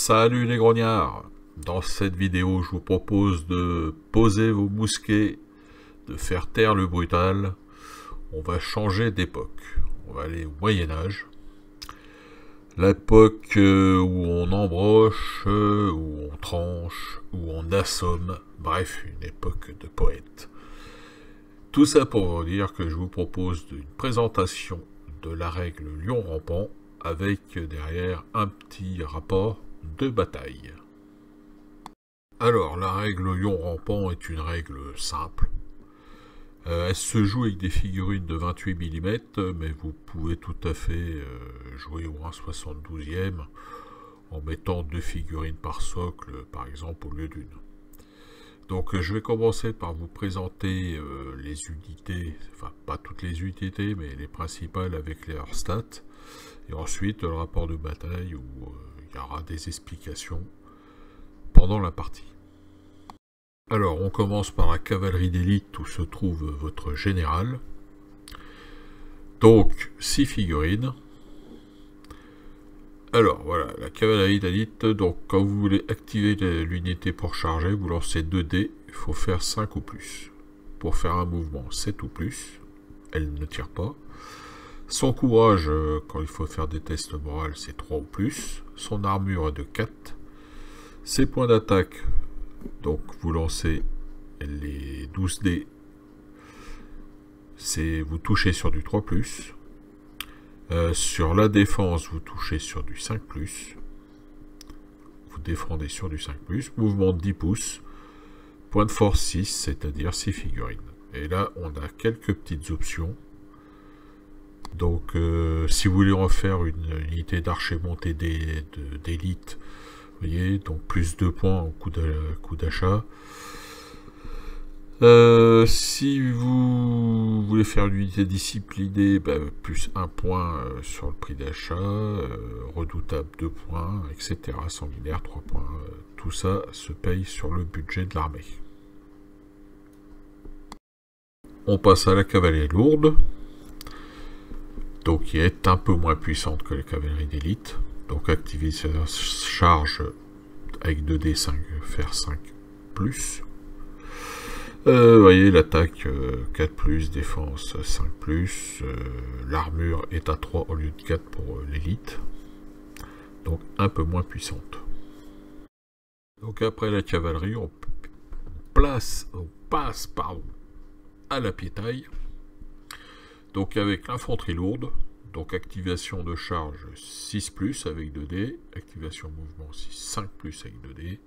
Salut les grognards! Dans cette vidéo, je vous propose de poser vos mousquets, de faire taire le brutal. On va changer d'époque. On va aller au Moyen-Âge. L'époque où on embroche, où on tranche, où on assomme. Bref, une époque de poètes. Tout ça pour vous dire que je vous propose une présentation de la règle lion rampant avec derrière un petit rapport de bataille. Alors, la règle lion rampant est une règle simple. Elle se joue avec des figurines de 28 mm, mais vous pouvez tout à fait jouer au 1/72e en mettant 2 figurines par socle, par exemple, au lieu d'une. Donc je vais commencer par vous présenter les unités, enfin pas toutes les unités, mais les principales avec leurs stats. Et ensuite le rapport de bataille où il y aura des explications pendant la partie. Alors on commence par la cavalerie d'élite où se trouve votre général. Donc 6 figurines. Alors voilà, la cavalerie d'élite, donc quand vous voulez activer l'unité pour charger, vous lancez 2 dés, il faut faire 5 ou plus. Pour faire un mouvement, 7 ou plus, elle ne tire pas. Son courage, quand il faut faire des tests moraux, c'est 3 ou plus. Son armure est de 4. Ses points d'attaque, donc vous lancez les 12 dés, vous touchez sur du 3 plus. Sur la défense, vous touchez sur du 5+. Vous défendez sur du 5+. Mouvement de 10 pouces. Point de force 6, c'est-à-dire 6 figurines. Et là, on a quelques petites options. Donc, si vous voulez refaire une unité d'archer monté d'élite, vous voyez, donc plus 2 points au coup d'achat. Si vous voulez faire une unité disciplinée, plus 1 point sur le prix d'achat, redoutable 2 points, etc. Sanguinaire 3 points. Tout ça se paye sur le budget de l'armée. On passe à la cavalerie lourde, donc qui est un peu moins puissante que la cavalerie d'élite. Donc activer sa charge avec 2d5, faire 5+. Vous voyez, l'attaque 4+, défense 5+, l'armure est à 3 au lieu de 4 pour l'élite, donc un peu moins puissante. Donc après la cavalerie, on passe à la piétaille, donc avec l'infanterie lourde, donc activation de charge 6+, avec 2D, activation mouvement 5+, avec 2D,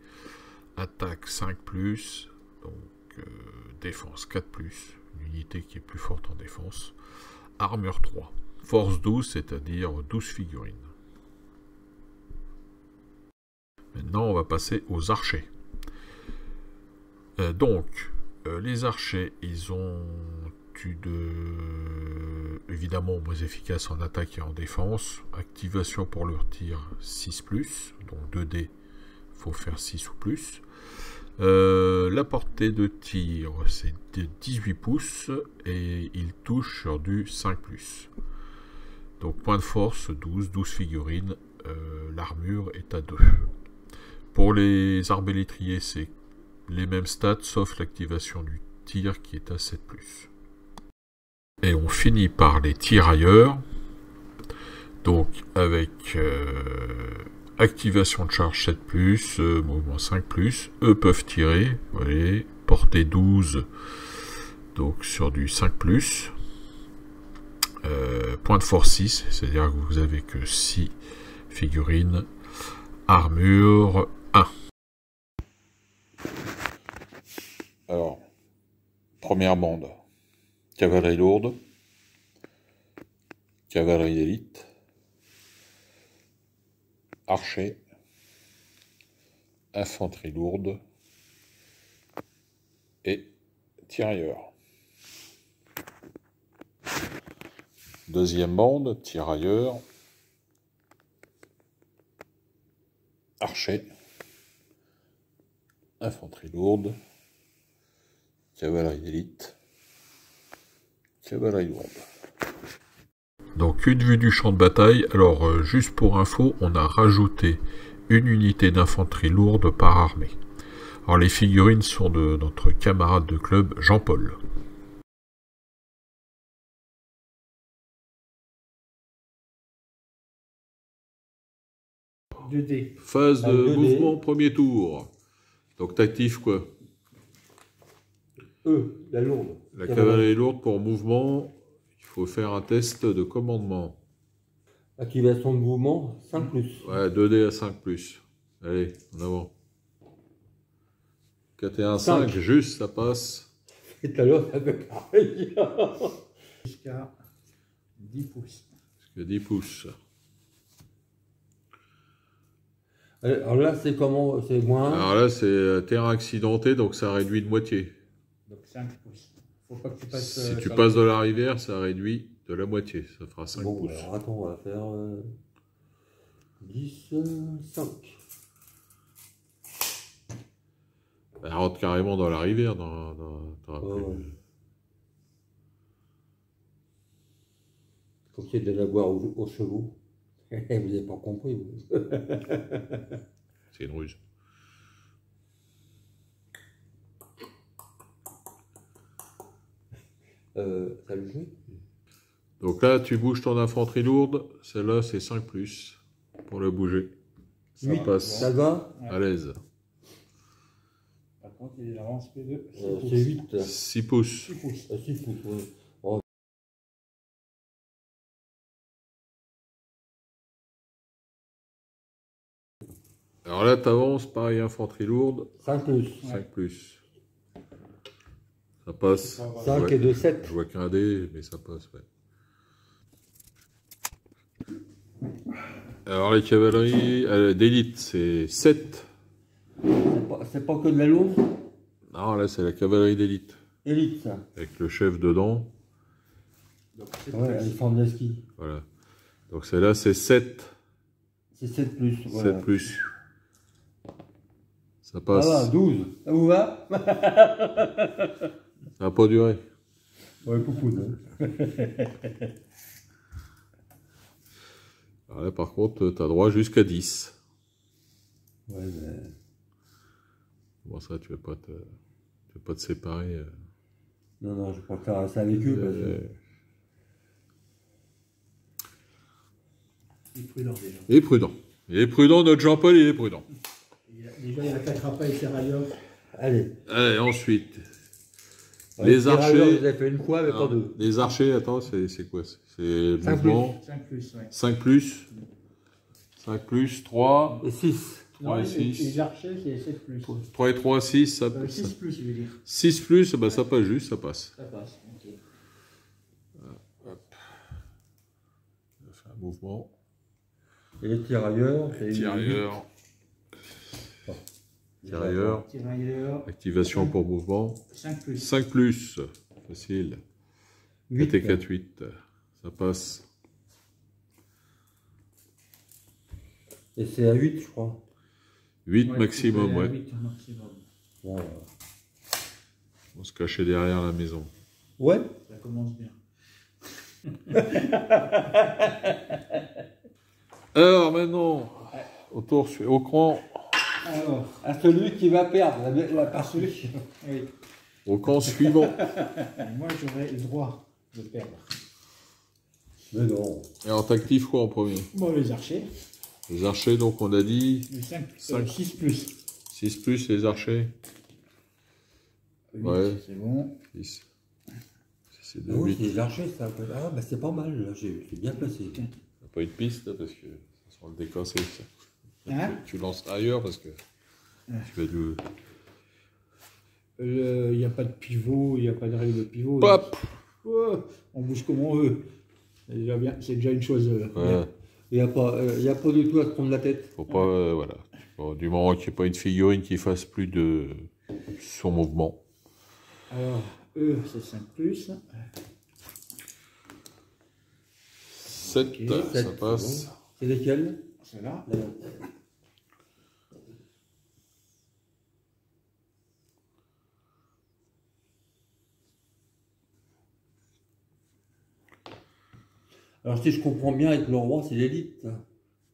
attaque 5+, donc défense 4+, une unité qui est plus forte en défense, armure 3, force 12, c'est-à-dire 12 figurines. Maintenant, on va passer aux archers. Les archers, ils ont évidemment moins efficace en attaque et en défense. Activation pour leur tir 6+, donc 2D, il faut faire 6 ou plus. La portée de tir, c'est de 18 pouces et il touche sur du 5+. Donc point de force 12 figurines, l'armure est à 2. Pour les arbalétriers, c'est les mêmes stats sauf l'activation du tir qui est à 7+. Et on finit par les tirailleurs, donc avec activation de charge 7+, mouvement 5+, eux peuvent tirer, vous voyez, portée 12, donc sur du 5+, point de force 6, c'est-à-dire que vous avez que 6 figurines, armure 1. Alors, première bande, cavalerie lourde, cavalerie d'élite, archer, infanterie lourde et tirailleurs. Deuxième bande, tirailleurs, archer, infanterie lourde, cavalerie d'élite, cavalerie lourde. Donc une vue du champ de bataille. Alors juste pour info, on a rajouté une unité d'infanterie lourde par armée. Alors les figurines sont de notre camarade de club Jean-Paul. Phase de mouvement, premier tour. Donc t'actives quoi? La lourde. La cavalerie lourde pour mouvement, il faut faire un test de commandement. Activation de mouvement, 5+. Ouais, 2D à 5+. Allez, en avant. 4 et 1, 5, juste, ça passe. Et tout à l'heure, ça fait pareil. Jusqu'à 10 pouces. Jusqu'à 10 pouces. Alors là, c'est comment? C'est moins 1. Alors là, c'est terrain accidenté, donc ça réduit de moitié. Donc 5 pouces. Faut pas que tu passes. Si tu passes de la rivière, ça réduit de la moitié. Ça fera 5 bon, pouces. Alors attends, on va faire 10, 5. Elle rentre carrément dans la rivière. Faut qu'il y ait de la boire aux chevaux. Vous n'avez pas compris. Vous. C'est une ruse. Ça le joue. Donc là, tu bouges ton infanterie lourde. Celle-là, c'est 5+. Pour le bouger. Ça passe. Ça va À l'aise. Par contre, il avance plus de 6 C'est pouces. 8. 6 pouces. 6 pouces. 6 pouces, oui. Oh. Alors là, tu avances, pareil, infanterie lourde. 5+. 5+. Ça passe. 5 et 2, 7. Je vois qu'un dé, mais ça passe, ouais. Alors les cavaleries d'élite, c'est 7. C'est pas que de la lourde. Non, là, c'est la cavalerie d'élite. Élite, ça. Avec le chef dedans. Donc c'est Ouais, plus. elle forme de ski. Voilà. Donc celle-là, c'est 7. C'est 7+. Voilà. 7+. Ça Ah passe. va, 12. Ça vous va? Ça n'a pas duré. Ouais, coucou. Alors là, par contre, tu as droit jusqu'à 10. Ouais, mais... Bon, ça, tu ne vas pas te séparer. Non, je préfère rester avec eux parce que... Il est prudent déjà. Il est prudent. Il est prudent, notre Jean-Paul, il est prudent. Déjà, il attaquera pas les ferrailleurs. Allez. Allez, ensuite. Ouais, Les archers. Je les ai fait une fois, mais pas deux. Les archers, attends, c'est quoi? C'est le 5+. mouvement. 5 plus, ouais. 5+. 5+, 3. Et 6. 3 et les 6. archers, c'est 7 plus. 3 et 3, 6. 6 plus, je veux dire. 6+, bah, ça passe juste, ça passe. Ça passe, ok. Hop. On fait un mouvement. Et les tirailleurs, c'est... Tirailleurs. Tirailleurs. Tirailleurs. Activation pour mouvement. 5 plus. 5+. Facile. 8 et 4, 8. Ça passe. Et c'est à 8, je crois. 8 maximum, ouais. 8 maximum. Bon, On se cachait derrière la maison. ouais. Ça commence bien. Alors maintenant, au cran. Alors, À celui qui va perdre, la partie. oui. Au camp suivant. Moi, j'aurais le droit de perdre. Mais non. Alors, t'actives quoi en premier? Bon, les archers. Les archers, donc on a dit Le 5, Cinq. 6 plus. 6+, les archers. 8, Ouais. c'est bon. 6. C'est de Ah oui, 8. c'est les archers, ça. Ah, bah c'est pas mal, là, c'est bien placé. T'as pas une piste, là, parce que ça sera le décossé, ça. Hein? Tu lances ailleurs, parce que tu vas du... Il n'y a pas de pivot, il n'y a pas de règle de pivot. Pop. Oh, on bouge comme on veut. C'est déjà une chose. Ouais. Il n'y a pas du tout à se prendre la tête. Faut pas... voilà. Bon, du moment qu'il n'y ait pas une figurine qui fasse plus de son mouvement. Alors, eux, c'est 5 plus. 7, Ok, ça 7, passe. bon. C'est lesquels? C'est là. Alors si je comprends bien avec le roi, c'est l'élite.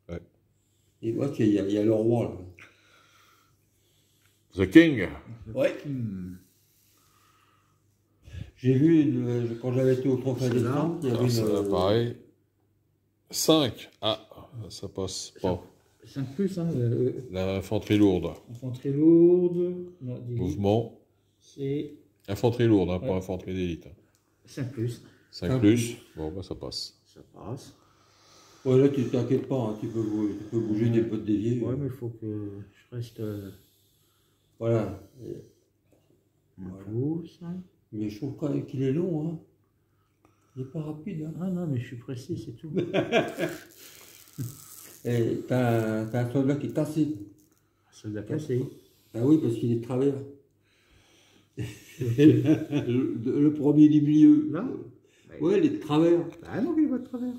Ouais. Et voilà qu'il y a le roi, là. The King. Ouais. J'ai vu, quand j'avais été au Trophée des Francs, il y avait Alors, ça va pareil. 5. Ah, ça passe pas. 5 plus, hein. L'infanterie lourde. Infanterie lourde. Non, Mouvement. c'est Infanterie lourde, hein, Ouais. pas infanterie d'élite. 5 plus. 5 plus. Bon, bah ça passe. Ça passe. Ouais, là, tu t'inquiètes pas, hein, tu peux bouger des potes déviés. Ouais, mais il faut que je reste Voilà. un pouce. Mais je trouve quand même qu'il est long, hein. Il n'est pas rapide, hein. Ah non, mais je suis précis, c'est tout. Et t'as un soldat qui est tassé. Soldat cassé. Ah oui, parce qu'il est de travers. le premier du milieu. Là Ouais, il est de travers. Ah non, il voit de travers.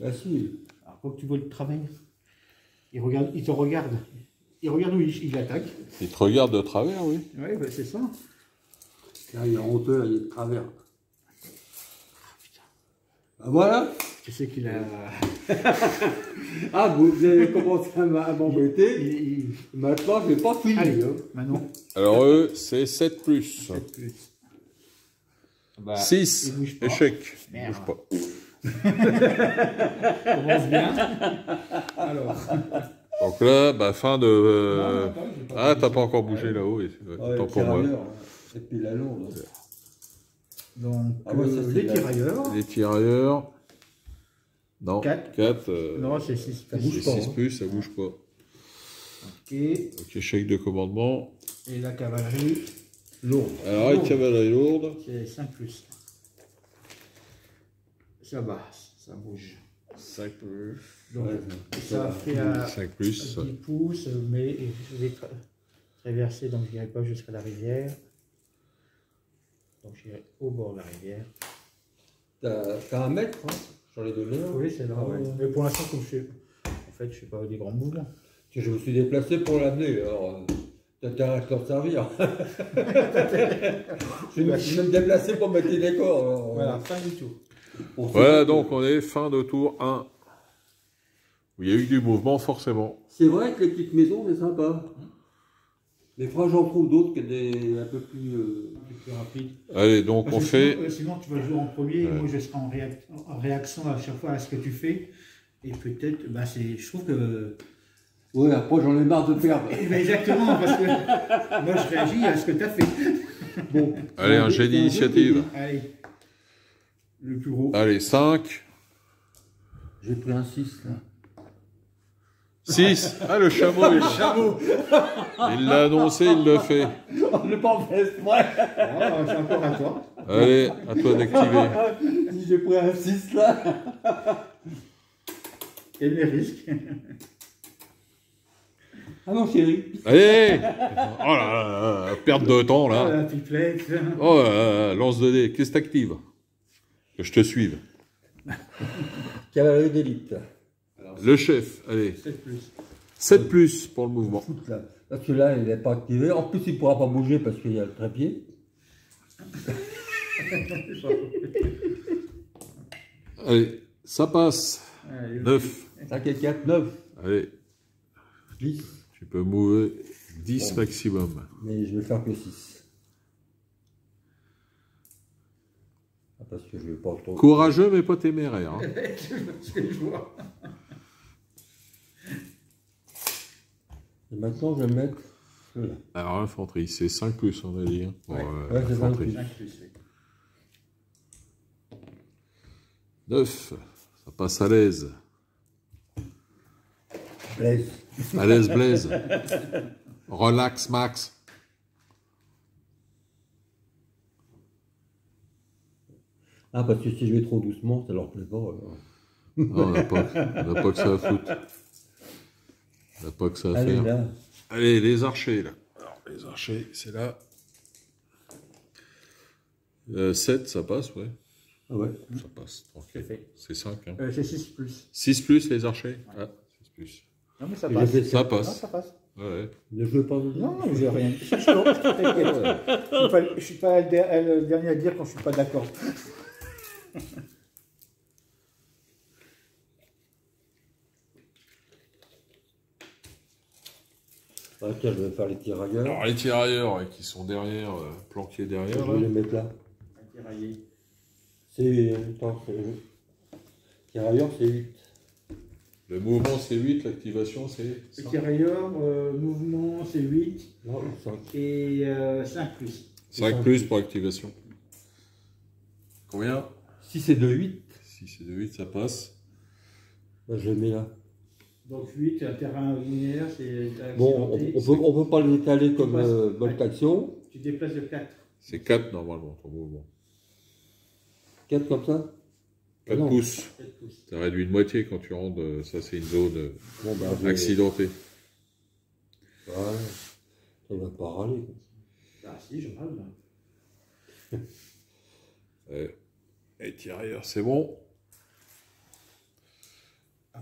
Ah si. Alors, faut que tu vois le travers. Il te regarde. Il regarde où il attaque. Il te regarde de travers, oui. Oui, bah, c'est ça. Là, il est en hauteur, il est de travers. Ah, voilà. Tu sais qu'il a. Ah, vous avez commencé à m'embêter. Maintenant, je n'ai pas fini. Allez, hein. maintenant. Alors eux, c'est 7 plus. 7 plus. Bah, 6. il bouge pas. Échec. Il Merde. bouge pas. Ça commence bien. Alors. Donc là, bah, fin de... Non, attends, j'ai pas Ah, bougé. t'as pas encore bougé là-haut. Ouais, Tant pour moi. tirailleur, hein. Et puis la lourde. Donc, Ah ouais, ça, c'est les la- tirailleurs. Les tirailleurs. Non. 4. 4. Non, c'est 6 Ça plus. bouge pas, 6 hein. plus, ça bouge pas. Ok. Donc échec de commandement. Et la cavalerie lourde. Alors, la cavalerie lourde. C'est 5 plus. Ça basse, ça bouge. 5 plus. Donc, Ouais, ça fait un 5 plus. 10 pouces, mais je vais traverser, donc je n'irai pas jusqu'à la rivière. Donc j'irai au bord de la rivière. T'as 1 mètre, hein, sur les 2 mètres. Oui, c'est là. Ah ouais. Mais pour l'instant, comme je ne fais pas des grands mouvements. Que je me suis déplacé pour l'amener, alors t'as intérêt à t'en servir. Je me suis même déplacé pour mettre les décors. Alors, Voilà, fin du tout. Voilà, donc on est fin de tour 1. Où il y a eu du mouvement, forcément. C'est vrai que les petites maisons, c'est sympa. Mais il faudra que j'en trouve d'autres que des un peu plus. Plus rapide. Allez, donc Parce on que fait... sinon, tu vas jouer en premier, et Ouais. moi je serai en réaction à chaque fois à ce que tu fais. Et peut-être, bah, je trouve que. Ouais, après j'en ai marre de perdre. Mais exactement, parce que moi je réagis à ce que tu as fait. Bon. Allez, un jet d'initiative. Allez, le plus gros. Allez, 5. J'ai pris un 6 là. 6. Ah, le chameau. Il l'a annoncé, il le fait. On n'est pas fait exprès. Ah, c'est encore à toi. Allez, à toi d'activer. Si j'ai pris un 6 là. Et les risques. Ah non, chérie. Allez. Oh là là, perte de temps, là. La pipelette. Oh là là, lance de dés. Qu'est-ce que t'actives? Que je te suive. Cavalerie d'élite. Le chef, allez. 7 plus. 7 plus pour le mouvement. Foot, là. Parce que là, il n'est pas activé. En plus, il ne pourra pas bouger parce qu'il y a le trépied. Allez, ça passe. Allez, 9. 5 et 4, 9. Allez, 10. tu peux mouver 10 maximum. Mais je vais faire que 6. Ah, parce que je vais pas trop. Courageux, mais pas téméraire. Hein. ce que je vois. Et maintenant, je vais mettre ceux-là. Alors, l'infanterie, c'est 5 plus, on a dit. Hein, pour, Ouais. Ouais, c'est 5 l'infanterie. plus. 5 plus, oui. 9. Ça passe à l'aise. Blaise. À l'aise, Blaise. Relax, Max. Ah, parce que si je vais trop doucement, ça leur plaît pas. Alors. Non, on n'a pas que ça à foutre. On n'a pas que ça à Allez, faire. là. Allez, les archers, là. Alors, les archers, c'est là. 7, ça passe, ouais. Ah ouais. Ça passe, tranquille. fait. C'est 5. Hein. C'est 6 plus. 6 plus, les archers. Ah, 6 plus. Non, mais ça Et passe. j'ai fait Ça Non, passe. ça passe. Ouais. Ne jouez pas. Non, j'ai rien. Je suis pas le dernier à dire quand je suis pas d'accord. Ah, tiens, je vais faire les tirailleurs. Alors les tirailleurs qui sont derrière, planqués Je derrière, vais là. les mettre là. Tiraillé. C'est... Attends, tirailleurs, c'est 8. Le mouvement c'est 8, l'activation c'est Le 5. tirailleur, mouvement, c'est 8. Non, 5. Et 5 plus. 5 plus pour activation. Combien? Si c'est de 8, Si c'est de 8, ça passe. bah, je le mets là. Donc 8, un terrain linéaire, c'est Bon, accidenté. on peut pas les étaler comme passes- bolt action. Tu déplaces de 4. C'est 4 normalement ton mouvement. 4 comme ça. 4 Non. pouces. 4 pouces. T'as réduit de moitié quand tu rentres, ça c'est une zone Bon, bah, je vais- accidentée. Voilà. Ça va pas râler. Quoi. Ah si, je râle. Et tirailleurs, c'est bon.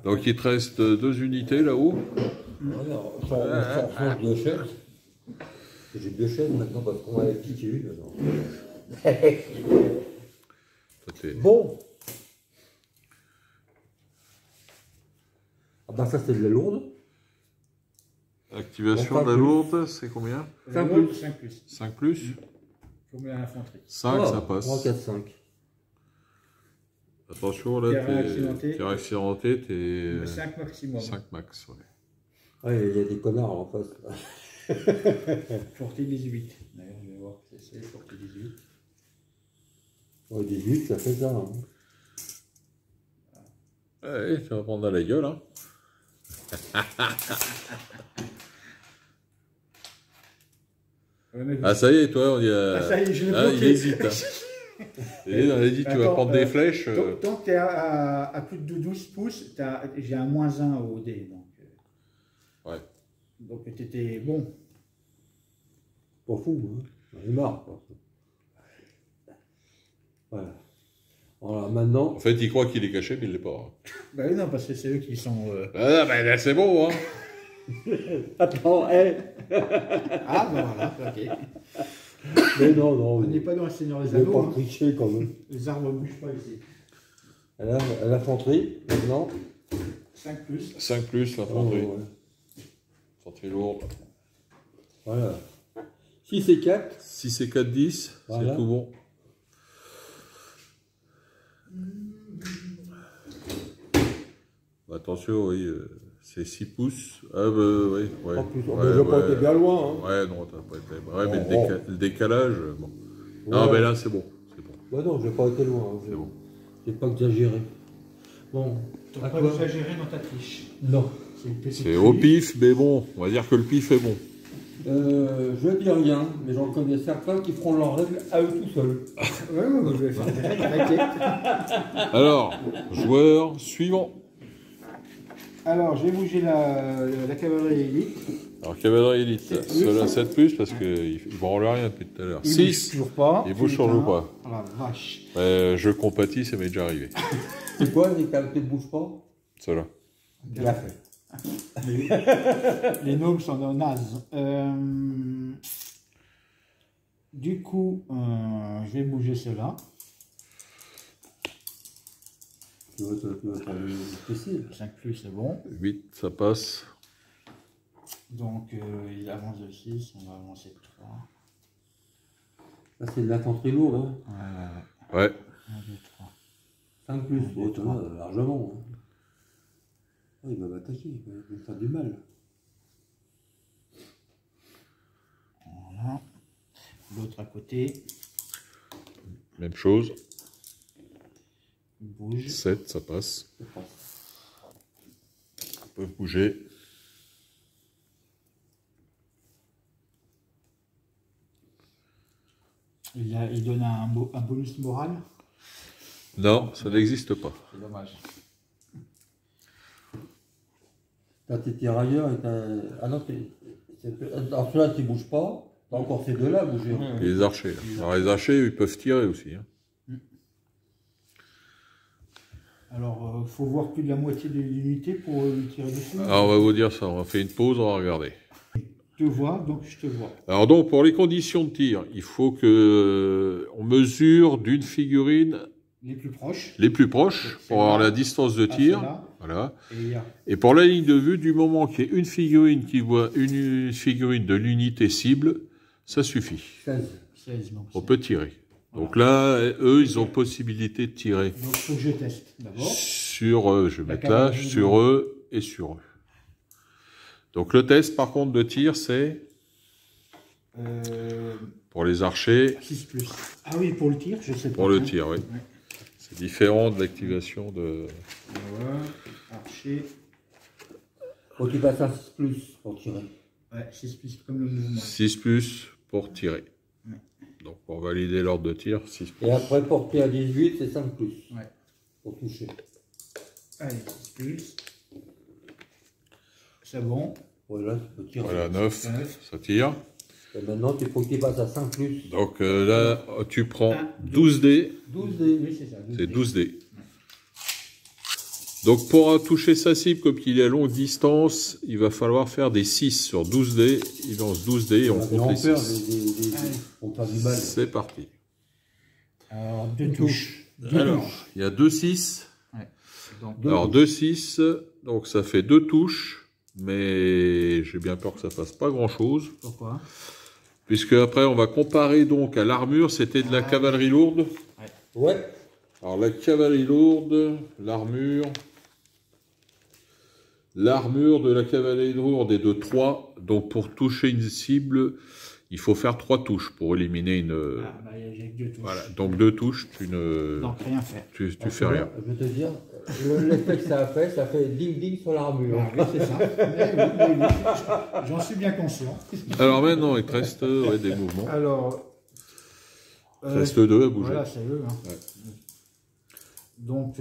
Donc il te reste 2 unités là-haut. Voilà, on change de chaise. J'ai 2 chaises maintenant parce qu'on m'avait piqué une. alors. Toi, t'es- Bon. Ah bah ça c'est de la lourde. Activation Enfin, de la plus. lourde, c'est combien? 5 plus. 5 plus. 5 plus? Combien à l'infanterie? 5, ça passe. 3, 4, 5. Attention, là, Terrain accidenté. t'es accidenté, t'es 5 maximum. 5 max. Ouais. Ah, il y a des connards en face. Forté 18. D'ailleurs, je vais voir que c'est forté 18. Ouais, 18, ça fait ça. Hein. Ouais, tu vas prendre à la gueule, hein. Ouais, mais- Ah, ça y est, toi, on y a... Ah, ça y est, je l'ai Ah, il bloqué. hésite. Hein. Et on a dit, tu vas Attends, prendre des flèches. Tant que tu es à plus de 12 pouces, j'ai un -1 au dé. Ouais. Donc tu étais bon. Pas fou, hein. J'en ai marre. Quoi. Voilà. Voilà, maintenant. En fait, il croit qu'il est caché, mais il l'est pas. Hein. Bah oui, non, parce que c'est eux qui sont. Ah, ben là, c'est bon, hein. Attends, hé. Ah, bah voilà, ok. Mais non, non. On n'est pas dans le Seigneur des Je vais Anneaux. pas Hein. tricher quand même. Les arbres ne bougent pas ici. À l'infanterie, maintenant. 5 plus. 5 plus, l'infanterie. Oh, ouais. Infanterie lourde. Voilà. 6 et 4. 6 et 4, 10, Voilà. c'est tout bon. Attention, oui, c'est 6 pouces. Ah, bah, oui, ouais. En plus, Ouais, mais j'ai pas ouais. été bien loin. Hein. Ouais, non, t'as pas été. Ouais, mais Oh, le décalage, bon. Non, Ouais. mais là, c'est bon. C'est bon. Bah non, j'ai pas été loin. Hein. C'est bon. J'ai pas exagéré. Bon. Tu À n'as pas quoi exagéré dans ta triche. Non. C'est une petite C'est au triche. pif, mais bon, on va dire que le pif est bon. Je dis rien, mais j'en connais certains qui feront leurs règles à eux tout seuls. Ouais, ouais, je vais faire des règles avec les- Alors, joueur suivant. Alors, je vais bouger la cavalerie élite. Alors, cavalerie élite, 7 plus. cela 7 plus parce qu'il ne branle rien depuis tout à l'heure. Il bouge 6, toujours pas. il bouge Putain. toujours pas. Oh la vache. Je compatis, ça m'est déjà arrivé. C'est quoi les qualités de bouge pas? Cela. Bien fait. Les gnomes sont nazes. Du coup, je vais bouger cela. Tu veux difficile. 5 plus, c'est bon. 8, ça passe. Donc, il avance de 6, on va avancer de 3. Là, c'est de l'infanterie lourde. Hein. Ouais, Ouais. 1, 2, 3. 5 plus, Un, deux, trois. largement. Hein. Oh, il va m'attaquer, il va me faire du mal. Voilà. L'autre à côté, Même chose. il bouge. 7, ça passe. Je pense. Ils peuvent bouger. Il donne un bonus moral. Non, ça n'existe pas. C'est dommage. T'as tes tirailleurs et t'as. Ah non, alors ceux-là, tu bouges pas. T'as encore ces deux-là à bouger. Et les archers. Là. Alors, les archers, ils peuvent tirer aussi. Hein. Alors, il faut voir plus de la moitié de l'unité pour lui tirer dessus. Alors, on va vous dire ça. On va faire une pause, on va regarder. Je te vois, donc je te vois. Alors donc, pour les conditions de tir, il faut que on mesure d'une figurine les plus proches. Les plus proches, pour avoir la distance de tir. Voilà. Et pour la ligne de vue, du moment qu'il y a une figurine qui voit une figurine de l'unité cible, ça suffit. 16 donc on peut tirer. Donc là, eux, ils ont possibilité de tirer. Donc il faut que je teste d'abord. Sur, je vais mettre là, sur eux et sur eux. Donc le test, par contre, de tir, c'est pour les archers. 6+. Ah oui, pour le tir, je sais pas. Pour le tir, oui. Ouais. C'est différent de l'activation de... Voilà, archer. Faut qu'il passe à 6+ pour tirer. Ouais, 6+ comme le mouvement. 6+ pour tirer. Ouais. Donc pour valider l'ordre de tir, 6+. Et après, porter à 18, c'est 5+. Ouais. Pour toucher. Allez, 6+. C'est bon. Voilà, tu peux tirer. Voilà, 9, ça tire. Et maintenant, il faut qu'il passe à 5+. Donc là, tu prends 12 dés. 12 dés. Oui, c'est ça. C'est 12 dés. Donc pour toucher sa cible, comme il est à longue distance, il va falloir faire des 6 sur 12 dés. Il lance 12 dés et on compte les 6. On perd du mal. C'est parti. Alors, 2 touches. Alors, il y a 2 6. Ouais. Donc, alors 2 6, donc ça fait 2 touches. Mais j'ai bien peur que ça fasse pas grand chose. Pourquoi? Puisque après on va comparer donc à l'armure, c'était de la cavalerie lourde. Ouais. Alors la cavalerie lourde, l'armure de la cavalerie lourde est de 3. Donc pour toucher une cible, il faut faire 3 touches pour éliminer une... Ah, bah, il y a que 2 touches. Voilà, donc 2 touches, tu ne... Donc rien fait. Tu fais rien. Je vais te dire, l'effet que ça fait ding-ding sur l'armure. Ah, oui, c'est ça. Oui, j'en suis bien conscient. Alors maintenant, il te reste des mouvements. Alors... Il te reste 2 à bouger. Voilà, c'est eux. Hein. Ouais. Donc...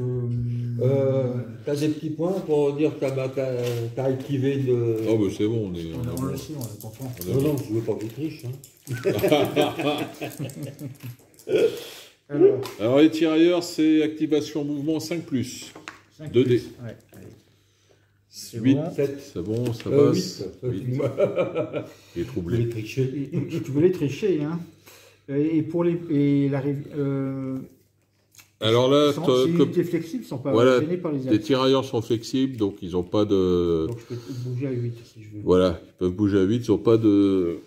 t'as des petits points pour dire que t'as activé une... Oh bah c'est bon, on est le sait, on est content. Non, je veux pas que tu triches. Hein. Alors les tirailleurs, c'est activation mouvement 5+. 2 dés. Ouais, 8, bon. 7, c'est bon, ça passe. 8. Il est troublé. Tu voulais tricher, hein. Et pour les... Alors là, si flexibles, ils sont pas gênés par les les tirailleurs sont flexibles, donc ils n'ont pas de... Donc je peux bouger à 8 si je veux. Voilà, ils peuvent bouger à 8, ils n'ont pas de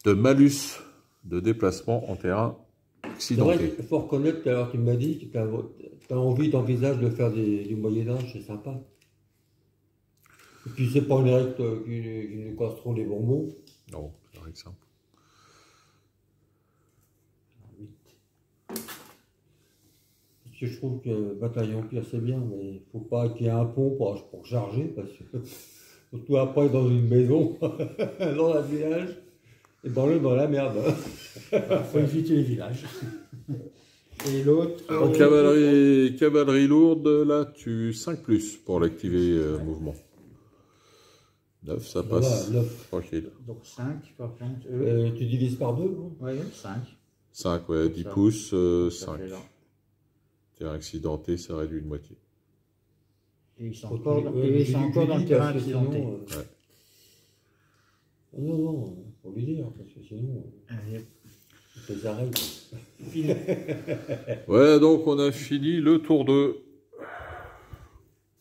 malus de déplacement en terrain accidenté. C'est vrai qu'il faut reconnaître, alors tu m'as dit que tu as envie, t'envisages de faire du Moyen-Âge, c'est sympa. Et puis c'est pas une règle qui nous casseront les bonbons. Non, c'est une règle simple. Je trouve que Bataille Empire c'est bien, mais il ne faut pas qu'il y ait un pont pour charger, parce que surtout après dans une maison, dans un village, et dans la merde. Il faut éviter les villages. Et l'autre... Cavalerie lourde, là, tu 5+ pour l'activer mouvement. 9, ça passe. Voilà, 9. Tranquille. Donc 5, par contre. Tu divises par 2, non? Oui, 5. 5, ouais, 10 pouces, 5. Terrain accidenté, ça réduit de moitié. Et ils sont encore dans le terrain accidenté. Non, faut lui dire, parce que sinon, il les arrête. Ouais, donc on a fini le tour 2.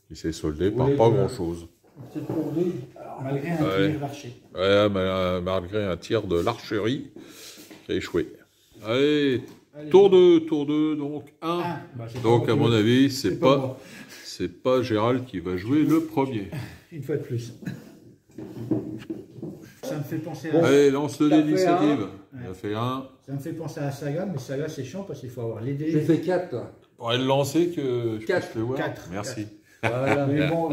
Il s'est soldé par pas grand-chose. C'est le tour 2. Malgré un tir d'archer. Ouais, malgré un tir de l'archerie qui a échoué. Allez, tour 2, donc 1. Donc à mon avis, c'est pas Gérald qui va jouer le premier. Une fois de plus. Ça me fait penser à... Allez, lance le dé d'initiative. Il a fait 1. Ça me fait penser à Saga, mais Saga c'est chiant parce qu'il faut avoir les dés. J'ai fait 4, toi. Pour le lancer que je 4. puisse le voir. 4. Merci. Voilà. Mais bon,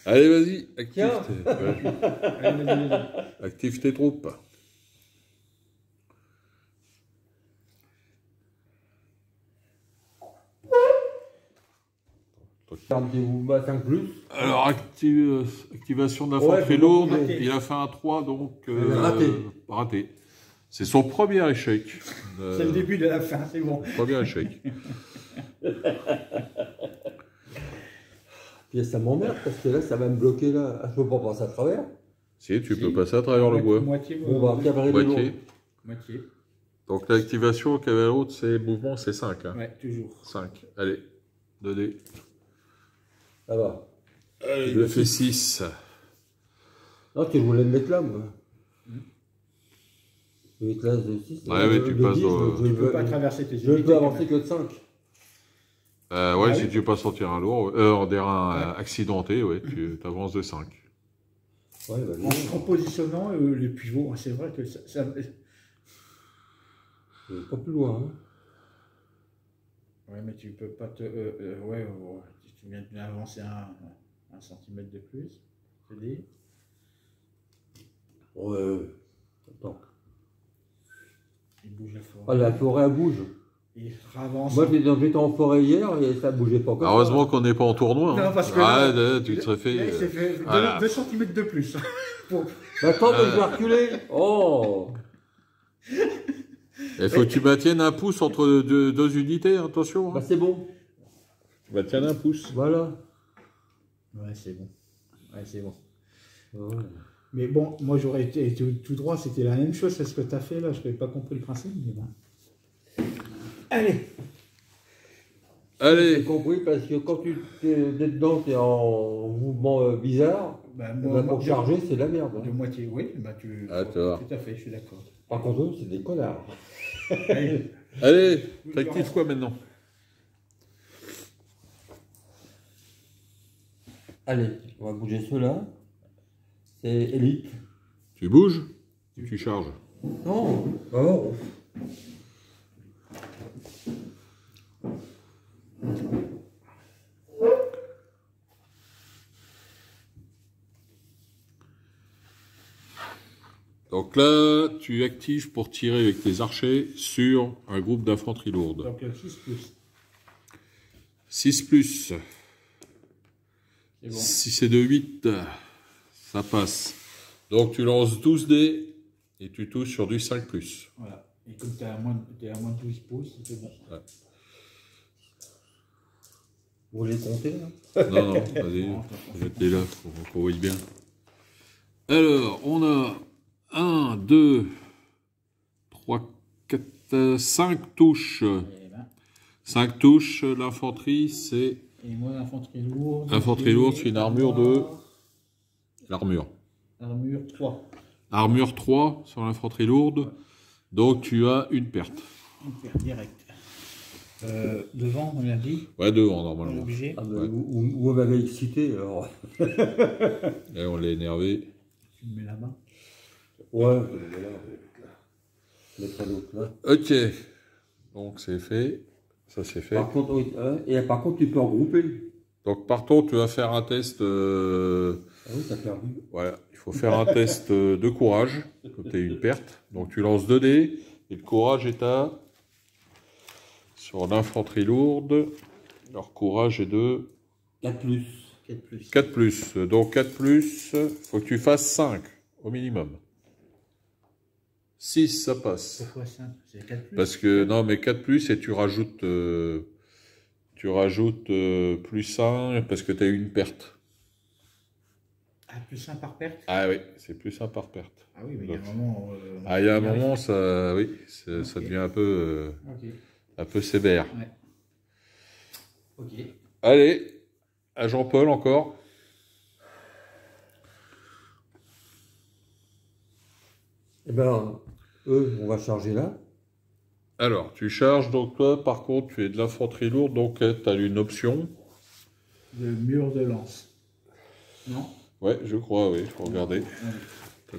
Allez, vas-y, Tiens. active tes troupes. $5+. Alors, activation d'infanterie lourde, il a fait un 3, donc raté. C'est son premier échec. C'est le début de la fin, c'est bon. Premier échec. Puis ça m'emmerde parce que là, ça va me bloquer là. Je peux pas passer à travers. Si, tu peux passer à travers le bois. Moitié. On va cavalerie lourde. Moitié. Donc l'activation cavalier haute, c'est mouvement, c'est 5. Hein. Ouais, toujours. 5. Allez, 2D. Ça va. Allez, je fais 6. Non, tu voulais me mettre là, moi. Je vais mettre l'as de 6. Ouais, mais tu passes au... Tu ne peux pas traverser tes Je ne peux avancer que de 5. ouais, si tu passes en terrain lourd, en terrain accidenté, ouais, tu avances de 5. Ouais, bah, En positionnant les pivots, c'est vrai que ça pas plus loin. Hein. ouais, mais tu peux pas te... tu viens d'avancer un centimètre de plus, je te dis. Ouais. Attends. Il bouge la forêt. Ah, la forêt, elle bouge. Il avance. Moi, j'étais en forêt hier et ça ne bougeait pas comme Heureusement qu'on n'est pas en tournoi. Non, Hein. parce que tu te serais fait... Là, il s'est fait Ah 2 cm de plus. Attends, mais je vais reculer. Oh. Il faut que tu maintiennes un pouce entre deux unités, attention. Hein. Bah, c'est bon. Tu maintiennes un pouce. Voilà. Ouais, c'est bon. Ouais, c'est bon. Ouais. Mais bon, moi j'aurais été tout droit, c'était la même chose, c'est ce que tu as fait là, je n'avais pas compris le principe. Mais bon. Allez. J'ai compris parce que quand tu es dedans, tu es en mouvement bizarre. Bah, Pour charger, c'est de la merde. De Hein. moitié, oui. Bah, tu vois. tout à fait, je suis d'accord. Par contre, eux, c'est des connards. Allez, t'actives quoi maintenant? Allez, on va bouger ceux-là. C'est élite. Tu bouges, tu charges. Non, oh. Donc là, tu actives pour tirer avec tes archers sur un groupe d'infanterie lourde. Donc 6 plus. 6 plus. C'est bon. Si c'est de 8, ça passe. Donc tu lances 12 dés et tu touches sur du 5 plus. Voilà. Et comme tu es à moins de 12 pouces, c'est bon. Ouais. Vous voulez compter là? Non, vas-y, mettez là, pour qu'on voie bien. Alors, on a 1, 2, 3, 4, 5 touches. 5 touches, l'infanterie, c'est... Et moi, l'infanterie lourde... Infanterie lourde, c'est une armure de... L'armure. Armure 3. Armure 3 sur l'infanterie lourde. Donc, tu as une perte. Une perte directe. Devant, on l'a dit. Ouais, devant, On est normalement. obligé. Ah, bah, Ouais. Où on m'avait excité alors. Et on l'a énervé. Tu me mets là-bas. Ouais, voilà. Mettre l'autre là. Ok. Donc, c'est fait. Ça, c'est fait. Par contre, oui, et par contre, tu peux regrouper. Donc, par contre, tu vas faire un test... Ah oui, t'as perdu. Voilà, il faut faire un test de courage, comme tu as eu une perte. Donc tu lances 2 dés, et le courage est à... Sur l'infanterie lourde, leur courage est de... 4 plus. 4 plus. 4 plus. Donc 4 plus, il faut que tu fasses 5 au minimum. 6, ça passe. Pourquoi 5? C'est 4 plus. Parce que, non, mais 4 plus, et tu rajoutes plus 1, parce que tu as eu une perte. Ah, plus 1 par perte? Ah oui, c'est plus 1 par perte. Ah oui, mais il y a un moment... Il y a un moment, ça, oui, ça Ok. devient Ok. un peu sévère. Ouais. Ok. Allez, à Jean-Paul encore. Eh ben, eux, on va charger là. Alors, tu charges, donc toi, par contre, tu es de l'infanterie lourde, donc tu as une option. Le mur de lance. Non? Ouais, je crois, oui, il faut regarder.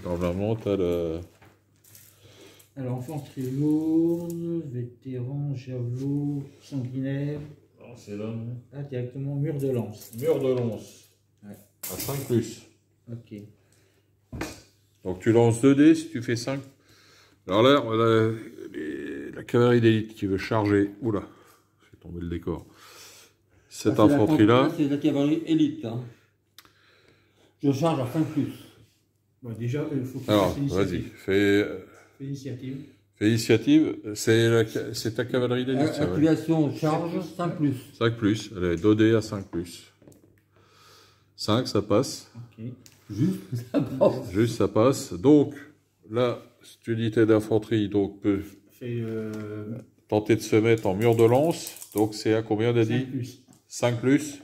Normalement, tu as le... Alors, infanterie lourde, vétéran, javelot, sanguinaire. c'est là. Ah, directement mur de lance. Mur de lance. Ouais. À 5 plus. Ok. Donc tu lances 2 dés si tu fais 5. Alors là, on a la cavalerie d'élite qui veut charger. Oula, j'ai tombé le décor. Cette Ah, c'est infanterie-là. C'est la cavalerie élite. Hein. Je charge à 5 plus. Bon, déjà, il faut que Alors, tu vas-y, initiative. fais Initiative. initiative. C'est ta cavalerie d'élite, ça, ouais. Activation, charge, 5 plus. 5 plus. Allez, 2 dés à 5 plus. 5, ça passe. Ok. Juste, ça passe. Juste, ça passe. Donc, là, cette unité d'infanterie donc, peut fais Tenter de se mettre en mur de lance. Donc c'est à combien on a dit? 5 plus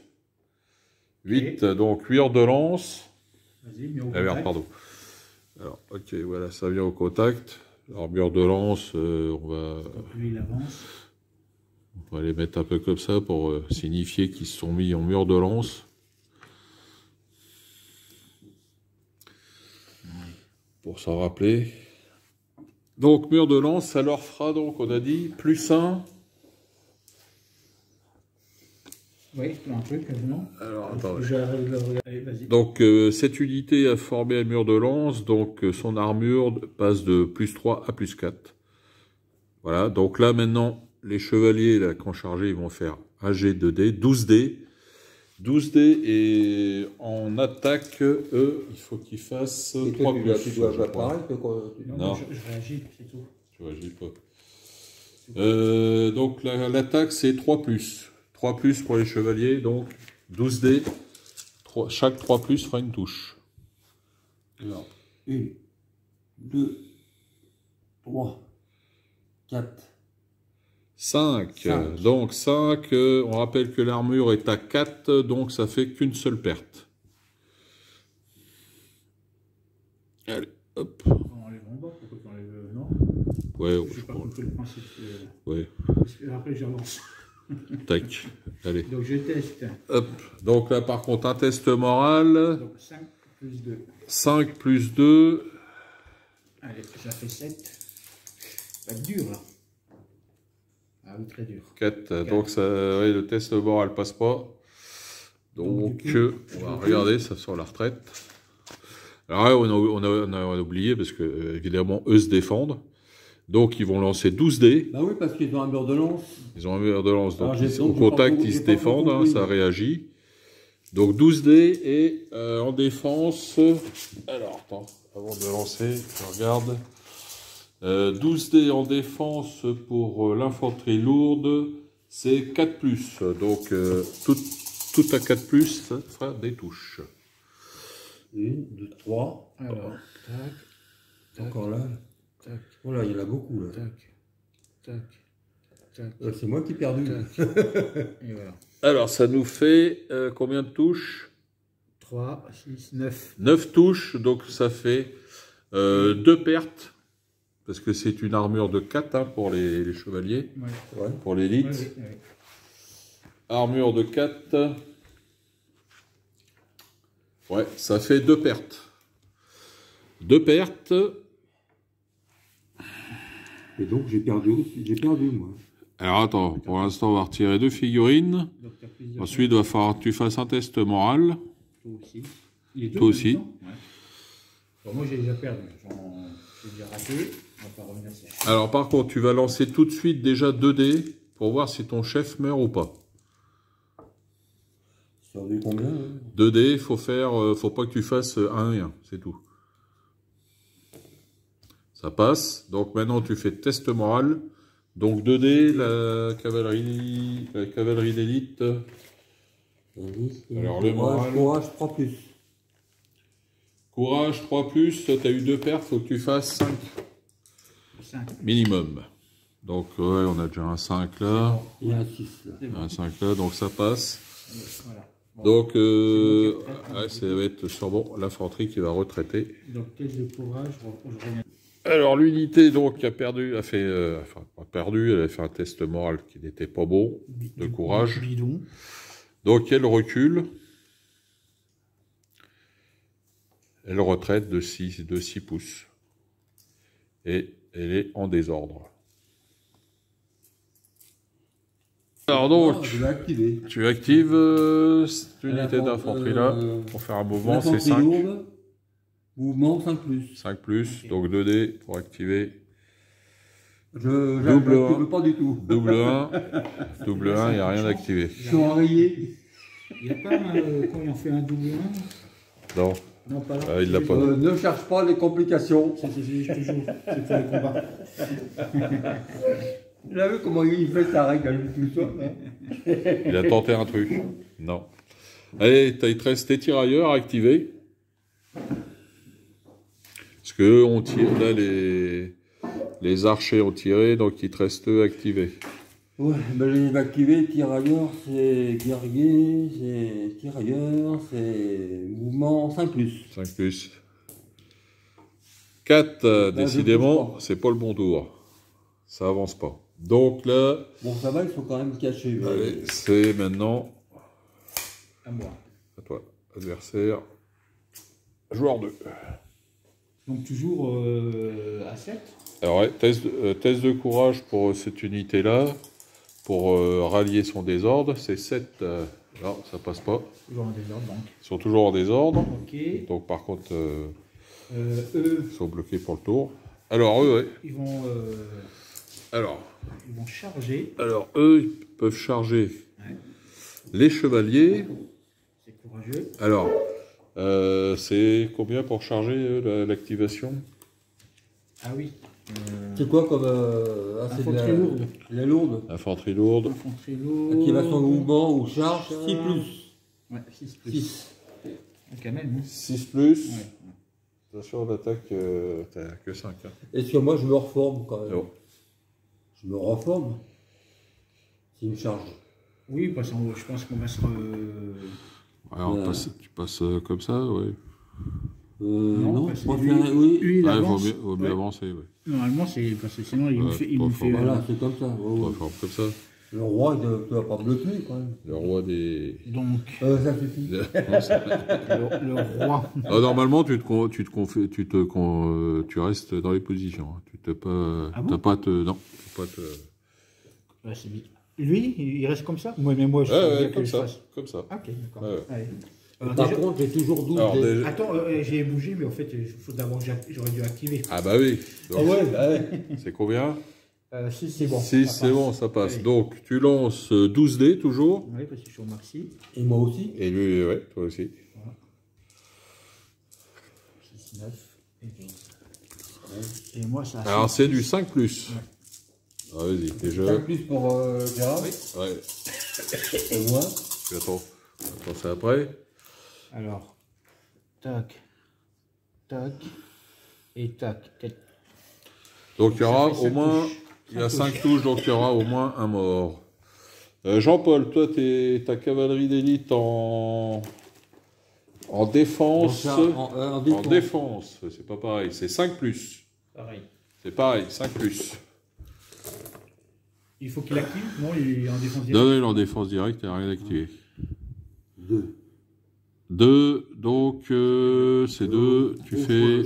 8, donc mur de lance. Vas-y, mur au Ah merde, contact. pardon. Alors, ok, voilà, ça vient au contact. Alors, mur de lance, Donc lui, il avance. on va les mettre un peu comme ça pour signifier qu'ils se sont mis en mur de lance. Pour s'en rappeler. Donc, mur de lance, ça leur fera, donc, on a dit, plus 1. Oui, un truc, non? Alors, attends. Allez, vas-y. Donc, cette unité a formé un mur de lance, donc son armure passe de plus 3 à plus 4. Voilà, donc là, maintenant, les chevaliers, là, quand chargés, ils vont faire un G 2D, 12D. 12D, et en attaque, eux, il faut qu'ils fassent Et 3 toi, plus. tu dois je faire crois. pareil que Non. Je réagis, c'est tout. Tu vois, je dis pas. Donc, l'attaque, c'est 3 plus. 3 plus pour les chevaliers, donc 12D. Chaque 3 plus fera une touche. Alors, 1, 2, 3, 4. 5. 5. Donc 5, on rappelle que l'armure est à 4, donc ça fait qu'une seule perte. Allez, hop. On enlève en bas, pourquoi tu enlèves... Non, Ouais, je n'ai pas compris le principe. ouais. Parce que après, j'avance. Tac. Allez, Donc je teste. hop. Donc là, par contre, un test moral. Donc 5 plus 2. 5 plus 2. Allez, ça fait 7. Ça va être dur, là. Ah oui, très dur. 4. Donc ça, ouais, le test moral passe pas. Donc, du coup, on va regarder ça sur la retraite. Alors là, on a oublié parce que, évidemment, eux se défendent. Donc, ils vont lancer 12 dés. Bah oui, parce qu'ils ont un mur de lance. Ils ont un mur de lance. Donc, Alors, au contact, ils se défendent. Hein, ça réagit. Donc, 12 dés. Et en défense... Alors, attends, avant de lancer, je regarde. 12 dés en défense pour l'infanterie lourde, c'est 4 plus. Donc, tout à 4 plus, ça fera des touches. 1, 2, 3. Alors, tac, Encore là. tac, Oh là, il y en a beaucoup là. tac, tac, tac, C'est moi qui ai perdu. tac. Et voilà. Alors, ça nous fait combien de touches? 3, 6, 9. 9 touches, donc ça fait 2 pertes. Parce que c'est une armure de 4 hein, pour les chevaliers, Ouais. Ouais. pour l'élite. Ouais. Armure de 4. Ouais, ça fait 2 pertes. 2 pertes. Et donc j'ai perdu aussi. J'ai perdu moi. Alors attends, pour l'instant on va retirer 2 figurines. Donc, t'as plusieurs Ensuite il va falloir que tu fasses un test moral. Toi aussi. Il est Toi aussi. Ouais. Bon, moi j'ai déjà perdu. J'ai déjà raté. On va pas revenir sur ça. Alors par contre tu vas lancer tout de suite déjà 2 dés pour voir si ton chef meurt ou pas. Ça a vu combien 2 dés, faut pas que tu fasses 1 et 1, c'est tout. Ça passe. Donc maintenant tu fais test moral. Donc 2 dés, la cavalerie d'élite. Alors, le moral. Courage 3 plus. Courage 3 plus, tu as eu 2 pertes, faut que tu fasses 5 5. minimum. Donc ouais, on a déjà un 5 là, Il y a un 6 là. un 5 là, donc ça passe. Voilà. Bon. Donc moi qui retraite, ouais, ça va être sûrement l'infanterie qui va retraiter. Donc test de courage, je reviens. Alors l'unité donc a perdu, a fait, enfin pas perdu, elle a fait un test moral qui n'était pas bon, de courage. Bidon. Donc elle recule. Elle retraite de 6 pouces. Et elle est en désordre. Alors donc, Je vais activer. tu actives cette unité d'infanterie là pour faire un mouvement, c'est 5. Lourde, mouvement 5 plus. 5 plus, donc 2 dés pour activer. Je Double n'active un. pas du tout. Double 1, double 1, il n'y a rien d'activé. Je suis enrayé. Il n'y a pas quand il en fait un double 1. Non, Non, pas là. Ah, il l'a pas. Ne cherche pas les complications. C'est toujours. C'est pour les combats. Vous avez vu comment il fait sa règle tout ça hein. Il a tenté un truc. Non. Allez, il te reste tes tirailleurs à activer. Parce que on tire là Les archers ont tiré, donc il te reste eux activés. Ouais, ben je les ai activés, tirailleurs, c'est guerrier, c'est tirailleur, c'est mouvement 5+. 5+. 4, je décidément, bouge pas. c'est pas le bon tour. Ça avance pas. Donc là, Bon, ça va, ils sont quand même cachés. mais- allez, c'est maintenant À moi. à toi, adversaire. Joueur 2. Donc toujours à 7. Alors, ouais, test de courage pour cette unité-là, pour rallier son désordre. C'est 7. Non, ça passe pas. Toujours en désordre donc. Ils sont toujours en désordre. Ok. Donc, par contre, Eux, ils sont bloqués pour le tour. Alors, eux, ouais. ils vont charger. Alors, eux, ils peuvent charger Ouais. les chevaliers. C'est courageux. Alors, c'est combien pour charger l'activation? Ah oui. C'est quoi comme. Ah, c'est de Infanterie lourde. la lourde. Infanterie lourde. Infanterie lourde. Activation de mouvement ou charge, 6+. Ouais, 6+. 6. Quand même. Hein. 6+. Ouais. Attention, d'attaque, t'as que 5. Hein. Est-ce que moi je me reforme quand même? Non. Je me reforme. C'est une charge. Oui, parce que je pense qu'on va se. Ouais, tu passes comme ça, ouais. Non, parce je que préfère. Oui. lui, il Ouais, avance. vaut mieux Ouais. avancer, ouais. Normalement, c'est parce que sinon, il Ouais, me fait. Il pas me fort. fait Voilà, c'est comme ça. On va faire comme ça. Le roi, il ne doit pas me le tuer quand même. Le roi des... donc, Ça suffit. le roi. Ah, normalement, tu restes dans les positions. Hein. Tu t'as pas, Ah bon t'as pas te, non, t'as pas te. Ouais, c'est bien. Lui, il reste comme ça? Moi, mais moi, je Ouais, veux ouais, bien que comme je ça, fasse. comme ça. Ah, ok, d'accord. Ouais. Allez. Par Déjà- contre, j'ai toujours 12 Alors, dés. déjà- Attends, j'ai bougé, mais en fait, il faut d'abord que j'aurais dû activer. Ah bah oui. Donc, Ah ouais, bah ouais. c'est combien? 6, c'est bon. 6, ça c'est passe. bon, ça passe. Allez. Donc, tu lances 12 dés toujours. Oui, parce que je suis au maxi. Et moi aussi. Et lui, ouais, toi aussi. 6, 9 et 12. Et moi, ça. Alors, c'est du 5+. Ah, vas-y, déjà. 5+ pour Gérard. Ouais, Et moi. tu attends. Attends, c'est après. Alors, tac, tac, et tac. Donc, il y aura Ça fait au cinq moins. touches. Il y a 5 touches. touches, donc il y aura au moins un mort. Jean-Paul, toi, ta cavalerie d'élite en défense. En En défense, c'est pas pareil, c'est 5+. Pareil. C'est pareil, 5+. Il faut qu'il active? Non, il est en défense Non, directe. non, il est en défense directe, il n'y a rien activé. 2. 2, donc c'est 2, tu fais...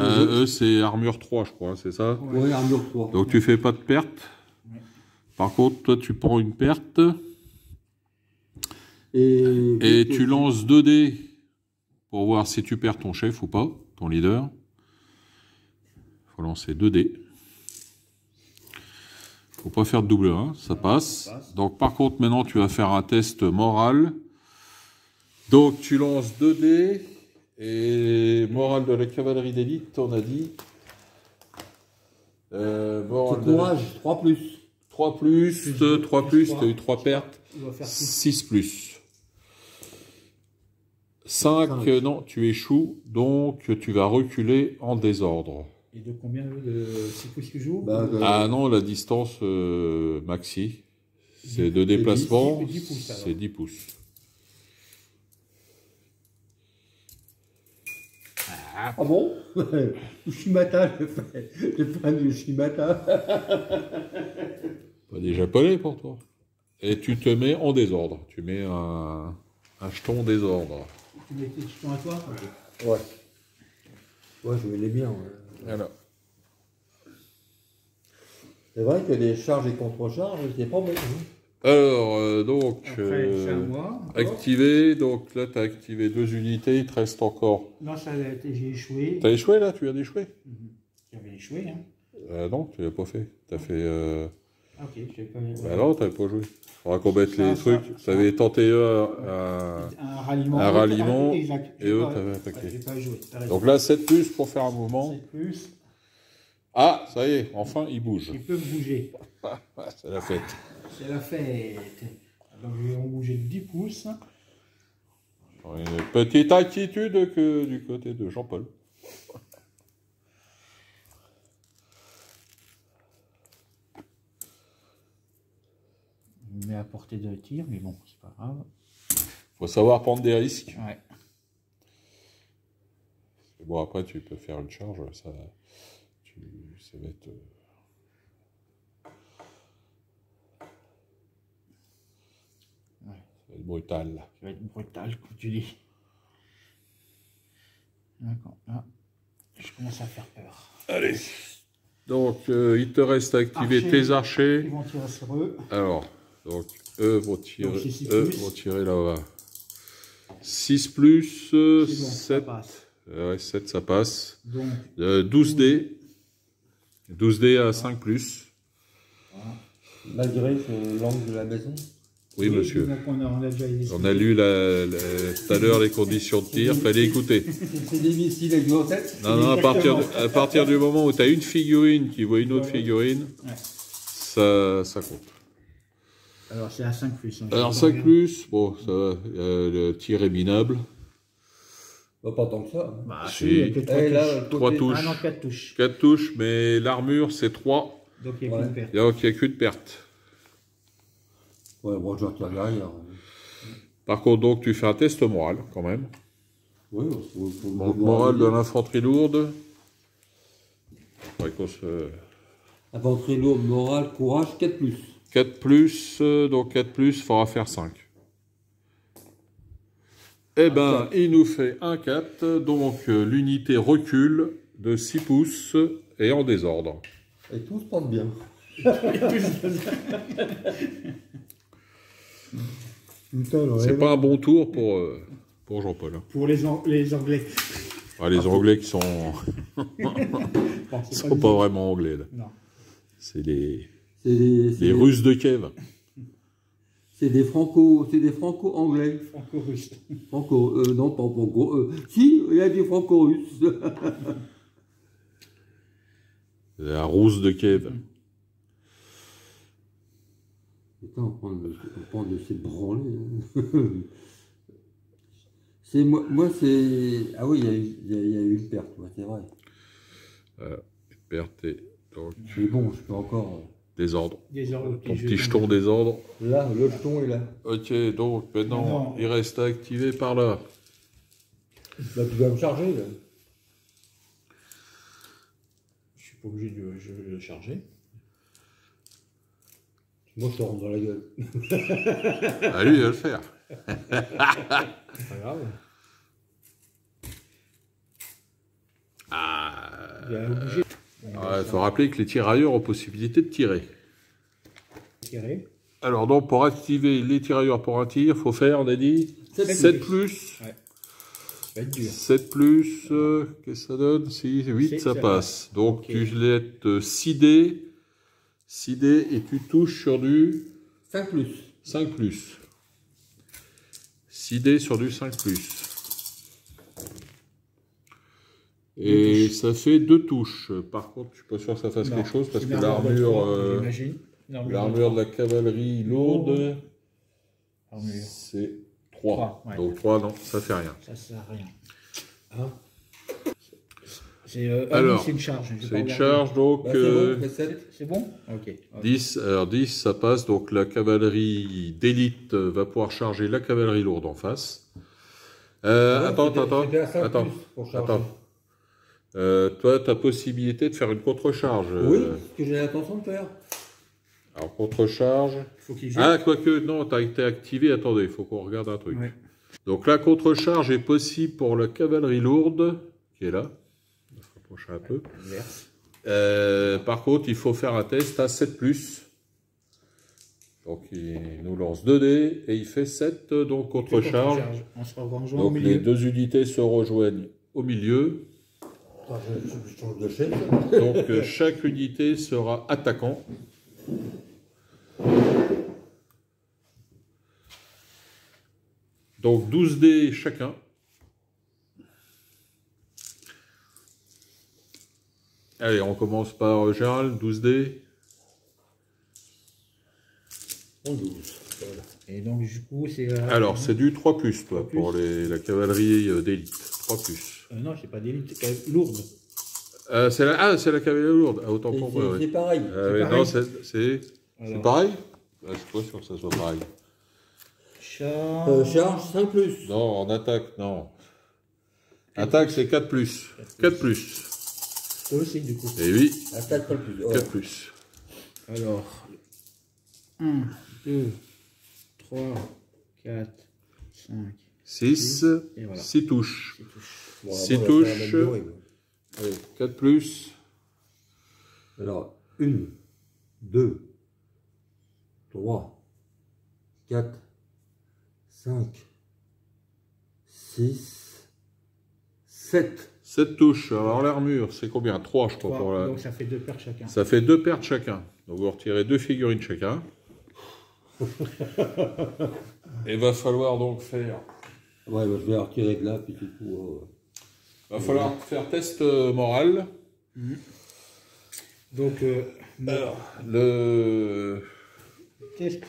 eux, c'est armure 3, je crois, hein, c'est ça? Oui, armure 3. Donc tu fais pas de perte. Par contre, toi, tu prends une perte et tu lances 2 dés pour voir si tu perds ton chef ou pas, ton leader. Il faut lancer 2 dés. Faut pas faire de double 1, ça passe. Donc par contre, maintenant, tu vas faire un test moral. Donc tu lances 2 dés et moral de la cavalerie d'élite, on a dit. Moral C'est de la- courage, 3+. 3+, tu as eu 3 pertes. Il va faire tout. 6+. 5, non, tu échoues, donc tu vas reculer en désordre. Et de combien de 6 pouces qu'il joue? Bah, Ah non, la distance maxi, c'est de déplacement, 10 pouces, alors. c'est 10 pouces. Ah bon? Ushimata, j'ai fait un Ushimata. Pas des japonais pour toi. Et tu te mets en désordre, tu mets un jeton désordre. Tu mets tes jetons à toi? Ok. Ouais. Ouais, je l'ai bien. Ouais. Voilà. C'est vrai que les charges et contre-charges, c'est pas bon. Hein. Alors, donc, Après, c'est à moi. encore. activé, donc là tu as activé 2 unités, il te reste encore. Non, ça a été, j'ai échoué. T'as échoué là, tu viens d'échouer? J'avais échoué, hein. Non, tu l'as pas fait. T'as fait. Ah, ok, je savais pas. Bah non, t'avais pas joué. Faudra qu'on mette Ça, les ça, trucs. ça. T'avais tenté Un ralliement. un ralliement, Exact. et eux, J'ai pas- t'avais attaqué. ouais, j'ai pas joué. T'as raison. Donc là, 7+ pour faire un mouvement. C'est plus. Ah, ça y est, enfin, il bouge. Ils peuvent bouger. Ah, c'est la fête. C'est la fête. Donc, ils vont bouger de 10 pouces. Une petite inquiétude que du côté de Jean-Paul. me met à portée de tir, mais bon, c'est pas grave. Faut savoir prendre des risques. Ouais. Bon, après, tu peux faire une charge, ça va être... Ouais. Ça va être brutal. Ça va être brutal, comme tu dis. D'accord, là, je commence à faire peur. Allez. Donc, il te reste à activer tes archers. Ils vont tirer sur eux. Alors, donc, eux vont tirer, Donc, 6 là-bas. 6 plus, bon, 7. ça passe. Ouais, 7, ça passe. Donc, 12 dés. 12 dés à 5 plus. voilà. Malgré l'angle de la maison. Oui, monsieur. Donc on a déjà On a lu tout à l'heure les conditions de tir, fallait écouter. C'est des missiles avec vos têtes. Non, non, à partir du moment où tu as une figurine qui voit une autre figurine, Ouais. ça compte. Alors c'est à 5 plus. Hein, Alors 5 plus, bon, ça va, le tir est minable. Bah, pas tant que ça. Bah, Si. il y a que 3 Et touches. là, 3 touches. Ah non, 4 touches. 4 touches, mais l'armure c'est 3. Donc il n'y a qu'une perte. Donc il n'y a qu'une perte. Ouais, bon, je retire derrière. Par contre, donc tu fais un test moral quand même. Oui, Donc, morale de l'infanterie lourde. Ouais, qu'on se... Infanterie lourde, morale, courage, 4 plus. 4 plus, donc 4 plus, il faudra faire 5. Eh ben, il nous fait un 4, donc l'unité recule de 6 pouces et en désordre. Et tout se porte bien. C'est pas un bon tour pour Jean-Paul. Pour les Anglais. Ah, les Anglais qui sont... Bon, Ils sont pas vraiment anglais, là. Non. C'est les C'est Russes de Kiev. C'est des franco-anglais. Franco-russe. Non, pas franco. Si, il y a des franco-russes. La Rousse de Kiev. Putain, on prend de ces branlés. C'est moi c'est. Ah oui, il y a eu une perte, ouais, c'est vrai. Perte et donc Mais bon, je peux encore. désordre. Désordre. Ton petit jeton désordre. Là, le jeton est là. Ok, donc maintenant, Non. il reste à activer par là. Là, tu vas me charger, là. Je suis pas obligé de le charger. Moi, je te rentre dans la gueule. Ah, lui, il va le faire. C'est pas grave. Il est obligé. Il faut rappeler que les tirailleurs ont possibilité de tirer. Tirer. Alors donc, pour activer les tirailleurs pour un tir, il faut faire, on a dit, 7 plus. Ouais. Ça va être dur. 7 plus, qu'est-ce que ça donne? 6, 8, ça ça passe. Donc Ok. tu jettes 6 dés. 6 dés et tu touches sur du 5 plus. 5 plus. 6 dés sur du 5 plus. Et ça fait 2 touches. Par contre, je suis pas sûr que ça fasse Non, quelque chose parce c'est que une armure de trois, l'armure j'imagine. l'armure de la cavalerie lourde, Armure. c'est 3. Trois, ouais. Donc 3, non, ça fait rien. Ça sert à rien. Hein Alors, c'est une charge. j'ai C'est pas une regardé. charge, donc Bah, c'est bon, fait 7. C'est bon. Ok. 10, alors 10, ça passe, donc la cavalerie d'élite va pouvoir charger la cavalerie lourde en face. Attends. Toi, tu as possibilité de faire une contre-charge. Oui, ce que j'ai l'intention de faire. Alors, contre-charge. Faut qu'il jette. Ah, quoique, non, tu as été activé. Attendez, il faut qu'on regarde un truc. Ouais. Donc, la contre-charge est possible pour la cavalerie lourde, qui est là. On va se rapprocher un peu. Inverse. Par contre, il faut faire un test à 7+. Donc, il nous lance 2 dés et il fait 7, donc contre-charge. On se rejoint au Donc, milieu. les deux unités se rejoignent au milieu. Attends, je change de chaise. Donc, chaque unité sera attaquant. Donc, 12 dés chacun. Allez, on commence par Gérald, 12 dés. On 12. Voilà. Et donc, du coup, c'est. Alors, c'est du 3+, toi, 3+. pour la cavalerie d'élite. 3+. Non, c'est pas d'élite, c'est lourde. C'est la cavalerie lourde. Ah, autant pour moi, C'est ouais. pareil. Ouais, pareil. non, c'est Alors, pareil. je suis pas sûr que ça soit pareil. Charge 5 plus. Non, en attaque, non. Attaque, c'est 4 plus. 4 plus. Toi aussi, du coup. Et oui, Attaque pas plus. Ouais. 4 plus. Alors, 1, 2, 3, 4, 5, 6, et voilà. 6 touches. 6 touches. Bon, Six alors, on va faire touches. améliorer, quoi. Allez, 4 plus. Alors, 1, 2, 3, 4, 5, 6, 7. 7 touches. Alors l'armure, c'est combien? 3, je crois. 3, Pour la... donc ça fait 2 pertes chacun. Ça fait 2 pertes chacun. Donc vous retirez 2 figurines chacun. Et va falloir donc faire... Ouais, bah, je vais la retirer de là, puis c'est tout. Va falloir faire test moral. Donc, Alors, le test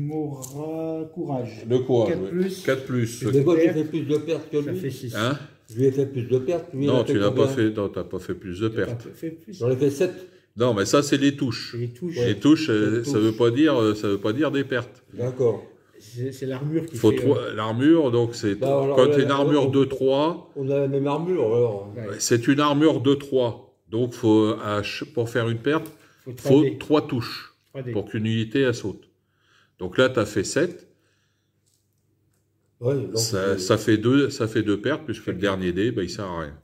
courage. courage, 4 oui. plus. 4 plus. Mais moi, j'ai fait plus de pertes que Ça fait lui. 6. Hein? Je lui ai fait plus de pertes. Lui, il Non, a tu n'as pas combien? fait, non, t'as pas fait plus de pertes. Fait plus. J'en ai fait 7. Non, mais ça, c'est les touches. C'est les touches. Les touches, les ça veut pas dire des pertes. D'accord. C'est l'armure qui Faut fait... l'armure, donc c'est Bah, alors, quand là, tu as une là, armure on- 2-3, On a la même armure, alors. ouais, c'est une armure 2-3. Donc faut pour faire une perte, faut faut 3D. 3 touches 3D. pour qu'une unité elle saute. Donc là, tu as fait 7. Ouais, donc, Ça fait 2 pertes, puisque le dernier dé, bah, il sert à rien.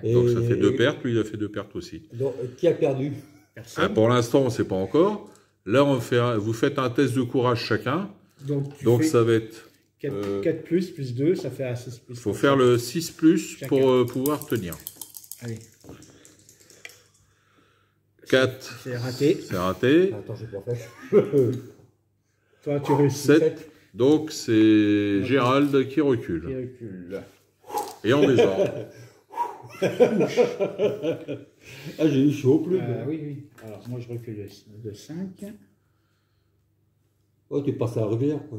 et- Donc ça fait 2 pertes, lui il a fait 2 pertes aussi. donc, qui a perdu? Ah, Personne. pour l'instant, on ne sait pas encore. Là, vous faites un test de courage chacun. Donc, tu Donc fais ça va être... 4 plus 2, ça fait 6 plus. Il faut faire le 6 plus Chacun. pour pouvoir tenir. Allez, 4, c'est raté. c'est raté. Attends, j'ai pas fait. Toi, tu réussis. 7, donc c'est Gérald qui recule. Il recule. Et en désordre. Ah, j'ai eu chaud plus. Oui, oui. Alors, moi, je recule de 5. Oh, tu passes à la rivière, quoi.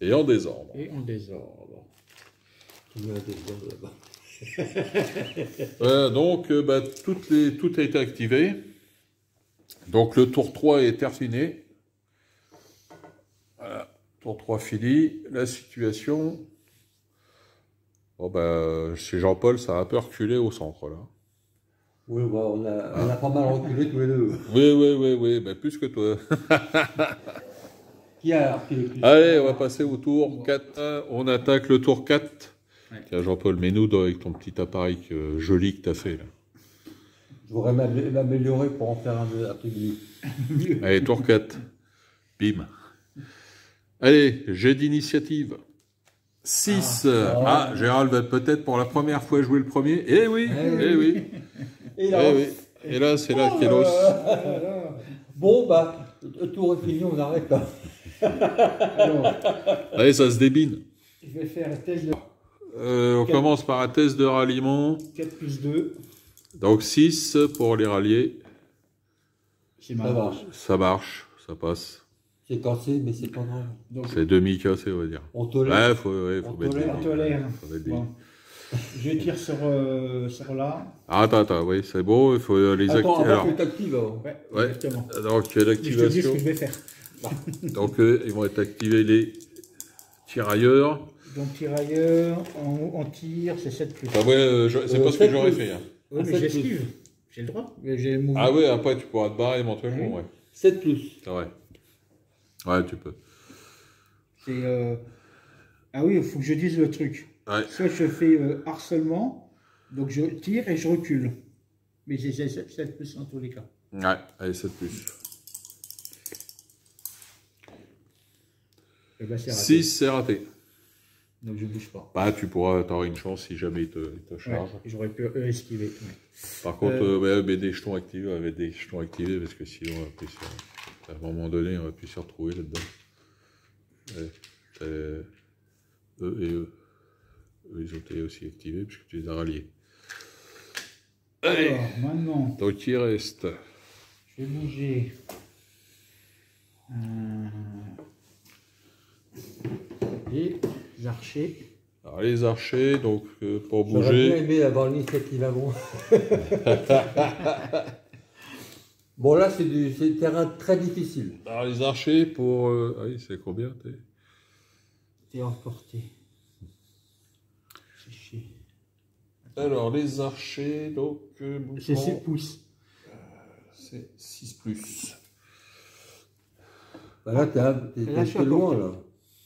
Et en désordre. Et en désordre. Tu mets un désordre là-bas. Donc, tout a été activé. Donc, le tour 3 est terminé. Voilà, tour 3 fini. La situation... Bon, chez Jean-Paul, ça a un peu reculé au centre, là. Oui, bah, on a pas mal reculé tous les deux. Oui, plus que toi. Qui a reculé plus? Allez, on va passer au tour 4. On attaque le tour 4. Ouais. Tiens, Jean-Paul, mets-nous avec ton petit appareil joli que tu as fait, là. Je voudrais m'améliorer pour en faire un truc mieux. Allez, tour 4. Bim. Allez, jet d'initiative. 6. Ah, Gérald va peut-être pour la première fois jouer le premier. Eh oui, eh oui. Et là, Eh oui. Et là, c'est là Kélos. bon, bah, le tour est fini, on arrête là. Alors, Allez, ça se débine. je vais faire un test de On commence par un test de ralliement. 4 plus 2. Donc 6 pour les rallier. C'est Ça marrant. marche. Ça marche, ça passe. C'est cassé, mais c'est pas grave. Donc, C'est demi-cassé, on va dire. On tolère. Ouais, faut On mettre des tolère, on billes. tolère. Faut mettre des Bon. billes. Je tire sur là. Ah, attends, oui, c'est bon, il faut les Attends, activer. avant que tu actives. Ouais, Ouais. exactement. Donc, il y a Je te dis ce l'activation. que je vais faire. Donc, ils vont être activés les tirailleurs. Donc, tirailleur, en tir, c'est 7 plus. Ah ouais, c'est pas ce que 7 j'aurais plus. fait. Hein. Oui, mais 7 j'esquive. J'ai le droit. J'ai le mouvement. Ah ouais, après, tu pourras te barrer éventuellement, ouais. 7 plus. C'est vrai. Ouais, tu peux. C'est, ah oui, il faut que je dise le truc. Ouais. Soit je fais harcèlement, donc je tire et je recule. Mais j'ai 7 plus en tous les cas. Ouais, allez, 7 plus. Et ben, c'est raté. 6, c'est raté. Donc je bouge pas. Bah, tu auras une chance si jamais il te charge. Ouais, j'aurais pu esquiver. Ouais. Par contre, mais des jetons activés, avec des jetons activés, parce que sinon, à un moment donné, on va plus s'y retrouver là-dedans. Ouais, eux et eux. Eux, ils ont été aussi activés, puisque tu les as ralliés. Allez. Alors, maintenant, Donc, il reste... je vais bouger. Et les archers. Alors, les archers, donc, pour J'aurais bien bouger. aimé avoir l'initiative avant. Bon, là, c'est un terrain très difficile. Alors, les archers, pour... ah oui, c'est combien T'es emporté. C'est chier. Alors, les archers, donc, C'est 6 mouvement, pouces. c'est 6+. Bah là, t'es Là, je suis à loin, portée. là.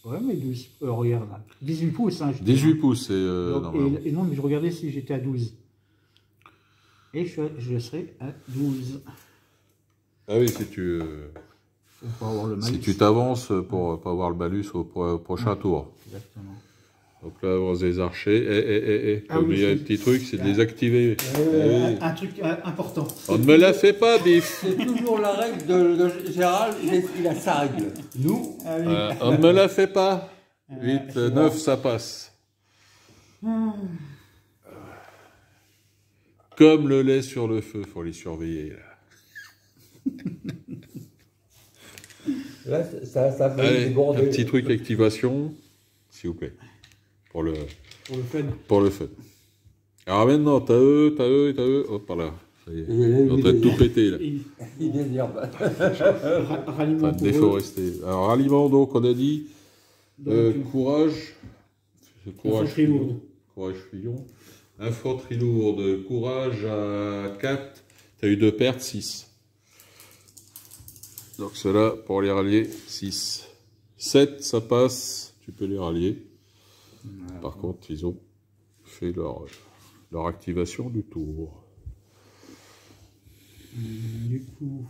Ouais, mais 12. Regarde là. 18 pouces. Hein, j'étais 18 là. pouces, c'est Donc, normalement. et non, mais je regardais si j'étais à 12. Et je serai à 12. Ah oui, si tu... Pour avoir le malus. Si tu t'avances pour pas avoir le malus au prochain tour. Exactement. Donc là, avance des archers. Ah oui, oublié un c'est- petit truc, c'est de les activer. Un, un truc important. On ne me la fait pas, Biff. C'est toujours la règle de Gérald, il a sa règle. Nous, Ah oui. On ne me la fait pas. 8, c'est 9, ça passe. Comme le lait sur le feu, faut les surveiller. Là. là, ça fait Allez, déborder. un petit truc activation, s'il vous plaît, pour le fun. Alors maintenant, t'as eux, hop, par là. Ça y est. Ils sont en train de tout péter, là. Il désherbe. Ralliement En train de pour eux. déforester. Alors, aliment, donc, on a dit, Donc, courage. infanterie lourde. Courage filion. Infanterie lourde, courage à 4. T'as eu 2 pertes, 6. Donc ceux-là, pour les rallier, 6. 7, ça passe, tu peux les rallier. Par contre, ils ont fait leur activation du tour. Du coup,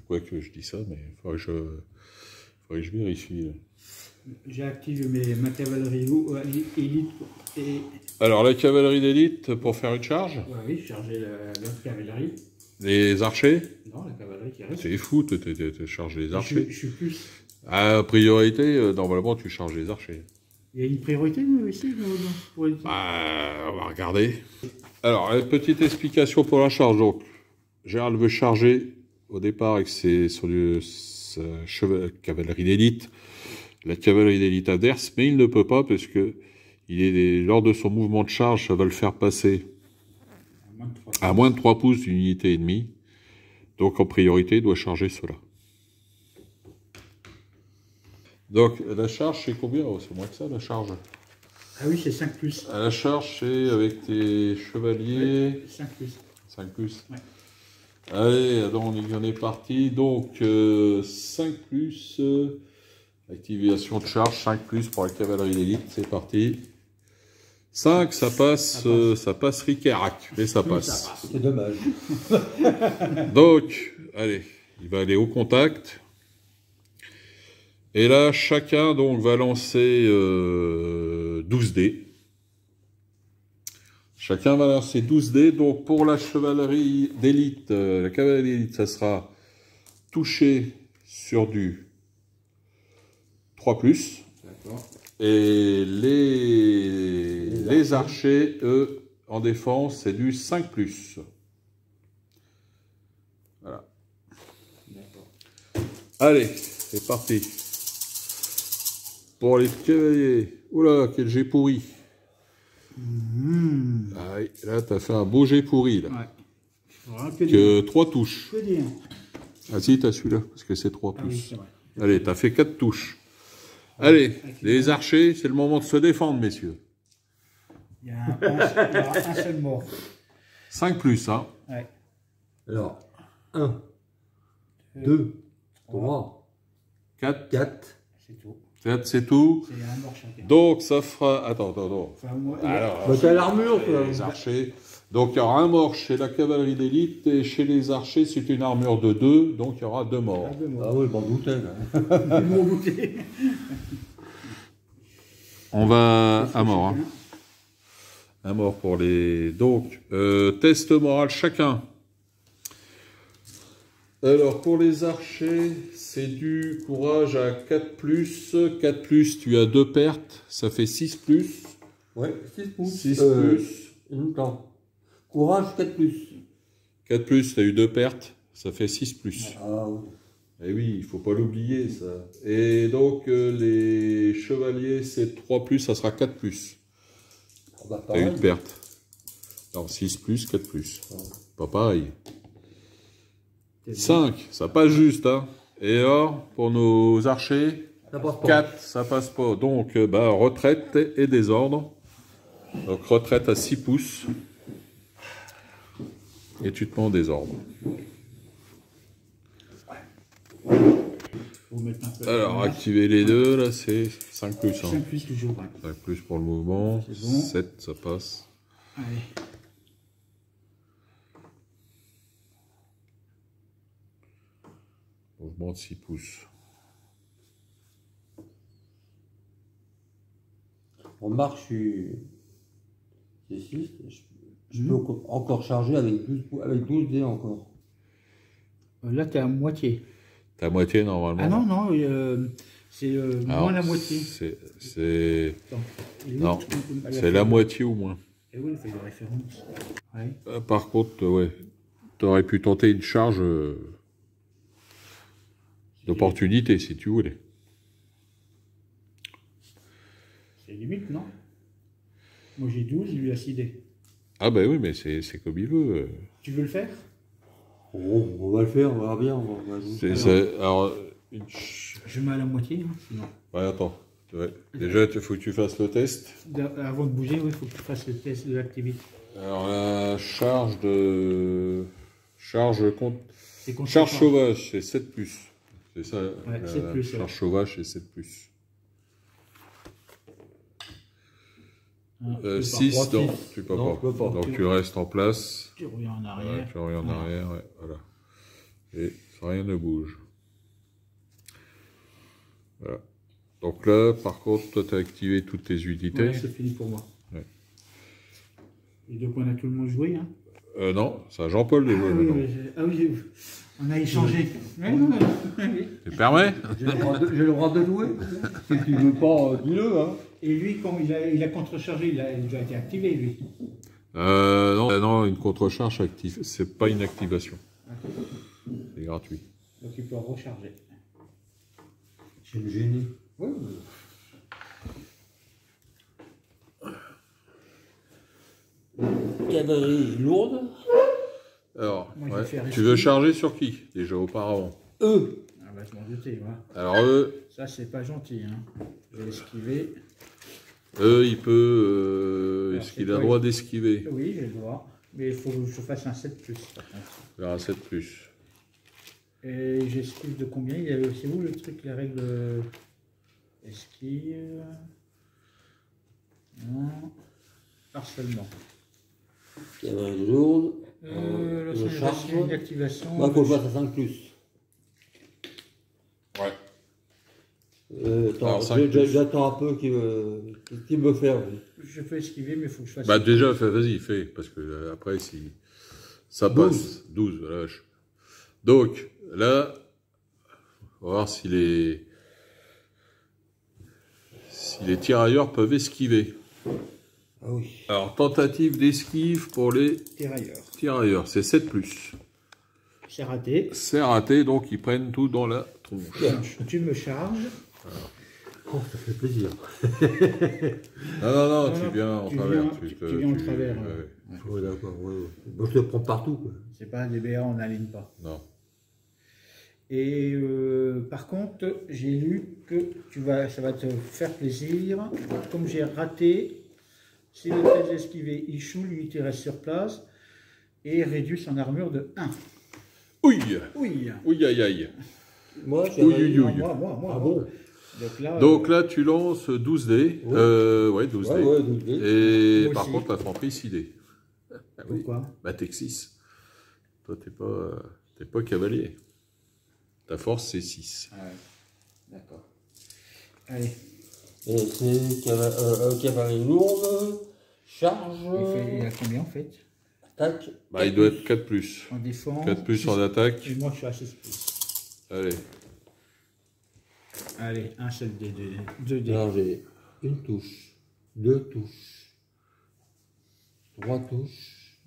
Quoi que je dis ça, mais il faudrait que je vérifie. Là. j'ai activé ma cavalerie élite et Alors, la cavalerie d'élite pour faire une charge. ouais, oui, charger l'autre cavalerie. Les archers. Non, la cavalerie qui reste. C'est fou, tu charges les archers. Je suis plus. À priorité, normalement, tu charges les archers. Il y a une priorité ici pour les... On va regarder. Alors, une petite explication pour la charge. Donc, Gérald veut charger au départ avec sa cavalerie d'élite, la cavalerie d'élite adverse, mais il ne peut pas parce que lors de son mouvement de charge, ça va le faire passer à moins de 3 pouces d'une unité ennemie. Donc, en priorité, il doit charger cela. Donc, la charge, c'est combien? Oh, c'est moins que ça, la charge. Ah oui, c'est 5 plus. La charge, c'est avec tes chevaliers. Ouais, 5 plus. 5 plus. Ouais. Allez, donc on est parti. Donc, 5 plus. Activation de charge, 5 plus pour la cavalerie d'élite. C'est parti. 5, ça passe ric-et-rac, mais ça passe. C'est dommage. Donc, allez, il va aller au contact. Et là, chacun donc va lancer 12 dés. Chacun va lancer 12 dés. Donc, pour la chevalerie d'élite, la cavalerie d'élite, ça sera touché sur du 3+. D'accord. Et les archers, eux, en défense, c'est du 5+. Voilà. D'accord. Allez, c'est parti. Pour les cavaliers. Oula, quel jet pourri. Ah, oui, là, t'as fait un beau jet pourri, là. Ouais. Voilà, que dire. Que 3 touches. Que dire. Ah si, t'as celui-là, parce que c'est 3+. Ah oui, c'est vrai. Allez, t'as fait 4 touches. Allez, les archers, c'est le moment de se défendre, messieurs. Il y aura un seul mort. 5+, hein. Ouais. Alors, 1, 2, 3, 4, 4. C'est tout. 4, c'est tout. C'est un mort chacun. Donc, ça fera... Attends. Enfin, moi, Alors, Bah, t'as l'armure, toi. les archers. Donc, il y aura un mort chez la cavalerie d'élite, et chez les archers, c'est une armure de 2, donc il y aura 2 morts. Ah oui, je m'en doutais. Là. Ils m'ont goûté. On va à mort, hein. Un mort pour les... Donc, test moral chacun. Alors, pour les archers, c'est du courage à 4+. 4+, tu as 2 pertes, ça fait 6+. Ouais, 6 pouces. 6+. Non. Courage, 4 plus. 4+, tu as eu 2 pertes, ça fait 6+. Ah oui. Eh oui, il faut pas l'oublier, ça. Et donc, les chevaliers, c'est 3+, ça sera 4+. Bah, T'as eu pareil. de perte. Non, 6 plus, 4 plus. Pas pareil. 5, ça passe juste, hein. Et or, pour nos archers, Ça passe pas. 4, ça passe pas. Donc, bah, retraite et désordre. Donc, retraite à 6 pouces. Et tu te mets en désordre. Faut mettre un peu de Alors, lumière. activer les deux, là, c'est 5 plus. 5 plus toujours, ouais. 5 plus pour le mouvement. C'est bon. 7, ça passe. Allez. Mouvement de 6 pouces. Remarque, c'est 6. Je peux encore charger avec 12 dés encore. Là, t'es à moitié. T'as à moitié, normalement. Ah non, non, c'est Alors, moins la moitié. C'est Attends, et non, l'autre, elle a c'est fait- la moitié ou moins. Et oui, il fait de référence. Ouais. Par contre, ouais, t'aurais pu tenter une charge d'opportunité, si tu voulais. C'est limite, non? Moi, j'ai 12, il lui a 6 dés. Ah bah oui, mais c'est comme il veut. Tu veux le faire? Oh, on va le faire, on verra bien. On va Alors, Je mets à la moitié, hein, sinon. ouais, attends. Ouais. Déjà, il faut que tu fasses le test. Avant de bouger, il faut que tu fasses le test de l'activité. Alors, la charge C'est contre charge toi. sauvage, c'est 7 plus. C'est ça, Ouais, la 7 plus, charge ouais. sauvage, c'est 7 plus. Hein, tu peux pas. 6, Trois, non, six. tu peux Non, pas. je peux pas. Donc, tu restes en place. Tu reviens en Voilà, arrière. tu reviens en Voilà. arrière, ouais, voilà. Et rien ne bouge. Voilà. Donc là, par contre, toi, tu as activé toutes tes unités. Ouais, c'est fini pour moi. Ouais. Et donc, on a tout le monde joué, hein? Non, c'est à Jean-Paul de jouer maintenant. Oui, on a échangé. Ouais, non, oui. Tu permets? J'ai le droit de jouer. Si tu veux pas, dis-le. Hein. Et lui, quand il a contrechargé, il a déjà été activé, lui. Non, une contre-charge active, c'est pas une activation. C'est gratuit. Donc, il peut recharger. C'est le génie. Oui. Cavalerie lourde. Alors, Moi, je ouais, vais faire tu veux esquive. charger sur qui, déjà, auparavant? Eux. Ah bah, je m'en doutais, voilà. Alors, eux, Ça, c'est pas gentil, hein. Je vais esquiver. il peut... Alors, est-ce c'est qu'il a le quoi, droit d'esquiver? Oui, j'ai le droit. Mais il faut que je fasse un 7 plus, par contre. Vers un 7 plus. Et j'esquive de combien? Il y avait aussi où le truc, la règle esquive? Non. Harcèlement. Cavalerie lourde. Le le charge. son d'activation. Moi, il faut que je fasse à 5 plus. Ouais. Attends, Alors, 5 plus. j'attends un peu qu'il me faire. Lui. Je peux esquiver, mais il faut que je fasse. Bah déjà, vas-y, fais, parce que après, si ça 12. passe, 12, la vache. Donc, là, on va voir si les tirailleurs peuvent esquiver. Ah oui. Alors, tentative d'esquive pour les Tirailleur. tirailleurs, c'est 7 plus. C'est raté. C'est raté, donc ils prennent tout dans la tronche. Tu me charges. Oh, ça fait plaisir. Non, tu non, viens en tu travers. viens- tu viens en travers, ouais. Oui, d'accord. Ouais. Moi, je le prends partout. Quoi. C'est pas des BA, on n'aligne pas. Non. Et par contre, j'ai lu que ça va te faire plaisir. Comme j'ai raté, si le test esquivé, il choue, l'unité reste sur place et réduit son armure de 1. Oui, Oui. oui, aïe, aïe. Moi, Oui, oui, Non, oui. moi. Ah bon. Donc Donc là, tu lances 12 dés. Ouais. Ouais, 12 Ouais, dés. ouais, 12 dés. Et Moi par aussi. contre, la fanterie, 6 dés. Ah oui. pourquoi? Bah, t'es que 6. Toi, t'es pas cavalier. Ta force, c'est 6. Ah ouais. D'accord. Allez, Et c'est cavalerie lourde, charge, il a combien en fait? attaque. Bah, il doit être 4 plus. En défense. 4 plus 6. en attaque. Et moi, je suis à 6 plus. Allez. Allez, un seul dé, 2 dés. Alors j'ai une touche, 2 touches, 3 touches.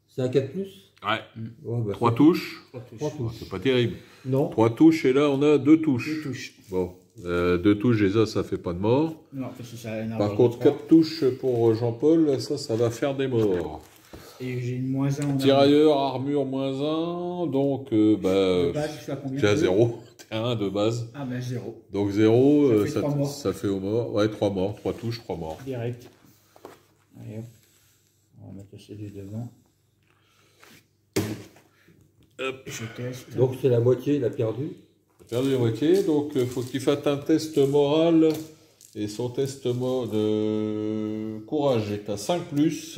C'est un 4 plus? Ouais. Ouais, bah, 3 touches. 3 touches. 3 touches. C'est pas terrible. Non. 3 touches, et là, on a 2 touches. 2 touches. Bon. 2 touches déjà, ça fait pas de mort. Non, parce que ça a un Par arbre contre, de 3. 4 touches pour Jean-Paul, ça va faire des morts. Et j'ai une moins 1 en Tirailleur, armure moins 1, donc De base, je suis à combien? j'ai à 0. T'es à 1 de base. Ah ben 0. Donc 0, Ça fait 3 morts. ça fait au mort. Ouais, 3 morts, 3 touches, 3 morts. Direct. Allez hop. On va mettre celui devant. Hop. Je teste. Donc c'est la moitié, il a perdu. Perdu la moitié, donc faut qu'il fasse un test moral. Et son test de courage est à 5 plus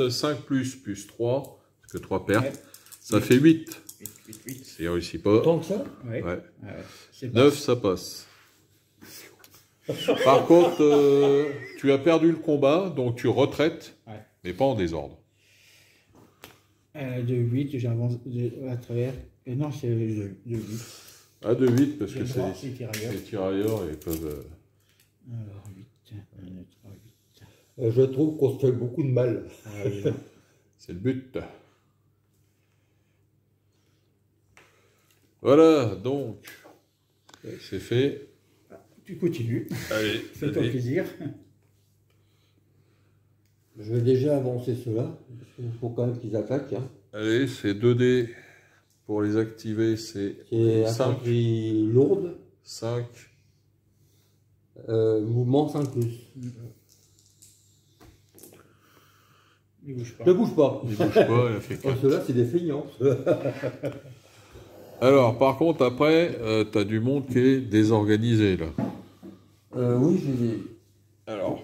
3, parce que 3 pertes. Ouais. Ça fait 8. 8. C'est réussi pas. Tant que ça? Ouais. Ouais. C'est 9, ça passe. Par contre, tu as perdu le combat, donc tu retraites, Ouais. mais pas en désordre. De 8, j'avance à travers. Et non, c'est de 8. Ah, de 8, parce J'ai que le droit, c'est c'est tirailleur. les tirailleurs, ils peuvent... Alors 8. 1, 2, 3, 8. Je trouve qu'on se fait beaucoup de mal. Ah, oui, là. C'est le but. Voilà, donc, c'est fait. Tu continues. Allez, Fais-toi plaisir. Je vais déjà avancer ceux-là, parce qu'il faut quand même qu'ils attaquent. Hein. allez, c'est 2 dés. Pour les activer, c'est C'est 5. infanterie lourde, 5. mouvement 5 plus. Ne bouge pas. Ne bouge pas. Il bouge pas, il a fait Oh, 4. ceux-là, c'est des feignants. Alors, par contre, après, tu as du monde qui est désorganisé, là. Oui, j'ai des... Alors,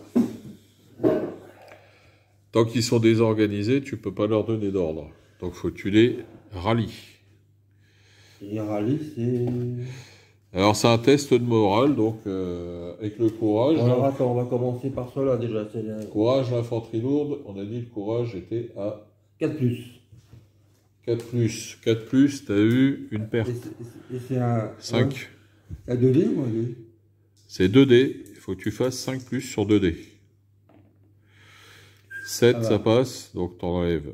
tant qu'ils sont désorganisés, tu peux pas leur donner d'ordre. Donc, faut que tu les rallies. Les rallyes, c'est... Alors, c'est un test de morale, donc, avec le courage. Alors attends, on va commencer par ceux-là déjà. C'est les... Courage, l'infanterie lourde, on a dit le courage était à 4 plus. 4 plus. 4 plus, tu as eu une perte. Et c'est un... 5. Un 2D ou un 2D? C'est 2 dés. Il faut que tu fasses 5 plus sur 2 dés. 7, Ah bah. ça passe. Donc, t'enlèves.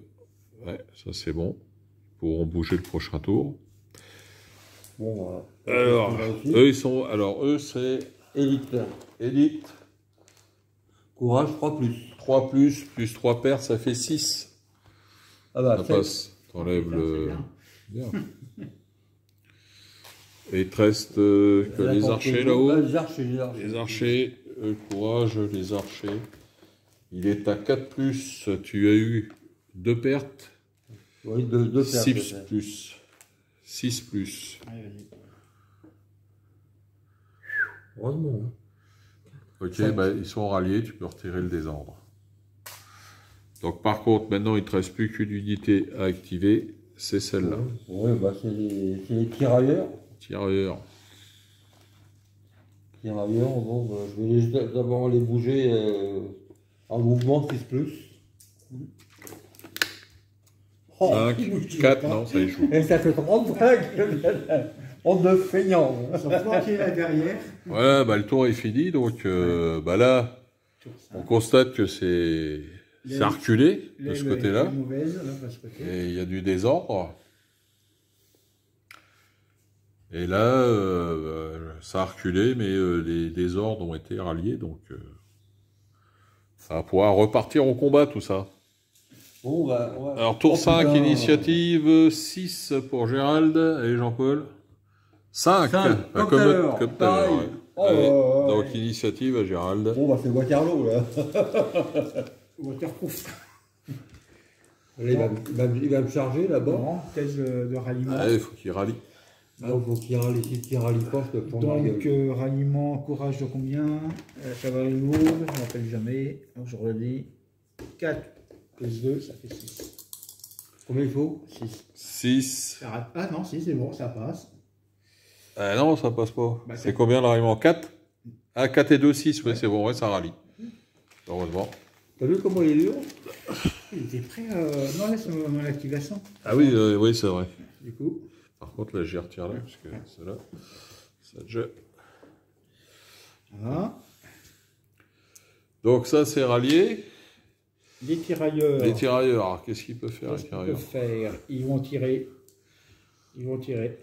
Ouais, ça c'est bon. Ils pourront bouger le prochain tour. Bon, Alors, eux, ils sont. Alors, eux, c'est élite. élite. Courage 3 plus. 3 plus 3 pertes, ça fait 6. Ah bah, Ça 7. passe. T'enlèves Putain, le. c'est Bien. Et il te reste que les archers là-haut. Les archers, Les archers, courage, les archers. Il est à 4 plus. Tu as eu 2 pertes. Oui, 2 pertes. 6 plus. 6 plus. Allez, vas-y. Heureusement. Hein. Ok, bah, ils sont ralliés, tu peux retirer le désordre. Donc par contre, maintenant il ne te reste plus qu'une unité à activer, c'est celle-là. Oui, bah, c'est les tirailleurs. Tirailleur. Tirailleurs, bon, bah, je vais juste d'abord les bouger en mouvement 6 plus. Oh, 5, il bouge 4, pas. non, ça échoue. Et ça fait 35. On de feignants. Ils sont planqués là derrière. Voilà, bah, le tour est fini, donc bah, là, Tour on 5. constate que c'est reculé de ce côté-là. Mauvaise, là, de ce côté. Et il y a du désordre. Et là, ça a reculé, mais les désordres ont été ralliés, donc ça va pouvoir repartir au combat, tout ça. Bon, bah, ouais. Alors, tour Oh, 5, putain. initiative 6 pour Gérald et Jean-Paul. 5, Cinq, bah, comme tout à l'heure, comme tout à l'heure. pareil. Ouais. Oh, Allez, ouais. donc, initiative à Gérald. Bon, bah, c'est Waterloo, là. Waterproof. Là, il va me charger là-bas. Bon, test de ralliement. Allez, il faut qu'il rallie. Donc, faut qu'il râle ici, qu'il râle pas, je te prends ma Donc, gueule. ralliement, courage de combien? Cavalerie lourde, je ne me rappelle jamais. Donc, je redis. 4 plus 2, ça fait 6. Combien il faut? 6. 6. Ah non, si, c'est bon, ça passe. Ah non, ça passe pas. Bah, c'est combien le ralliement? 4? Ah, 4 et 2, 6, ouais, c'est bon, ouais, ça rallie. Heureusement. T'as vu comment il est dur? Il était prêt à... Non, laisse mon activation. Ah oui, oui, c'est vrai. Du coup, Par contre, là, j'y retire là, parce que celle-là, ça déjà... voilà. Donc ça, c'est rallié. Les tirailleurs. Les tirailleurs, alors, qu'est-ce qu'ils peuvent faire, les Qu'est-ce qu'ils tirailleurs? peuvent faire? Ils vont tirer. Ils vont tirer.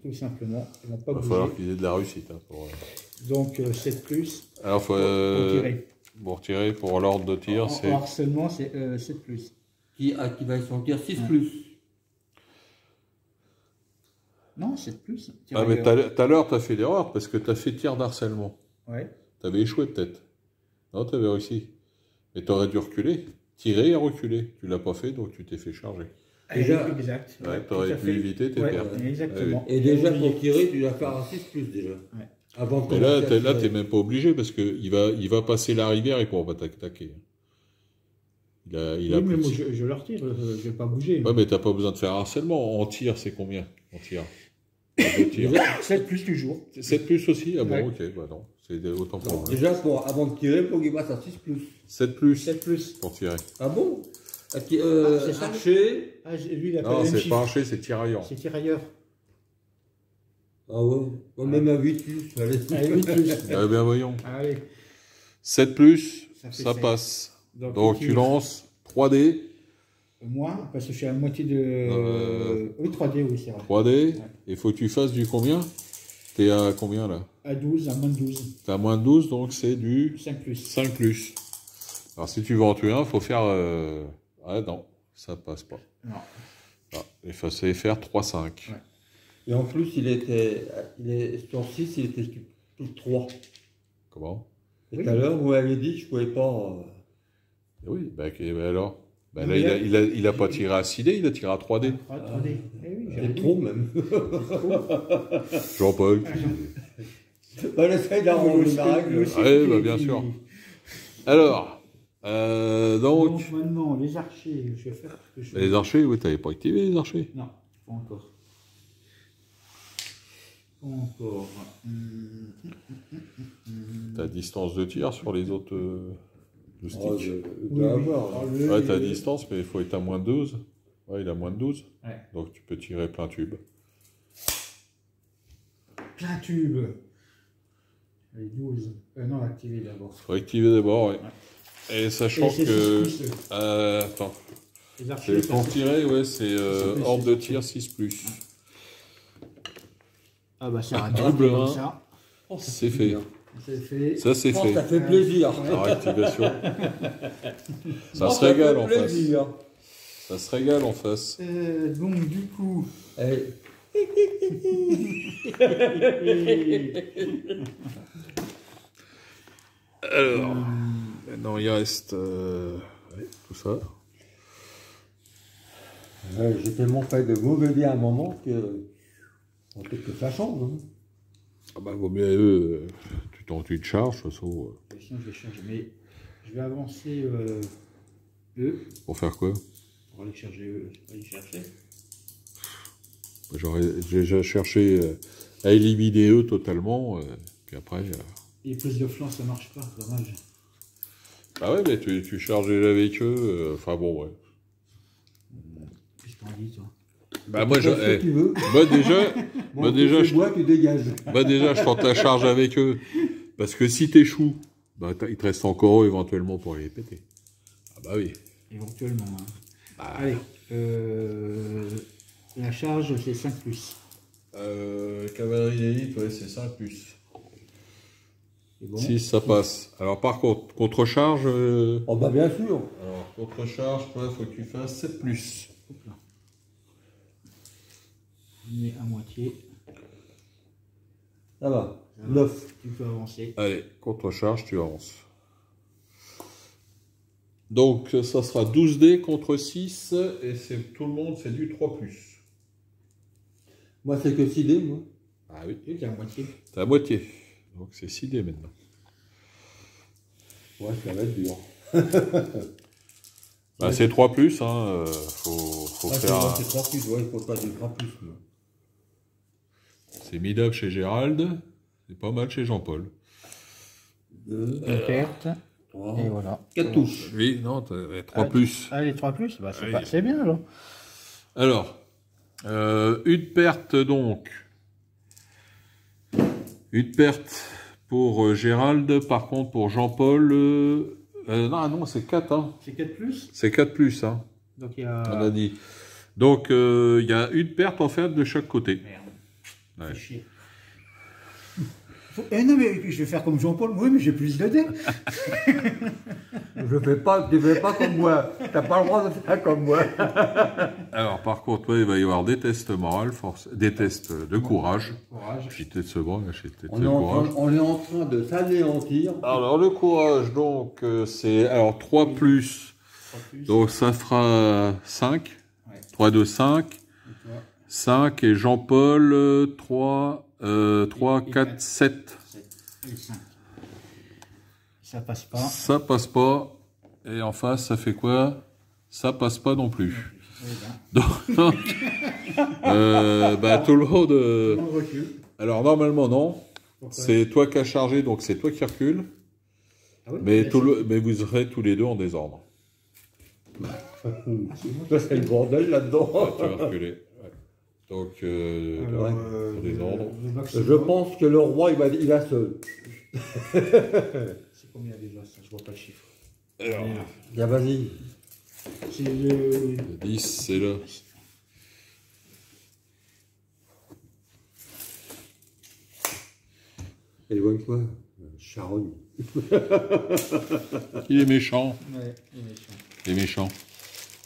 Tout simplement. Ils vont pas Il va bouger. falloir qu'ils aient de la réussite. Hein, pour, Donc 7 plus. Alors, faut, Pour tirer. pour tirer, pour l'ordre de tir, c'est... En harcèlement, c'est 7 plus. Qui va son tir 6 plus. Non, 7 plus. Ah, mais tout à l'heure, tu as fait l'erreur parce que tu as fait tir d'harcèlement. Ouais. Tu avais échoué peut-être. Non, tu avais réussi. Mais tu aurais dû reculer. Tirer et reculer. Tu l'as pas fait, donc tu t'es fait charger. Déjà- Exact. Ouais, tu tout aurais à pu fait. éviter tes Ouais, pertes. exactement. Et déjà, pour tirer, tu dois faire un 6 plus déjà. Ouais. Avant de Mais là, commencer à là tirer. t'es même pas obligé parce que il va passer la rivière et il pourra pas t'attaquer. Il a Oui, mais plus moi, de- je le retire, je vais pas bouger. Ouais, mais t'as pas besoin de faire harcèlement. En tir, c'est combien? En tir. En tir. 7 plus toujours. 7 plus aussi? Ah bon, Ouais. ok, bah non. C'est autant pour moi. Déjà, avant de tirer, il faut qu'il passe à 6 plus. 7 plus 7 plus. pour tirer. Ah bon? C'est ça, Archer. Ah, lui, il a pas Non, le même c'est chiffre. pas archer, c'est tirailleur. C'est tirailleur. Ah ouais. Ouais, même à 8 plus. Allez. Allez, 8 plus. Ah, bien voyons. Allez. 7 plus, Ça fait ça sept. passe. Donc, Donc tu lances 3D. Moi, parce que je suis à la moitié de. Oui, 3D, oui, c'est vrai. 3D. Ouais. Il faut que tu fasses du combien? T'es à combien là? À 12, à moins de 12. T'es à moins de 12, donc c'est du 5 plus. 5 plus. Alors si tu veux en tuer un, il faut faire... Ah non, ça passe pas. Non. Ah, il fallait faire 3-5. Ouais. Et en plus, il est sur 6, il était plus 3. Comment? Et Oui. tout à l'heure, vous m'avez dit que je pouvais pas. Eh oui, bah alors bah là, Oui, il a pas tiré à 6D, il a tiré à 3D. 3D. Eh oui, j'ai C'est trop même. Jean-Paul, On essaye d'arranger la règle. Ouais, bah, bien sûr. Alors, donc... Donc maintenant, les archers, je vais faire ce que je Les archers, oui, t'avais pas activé les archers. Non, pas encore. Pas encore. T'as distance de tir sur les autres le Oh, stick. je dois avoir. Ouais, t'as distance, mais il faut être à moins de 12. Ouais, il a moins de 12. Ouais. Donc tu peux tirer plein tube. Plein tube. Les 12. Non, activer d'abord. Faut activer d'abord, ouais. Et sachant Et c'est que... 6 plus. attends. Les archers, C'est pour tirer, ouais, c'est plus, ordre c'est de plus. tir 6 plus. Ah bah c'est raté. Double comme 1. ça. C'est fait. C'est fait. Ça, c'est Oh, fait. ça fait plaisir. Alors, activation. Ça Oh, se régale fait en face. plaisir. Ça se régale en face. Donc du coup. Eh, Alors, maintenant il reste ouais, tout ça. J'ai tellement fait de mauvais dés à un moment que. Peut-être que ça change. Hein. Ah bah vaut mieux tu te charges de toute façon. Sinon je vais changer. Mais je vais avancer eux Pour faire quoi? pour aller chercher eux. Aller chercher. J'ai déjà cherché à éliminer eux totalement. Puis après. Et plus de flanc ça marche pas, dommage. Ah ouais, mais tu charges avec eux. Enfin bon, ouais. Qu'est-ce que t'en dis toi? Bah moi, Tu fais ce que tu veux. moi déjà, je bois, tu dégages. je tente la charge avec eux. Parce que si t'échoues, bah, il te reste encore eux éventuellement pour les péter. Ah bah oui. Éventuellement. Hein. Bah, Allez. La charge c'est 5 plus. cavalerie d'élite, ouais, c'est 5 plus. C'est bon. 6, ça passe. Alors par contre, contre-charge... Oh bah bien sûr. Alors, contre-charge, toi, il faut que tu fasses 7 plus. Hop là. On est à moitié. Ça va. 9. Tu peux avancer. Allez, contre-charge, tu avances. Donc, ça sera 12 dés contre 6, et tout le monde, c'est du 3 plus. Moi, c'est que 6 dés, moi. Ah oui. Tu es à moitié. T'es à moitié. Donc, c'est 6 dés maintenant. Ouais, ça va être dur. Bah, c'est 3 plus, hein. Faut Ah, faire... c'est 3 plus. Ouais, il faut pas du 3 plus. Moi. C'est mid-up chez Gérald. C'est pas mal chez Jean-Paul. 2, Une perte. 3, Et voilà. 4 touches. Oui, non, t'as 3 plus. Allez, 3 plus, bah, Oui. c'est bien alors. Alors, une perte donc. Une perte pour Gérald. Par contre, pour Jean-Paul... non, c'est 4. Hein. C'est 4 plus. C'est 4 plus, hein, Donc il y a. on a dit. Donc, il y a une perte en fait de chaque côté. Merde. Ouais. C'est chier. Non, mais je vais faire comme Jean-Paul. Oui, mais j'ai plus de dés. Tu fais pas comme moi. T'as pas le droit de faire comme moi. Alors, par contre, ouais, il va y avoir des tests moraux, des tests de courage. J'ai peut-être ce bon, j'ai peut-être le courage. On est en train de s'anéantir. Alors, le courage, donc, c'est... Alors, 3 plus. Donc, ça fera 5. Ouais. 3, 2, 5. 5. Et Jean-Paul, 3, 4, 7. Et 5. Ça passe pas. Ça passe pas. Et en face, ça fait quoi? Ça passe pas non plus. Donc, bah, tout le monde... On recule. Alors, normalement, non. Pourquoi? C'est toi qui as chargé, donc c'est toi qui recules. Ah oui, Mais vous serez tous les deux en désordre. Ça, c'est le bordel là-dedans. Tu vas reculer. Ouais. Donc, en désordre. Je pense que le roi, il va seul. C'est combien déjà ça? Je vois pas le chiffre. Alors, Bien, vas-y. C'est le... le 10, c'est là. Éloigne-toi. Charogne. Il est méchant. Ouais, il est méchant. Il est méchant.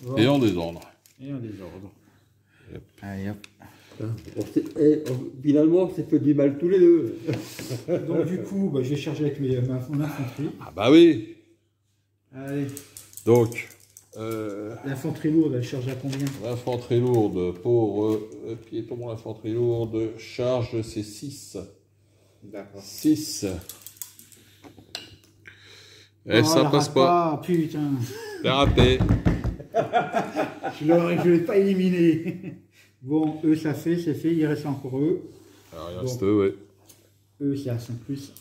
Bon. Et en désordre. Et en désordre. Yep. Allez, hop. Finalement, on s'est fait du mal tous les deux. Donc du coup, bah, je vais charger avec mon infanterie. Ah bah oui. Allez. Donc, L'infanterie lourde, elle charge à combien? l'infanterie lourde pour piéton, l'infanterie lourde, charge, c'est 6. D'accord. 6. Et ça passe pas. Putain. C'est raté. Je l'ai pas éliminé. Bon, eux, ça fait, c'est fait. Il reste encore eux. Alors, il reste eux, ouais. Eux, c'est à 5 plus.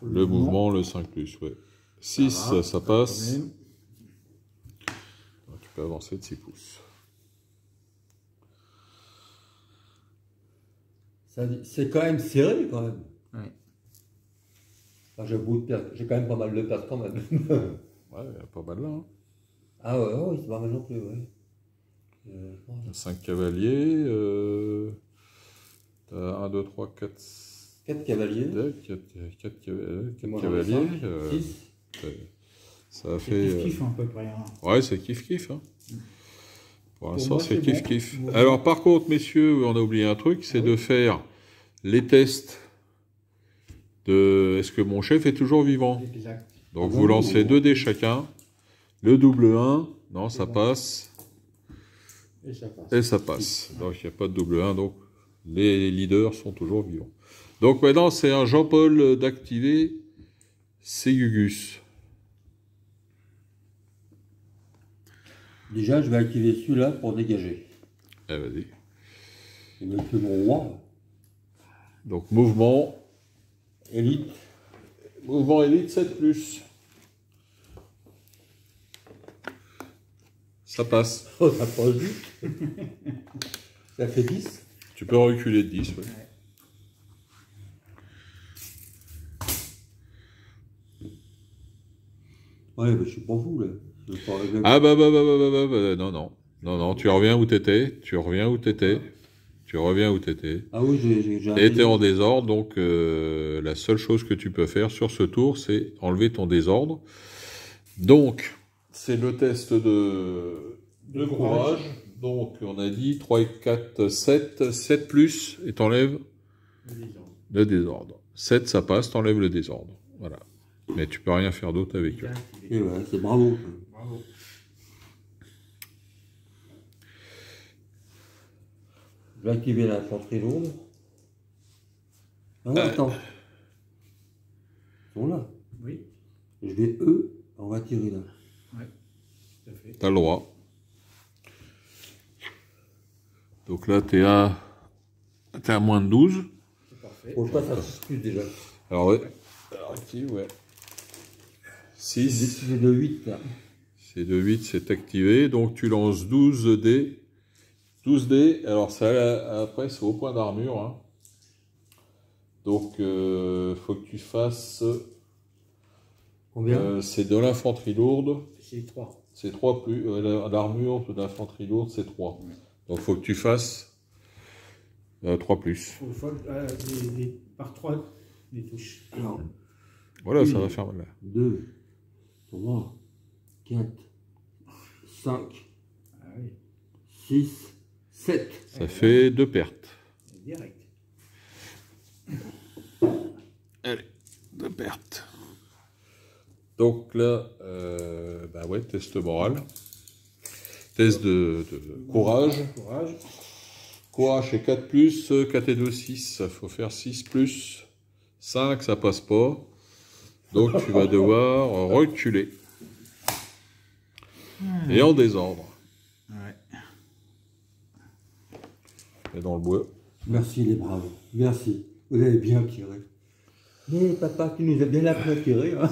Le mouvement, le 5 plus, ouais. 6, ça passe. Donc, tu peux avancer de 6 pouces. C'est quand même serré, quand même. Ouais. Enfin, j'ai quand même pas mal de place, quand même. Ouais, il y a pas mal là. Hein. Ah ouais, ouais, c'est pas mal non plus, ouais. 5 cavaliers. T'as 1, 2, 3, 4... 4 cavaliers. 4 Moi, cavaliers. 6. Ça C'est fait... kiff à peu près. Hein. Ouais, c'est kiff-kiff. Hein. Pour l'instant, moi, c'est c'est kiff-kiff. bon. Alors, par contre, messieurs, on a oublié un truc, c'est de faire les tests de... Est-ce que mon chef est toujours vivant? Exact. Donc, vous lancez 2 dés chacun. Le double 1, non, ça passe. Et ça passe. Et ça passe. Donc, il n'y a pas de double 1, donc les leaders sont toujours vivants. Donc, maintenant, c'est un Jean-Paul d'activer ses Gugus. Déjà, je vais activer celui-là pour dégager. Eh, vas-y. Et donc, mon roi, Donc, mouvement. élite. Mouvement élite 7+. Ça passe. Oh, ça passe vite. Ça fait 10. Tu peux reculer de 10, oui. Ouais, mais je suis pas fou, là. Ah bah, non, non. Non, non, tu reviens où t'étais. Tu reviens où t'étais. Tu reviens où t'étais. Ah oui, j'ai un Et t'es en désordre, donc la seule chose que tu peux faire sur ce tour, c'est enlever ton désordre. Donc, c'est le test de courage. Donc, on a dit 3 et 4, 7. 7 plus, et t'enlèves le désordre. 7, ça passe, t'enlèves le désordre. Voilà. Mais tu peux rien faire d'autre avec eux. Et ouais, c'est bravo. Bravo. Je vais activer l'infanterie lourde. Ah, attends. Ils sont là. Oui, Je vais eux, on va tirer là. ouais, tout à fait. T'as le droit. Donc là, t'es à moins de 12. C'est parfait. Bon, je passe à 6 plus déjà. Alors, ouais. Alors, active, ouais. 6. C'est de 8 là. C'est de 8, c'est activé. Donc, tu lances 12 dés. 12 dés. Alors, ça, après, c'est au point d'armure. Hein. Donc, faut que tu fasses... Combien c'est de l'infanterie lourde. C'est 3. C'est 3 plus... l'armure de l'infanterie lourde, c'est 3. Donc, faut que tu fasses 3 plus. Par 3. les touches. Alors, Voilà, ça va faire mal. 2, 3, 4, 5, Ah oui, 6, 7. Ça fait 2 pertes. direct. Allez, 2 pertes. Donc là, bah ouais, test moral. Test de courage. Courage. Courage c'est 4 plus, 4 et 2, 6. Il faut faire 6 plus. 5, ça passe pas. Donc tu vas devoir reculer. Et en désordre. Ouais. Et dans le bois. Merci les braves, merci. Vous avez bien tiré. Mais papa, tu nous as bien appris à tirer. Hein.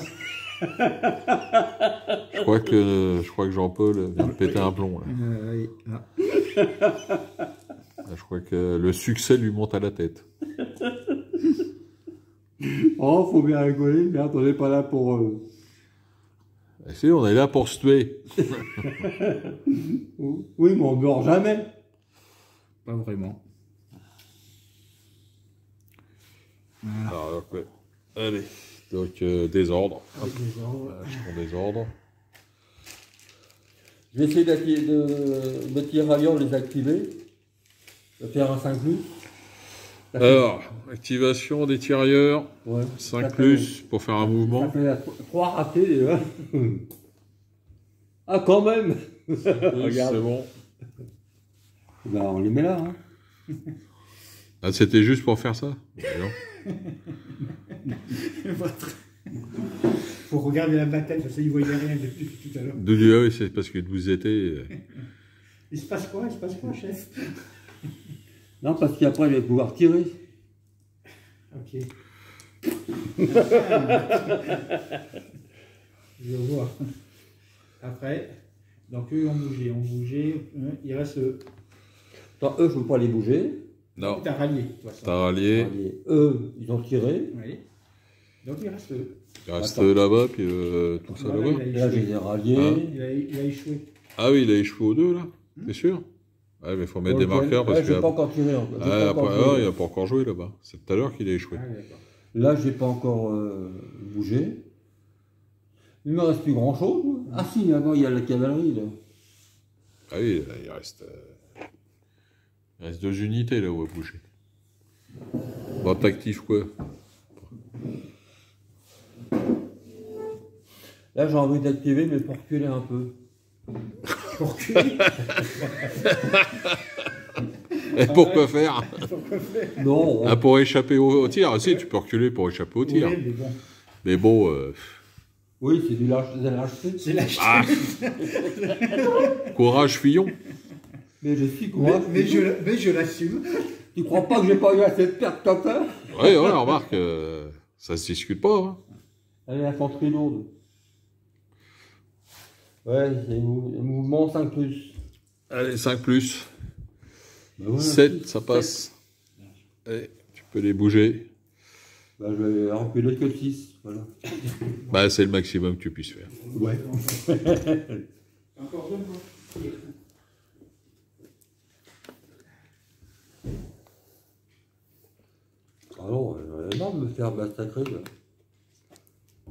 Je crois que Jean-Paul vient de péter un plomb. Là. Oui. Ah. Je crois que le succès lui monte à la tête. Oh, faut bien rigoler, mais on n'est pas là pour... Et si, on est là pour se tuer. Oui, mais on ne meurt jamais. Pas vraiment. Voilà. Alors, ouais. Allez, donc désordre. Hop. Désordre. Je prends désordre. Je vais essayer de mes tirailleurs, les activer. De faire un 5 plus. Alors, activation des tirailleurs. Ouais. 5 plus pour faire un mouvement. Ça fait 3 ratés déjà. Ah, quand même. Oui, Regarde. c'est bon. Ben, on les met là. Hein. Ah, c'était juste pour faire ça? Non. Faut regarder la bataille, parce qu'il ne voyait rien depuis tout à l'heure. Ah oui, c'est parce que vous étiez. Il se passe quoi, chef? Non, parce qu'après, je vais pouvoir tirer. Ok. Je vois. Après, donc eux ont bougé, il reste... Attends, eux, je ne peux pas les bouger. Non. T'as rallié, de toute façon. T'as rallié. Allez, eux, ils ont tiré. Oui. Donc il reste eux. Il reste Attends. là-bas, puis tout ça Voilà, là-bas. il Là, a je les échoué. ai ralliés. Hein Il a échoué. Ah oui, il a échoué aux deux, là. T'es sûr? Ouais, mais il faut mettre des marqueurs parce là, je n'ai que. pas encore tiré. J'ai Ah, pas encore après, joué. il n'a pas encore joué là-bas. C'est tout à l'heure qu'il a échoué. Ah, d'accord. Là, je n'ai pas encore bougé. Il ne me reste plus grand-chose. Ah si, là-bas, il y a la cavalerie. Là. Ah oui, là, il reste 2 unités là où à bouger. Bon, t'actives quoi? Là, j'ai envie d'activer, mais pour reculer un peu. Pour reculer. Et pourquoi faire? Non, Ah, pour échapper au tir? Ah, si, tu peux reculer pour échapper au tir. Oui, mais bon. Mais bon, oui, c'est du lâcheté. C'est la ah, courage, Fillon. Mais je suis courageux. mais je l'assume. Tu crois pas que j'ai pas eu assez de pertes comme ça? Ouais, remarque, ça se discute pas. Hein. Allez, infanterie lourde. Ouais, c'est mouvement 5 plus. Allez, 5 plus. Ben voilà, 7, ça passe. Allez, tu peux les bouger. Ben, je vais reculer que 6. Voilà. Bah, c'est le maximum que tu puisses faire. Ouais. Encore deux. Ah non, j'en ai marre de me faire massacrer. Là.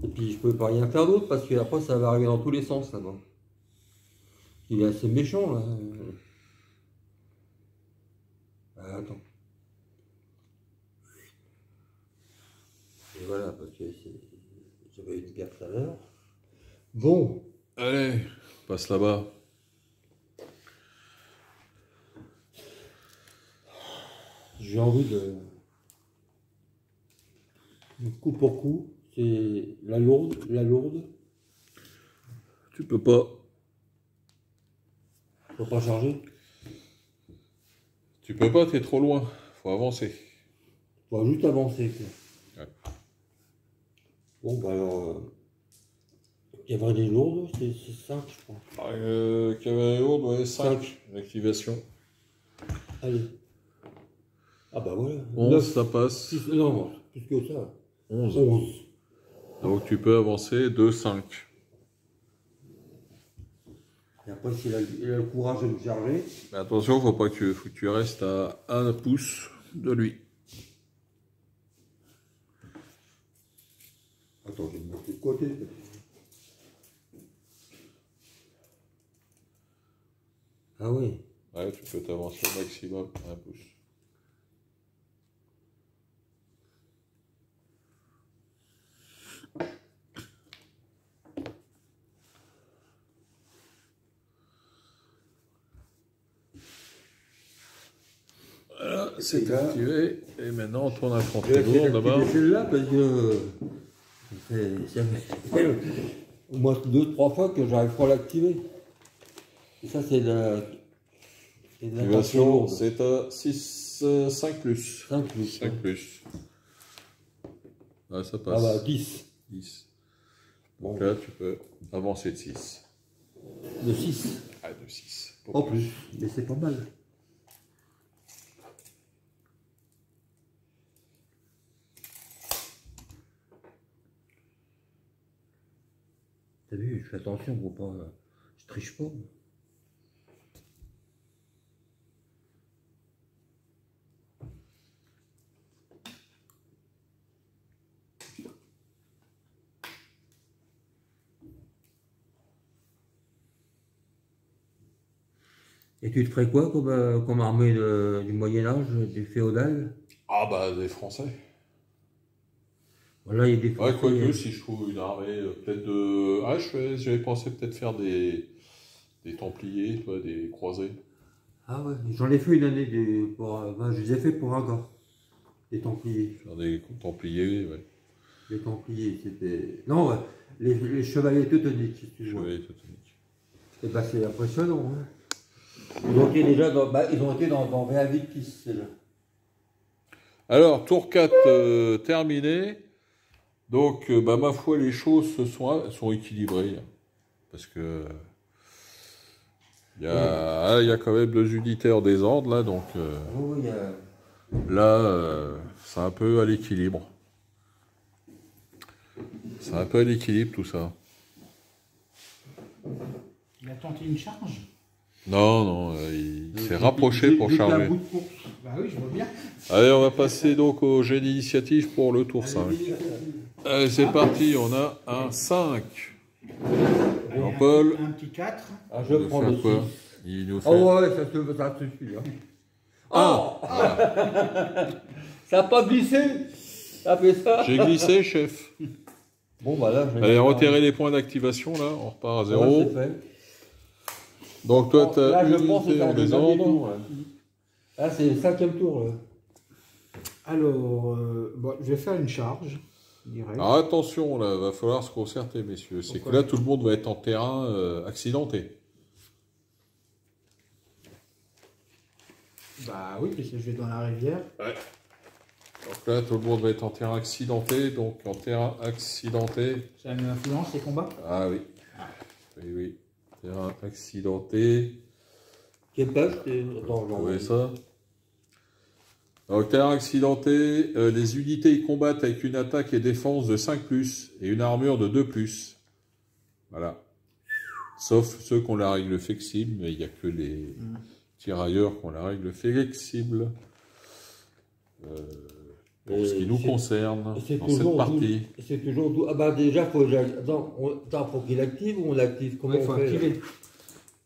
Et puis je peux pas rien faire d'autre parce qu'après ça va arriver dans tous les sens là-bas. Il est assez méchant là. Ah, attends. Et voilà, parce que j'avais une perte tout à l'heure. Bon, Allez, passe là-bas. j'ai envie de coup pour coup, c'est la lourde. Tu peux pas. Faut pas charger. Tu peux pas, t'es trop loin. Faut avancer. Faut juste avancer. Quoi. Ouais. Bon, bah alors. Cavalerie lourde, c'est 5, je crois. Cavalerie lourde, ouais, 5. Cinq. L'activation. Allez. Ah bah voilà. 11, 9, ça passe. 6, non, plus que ça. 11. 11. Donc tu peux avancer 2, 5. Et après, s'il a le courage de nous charger. Mais attention, faut que tu restes à 1 pouce de lui. Ah oui. Ouais, tu peux t'avancer au maximum un pouce. Voilà, c'est activé. Et maintenant, on tourne un front Je vais lourd là-bas. activer celle-là parce que ça fait au moins 2-3 fois que j'arrive pas à l'activer. Et ça, c'est la. Activation, c'est à 6, 5 plus. 5 plus. 5 plus. Ouais, ça Ah passe. bah 10. 10. Donc là, tu peux avancer de 6. De 6. Ah, de 6. En plus. Mais c'est pas mal. T'as vu, je fais attention pour pas. Je triche pas. Et tu te ferais quoi comme armée du Moyen-Âge, du féodal? Ah bah, des Français. Voilà, il y a des Ouais, Français. quoique, si je trouve une armée, peut-être de... Ah, j'avais pensé peut-être faire des Templiers, toi, des Croisés. Ah ouais, j'en ai fait une année, je les ai fait pour un gars. Des Templiers. Faire des Templiers, ouais. Les Templiers, c'était... Non, ouais, les chevaliers teutoniques, si tu vois. Chevaliers teutoniques. Et bah c'est impressionnant. Hein. Ils ont été déjà dans Veavitis, c'est là. Alors, tour 4 terminé. Donc, bah, ma foi, les choses sont équilibrées. Parce que... Il y a quand même 2 unitaires des ordres, là, donc... Oui, là, c'est un peu à l'équilibre. C'est un peu à l'équilibre, tout ça. Il a tenté une charge? Non, non, il s'est rapproché pour charger. Bah oui, je vois bien. Allez, on va passer donc au jet d'initiative pour le tour 5. Allez, c'est parti, on a un 5. Jean-Paul. Un petit 4. Ah, je prends le 6. Il nous fait... Oh ouais, ça suffit. Hein. Oh ça n'a pas glissé. Ça fait ça. J'ai glissé, chef. Bon, bah là, Allez, retirez les points d'activation, là. On repart à 0. Ouais, c'est fait. Donc, toi, tu as une unité en désordre. Là, c'est le 5e tour. Là. Alors, bon, je vais faire une charge. Direct. Alors, attention, là, va falloir se concerter, messieurs. C'est que là, tout le monde va être en terrain accidenté. Bah oui, parce que je vais dans la rivière. Ouais. Donc là, tout le monde va être en terrain accidenté. Donc, en terrain accidenté... Ça a une influence, les combats? Ah oui. Oui, oui. Terrain accidenté. Quelle page? Attends, Vous voyez ça? Donc, terrain accidenté, les unités y combattent avec une attaque et défense de 5+, et une armure de 2+. Voilà. Sauf ceux qui ont la règle flexible, mais il n'y a que les tirailleurs qui ont la règle flexible. Pour ce qui nous concerne, dans cette partie. C'est toujours... Ah bah déjà, faut qu'il active ou on l'active? Comment il faut on fait activer.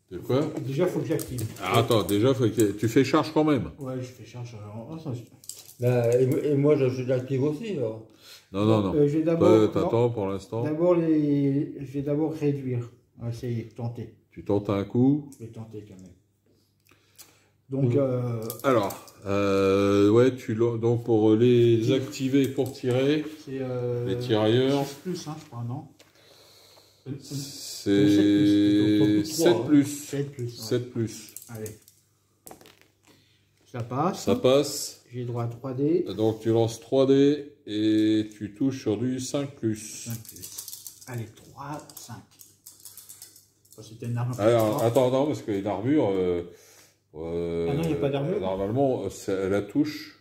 De quoi? Déjà, il faut que j'active. Ah, attends, déjà, tu fais charge quand même. Ouais, je fais charge. Bah, et moi, je l'active aussi. Alors. Non, non, non. Je vais d'abord... T'attends pour l'instant. D'abord, je vais d'abord réduire. On va essayer de tenter. Tu tentes un coup. Je vais tenter quand même. Donc, alors, ouais, donc pour les activer pour tirer, c'est les tirailleurs, 6 plus, hein, je crois, non? c'est 7 plus. 7 plus. 7 plus. Allez. Ça passe. Ça passe. J'ai droit à 3D. Donc tu lances 3D et tu touches sur du 5 plus. 5 plus. Allez, 3, 5. C'était une arme. Alors, attends, parce que une armure... ah non, il n'y a pas d'armure. Normalement, la touche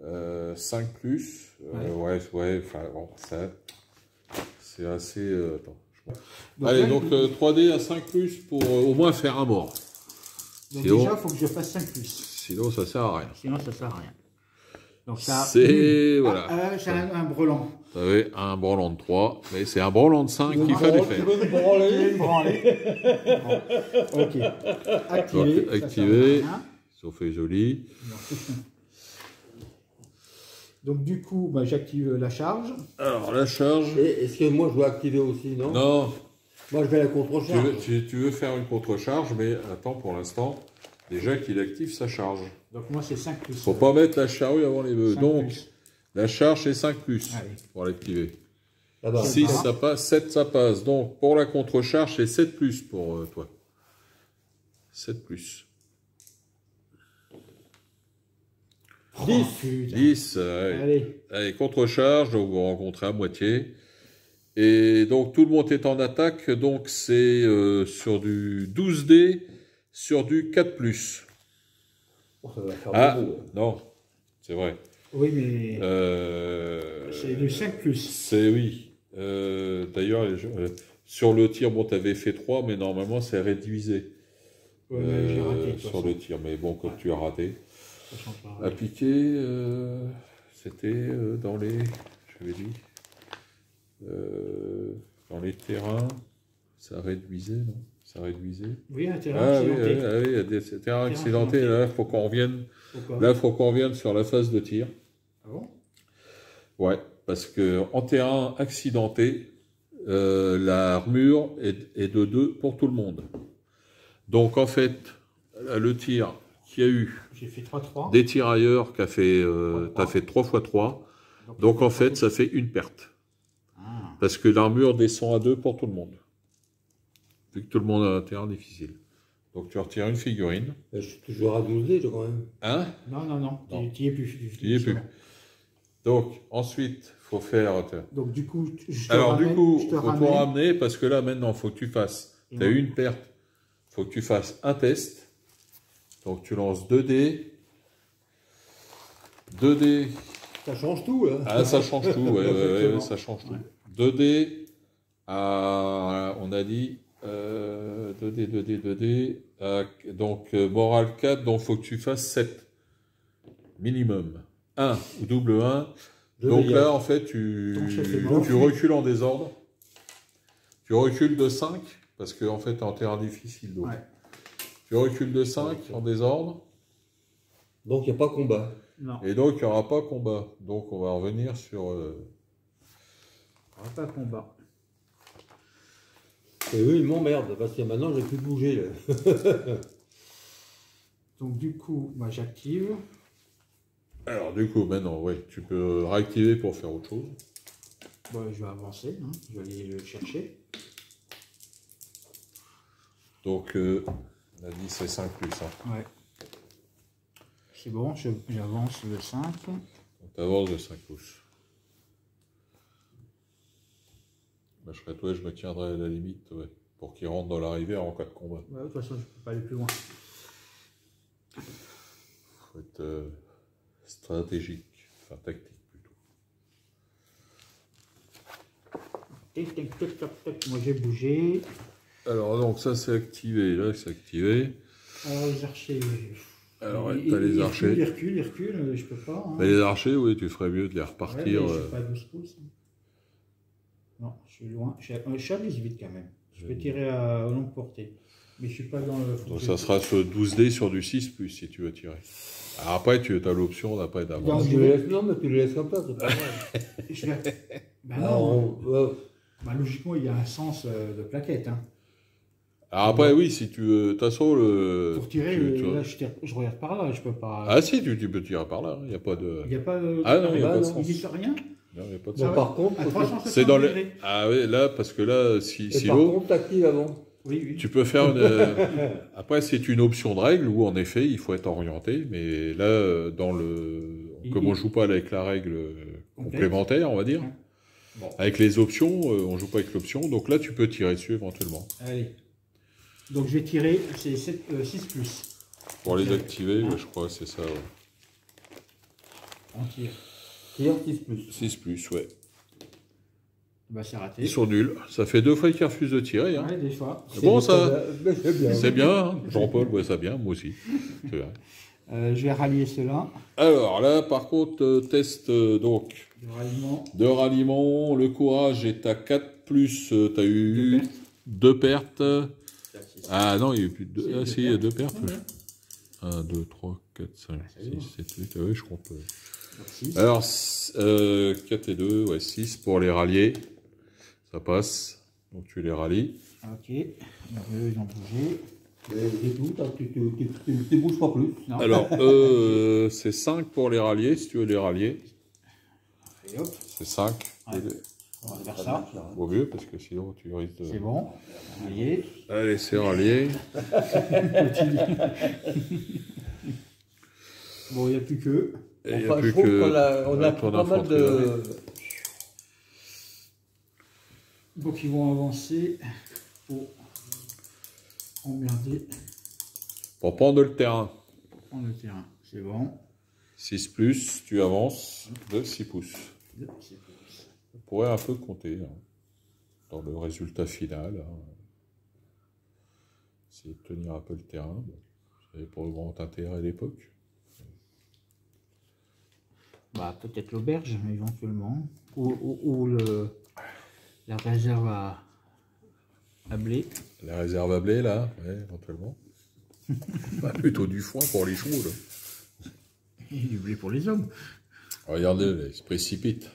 5 plus. Ouais, enfin bon, ça... C'est assez... attends. Donc, allez, là, donc 3D à 5 plus pour au moins faire un mort. Donc Sinon, déjà, il faut que je fasse 5 plus. Sinon, ça sert à rien. Sinon, ça sert à rien. Donc ça. C'est... Voilà. C'est un brelan. Vous avez un brelan de 3, mais c'est un brelan de 5 qu'il fallait faire. Tu veux me branler? Bon. Ok. Activé. Activé. Ils ont fait joli. Donc du coup, bah, j'active la charge. Alors la charge... Est-ce que moi je dois activer aussi, non? Non. Moi je vais à la contre-charge. Tu veux faire une contre-charge, mais attends pour l'instant, déjà qu'il active sa charge. Donc moi c'est 5 plus. Faut pas mettre la charrue avant les bœufs. 5 Donc, plus. la charge c'est 5 plus Allez. pour l'activer. Ah bah, 6 ça passe, 7 ça passe. Donc pour la contre-charge c'est 7 plus pour toi. 7 plus. 10. 10, allez, contre-charge, donc vous rencontrez à moitié. Et donc tout le monde est en attaque, donc c'est sur du 12D, sur du 4 plus. Oh, ça va faire Ah, beaucoup. non, c'est vrai. Oui, mais c'est du 5 plus. C'est oui. D'ailleurs, sur le tir, bon, tu avais fait 3, mais normalement, c'est réduisé. Ouais, mais j'ai raté. de toute Sur façon. le tir, mais bon, comme tu as raté. Ça change pas. Appliqué, c'était dans les... J'avais dit... dans les terrains, ça réduisait, non? Ça réduisait. Oui, un terrain Ah oui, accidenté. il y a des terrains accidentés. accidenté. Là, il faut qu'on revienne. Pourquoi? Là, faut qu'on revienne sur la phase de tir. Ah bon? Ouais, parce que en terrain accidenté, l'armure est de 2 pour tout le monde. Donc en fait, le tir qu'il y a eu J'ai fait 3-3. des tirailleurs qui a fait, t'as fait 3 x 3. Donc en fait, ça fait une perte. Ah. Parce que l'armure descend à 2 pour tout le monde. Vu que tout le monde a un terrain difficile. Donc tu retires une figurine. Je suis toujours à 12D, quand même. Hein? Non, non, non. Non. Tu y es plus. Tu y es plus. Donc ensuite, faut faire... Donc du coup, je te Alors ramène, du coup, je te faut tout ramène. ramener parce que là maintenant, faut que tu fasses. Et Tu as moi- eu une perte. Faut que tu fasses un test. Donc tu lances 2D. 2D. Ça change tout, là. Ah, ça change tout. Ouais, Exactement. ça change tout. Ouais. 2D. On a dit 2D. Donc morale 4. Donc faut que tu fasses 7 minimum. 1 ou double 1. Deux Donc meilleurs. là, en fait, Donc, ça fait mort. tu recules en désordre. Tu recules de 5, parce que en fait, t'es en terrain difficile. Donc. Ouais. Tu recules de 5 en désordre, Donc, il n'y a pas combat. Non, et donc il n'y aura pas combat. Donc on va revenir sur... on va pas combat. Et eux, ils m'emmerdent, parce que maintenant, j'ai plus bougé, là. Donc du coup, moi j'active. Alors du coup, maintenant, ouais, tu peux réactiver pour faire autre chose. Bon, je vais avancer, hein. Je vais aller le chercher. Donc, on a dit c'est 5 plus. Hein. Ouais. C'est bon, j'avance le 5. Donc tu avances de 5 pouces. Bah, je serais toi, je me tiendrais à la limite, ouais, pour qu'il rentre dans la rivière en cas de combat. Ouais, de toute façon, je peux pas aller plus loin. Faut être stratégique, enfin tactique plutôt. Tic, tic, tic, toc, toc. Moi j'ai bougé. Alors donc ça c'est activé, là c'est activé. Alors les archers. Alors ouais, t'as les archers. Ils reculent, je peux pas. Hein. Mais les archers, oui, tu ferais mieux de les Ouais, repartir. mais je suis pas à 12 pouces. Non, je suis loin. Je suis à 18 quand même. Je peux tirer à longue portée. Mais je suis pas dans le... Donc ça sera ce 12D sur du 6 plus si tu veux tirer. Alors après tu as l'option d'après d'avoir. Donc, Tu le laisses... Non, mais tu le laisses comme ça, c'est pas grave. Je vais... Ben Ah, non, on- ben, logiquement il y a un sens de plaquette. Hein. Alors après oui, si tu veux, de toute façon le. Pour tirer, tu- là je regarde par là, je peux pas... Ah si, tu peux tirer par là, il n'y a pas de. Il n'y a pas... Ah non, il n'y a Ah, pas de non. sens. Il dit rien. Non, il n'y a pas de Bon, sens. par contre, À faut que- 360 C'est dans le. degrés. Ah oui, là, parce que là, et par silo, contre, t'actives avant. Oui, oui. tu peux faire une. Après, c'est une option de règle où, en effet, il faut être orienté. Mais là, dans le. Comme on joue pas avec la règle complémentaire, on va dire. Bon. Avec les options, on joue pas avec l'option. Donc là, tu peux tirer dessus éventuellement. Allez. Donc je vais tirer, c'est 6 plus. Pour les activer, ouais, je crois que c'est ça. Ouais. On tire. Tire 6 plus. 6 plus, ouais. Bah c'est raté. Ils sont nuls. Ça fait 2 fois qu'ils refusent de tirer. Hein. Ouais, des fois. C'est bon, ça. Mais c'est bien. C'est bien, hein. Jean-Paul voit ça bien, moi aussi. C'est vrai. Je vais rallier cela. Alors là, par contre, test donc Le ralliement. de ralliement. Le courage est à 4 plus. Tu as eu 2 pertes. Ah non, il n'y a eu plus de 2. Ah si, il y a 2 pertes. 1, 2, 3, 4, 5, 6, 7, 8. Ah oui, je compte. Alors, 4 et 2, ouais, 6 pour les rallier. Ça passe. Donc tu les rallies. Ok. Donc, ils ont bougé. C'est tout, tu bouges pas plus. Non. Alors, c'est 5 pour les rallier, si tu veux les rallier. Et hop. C'est 5. Ouais. On va faire ça. Vaut mieux, parce que sinon tu risques de... C'est bon. Rallié. Allez, c'est rallié. Bon, il n'y a plus que. Et il n'y a Enfin, je plus trouve que... qu'on a ton pas mal infanterie. de... Donc, ils vont avancer pour emmerder Pour prendre le terrain. le terrain. C'est bon. 6 plus, tu avances de 6 pouces. C'est bon. Ça pourrait un peu compter hein, dans le résultat final. Hein. C'est de tenir un peu le terrain. Bon, ça n'avait pas grand intérêt à l'époque. Bah, peut-être l'auberge, éventuellement. Ou la réserve à blé. La réserve à blé, là, ouais, éventuellement. Bah, plutôt du foin pour les chevaux, là. Et du blé pour les hommes. Regardez, là, ils se précipitent.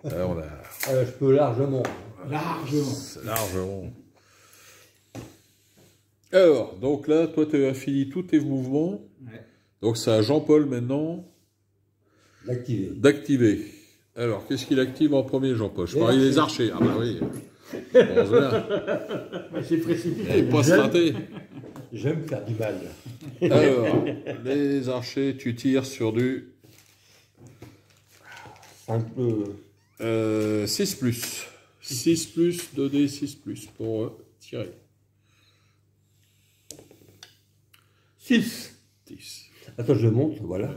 Là, on a... Je peux largement. Largement. Largement. Alors, donc là, toi, tu as fini tous tes mouvements. Ouais. Donc, c'est à Jean-Paul maintenant L'activer. d'activer. Alors, qu'est-ce qu'il active en premier, Jean-Paul? Je Les parie les archers. Ah bah oui. Pense bien. C'est précipité. Et pas se rater. J'aime faire du mal. Alors, les archers, tu tires sur du Un peu... 6 plus. 6 plus, 2D, 6 plus pour tirer. 6. 10. Attends, je monte, voilà.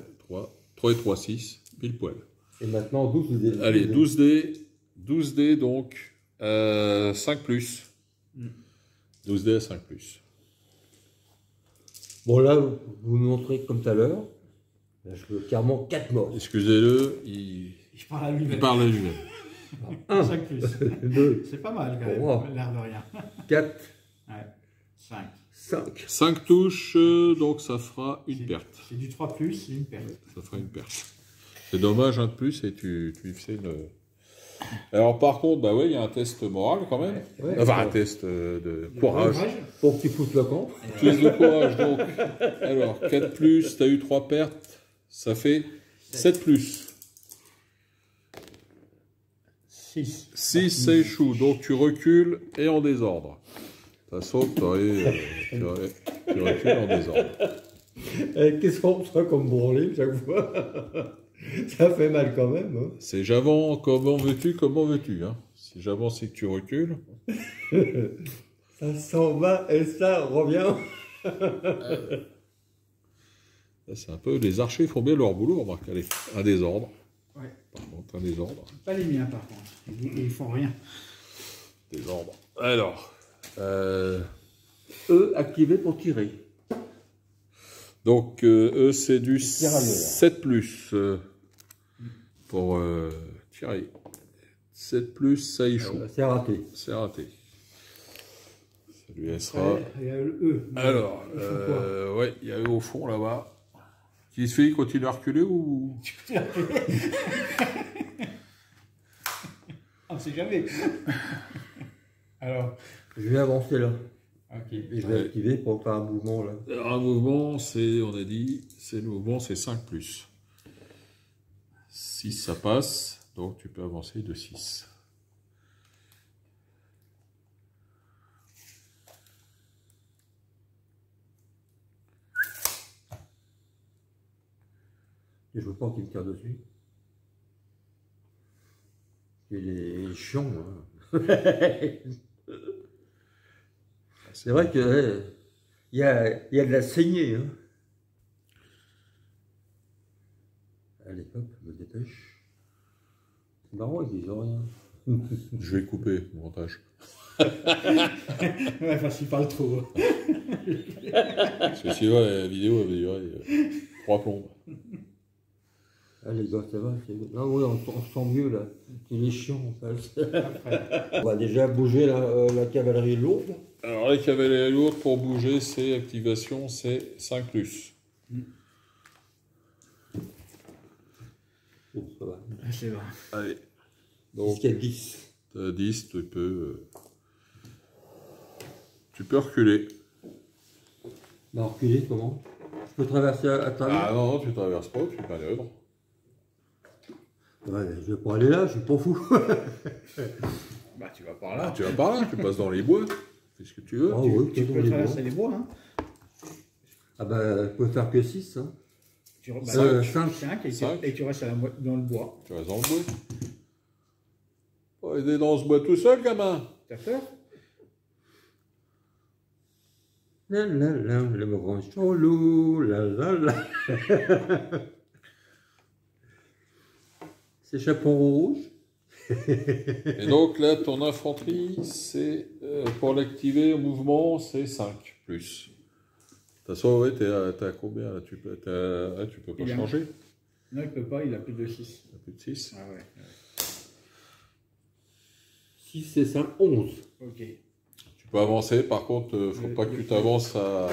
3 et 3, 6. Pile poil. Et maintenant, 12 dés. Allez, 12 dés. 12 dés, donc 5 plus. 12 dés à 5 plus. Bon, là, vous me montrez comme tout à l'heure. Là, je veux carrément 4 morts. Excusez-le, il Je parle à lui-même. parle à lui-même. 5 plus. 2, C'est pas mal, quand même. Oh. L'air de rien. 4, Ouais. 5. 5. 5 touches, donc ça fera une perte. C'est du 3 plus, c'est une perte. Ça fera une perte. C'est dommage, un de plus, et tu lui fais une... Alors par contre, bah ouais, il y a un test moral quand même. Ouais, Enfin, un ouais. test de courage. Pour que tu foutes le camp. Test de courage, donc. Alors, 4 plus, tu as eu 3 pertes, ça fait 7 plus. 6. 6, ça échoue, donc tu recules et en désordre. De toute façon, tu recules en désordre. Qu'est-ce qu'on reçoit comme branlé chaque fois? Ça fait mal quand même. Hein. C'est j'avance, comment veux-tu hein. Si j'avance et que tu recules. Ça s'en va et ça revient. C'est un peu, les archers font bien leur boulot, remarque. Allez, un désordre. Ouais. Par contre, un désordre. Pas les miens, par contre. Ils font rien. Désordre. Alors, Eux, activés pour tirer. donc, eux, c'est du Tire à l'heure. 7 plus pour tirer. 7 plus, ça échoue. C'est raté. C'est raté. Ça lui laissera. Il y a le E. Alors, Ils font quoi ouais, il y a eux au fond là-bas. Qui se fait, il continue à reculer ou. On sait jamais. Alors, Je vais avancer là. ok. Et je vais activer pour faire un mouvement là. Alors, un mouvement, c'est, on a dit, c'est le mouvement, c'est 5 plus. 6, ça passe, donc tu peux avancer de 6. Et je veux pas qu'il me tire dessus. Il est chiant. Hein. C'est vrai que il y a de la saignée. Hein. Allez, hop, je me dépêche. C'est marrant, ils disent rien. Je vais couper le montage. Ouais, enfin, s'il parle trop. Parce que sinon, la vidéo avait duré 3 plombes. Ah, les gars, ça va. Là, oui, on se sent mieux, là. C'est les chiants, en fait. On va déjà bouger la cavalerie lourde. Alors, la cavalerie lourde, pour bouger, c'est activation, c'est 5+. Bon, ça va. Ah, c'est vrai. Allez. Donc, Jusqu'à 10. t'as 10, tu peux reculer. Bah, reculer, comment? Je peux traverser à travers? Ah non, tu traverses pas, tu manœuvres. Ouais, je vais pas aller là, je suis pas fou. Bah, tu vas par là. Tu vas par là, tu passes dans les bois, fais ce que tu veux. Ah oui, Tu peux traverser les bois. Hein. Ah bah, je peux faire que 6. Hein. Tu bah, 5. 5 Cinq. et tu restes dans le bois. Tu restes dans le bois. Pas aider dans ce bois tout seul, gamin. T'as peur? La la la, le grand cholou, la la la. C'est chaperon rouge. Et donc là, ton infanterie, c'est pour l'activer au mouvement, c'est 5+. De toute façon, ouais, t'es à combien là, tu peux pas Il a- changer. Non, il peut pas, il a plus de 6. T'as plus de 6. Ah ouais. 6 et 5, 11. Ok. Tu peux avancer, par contre, faut pas que tu t'avances à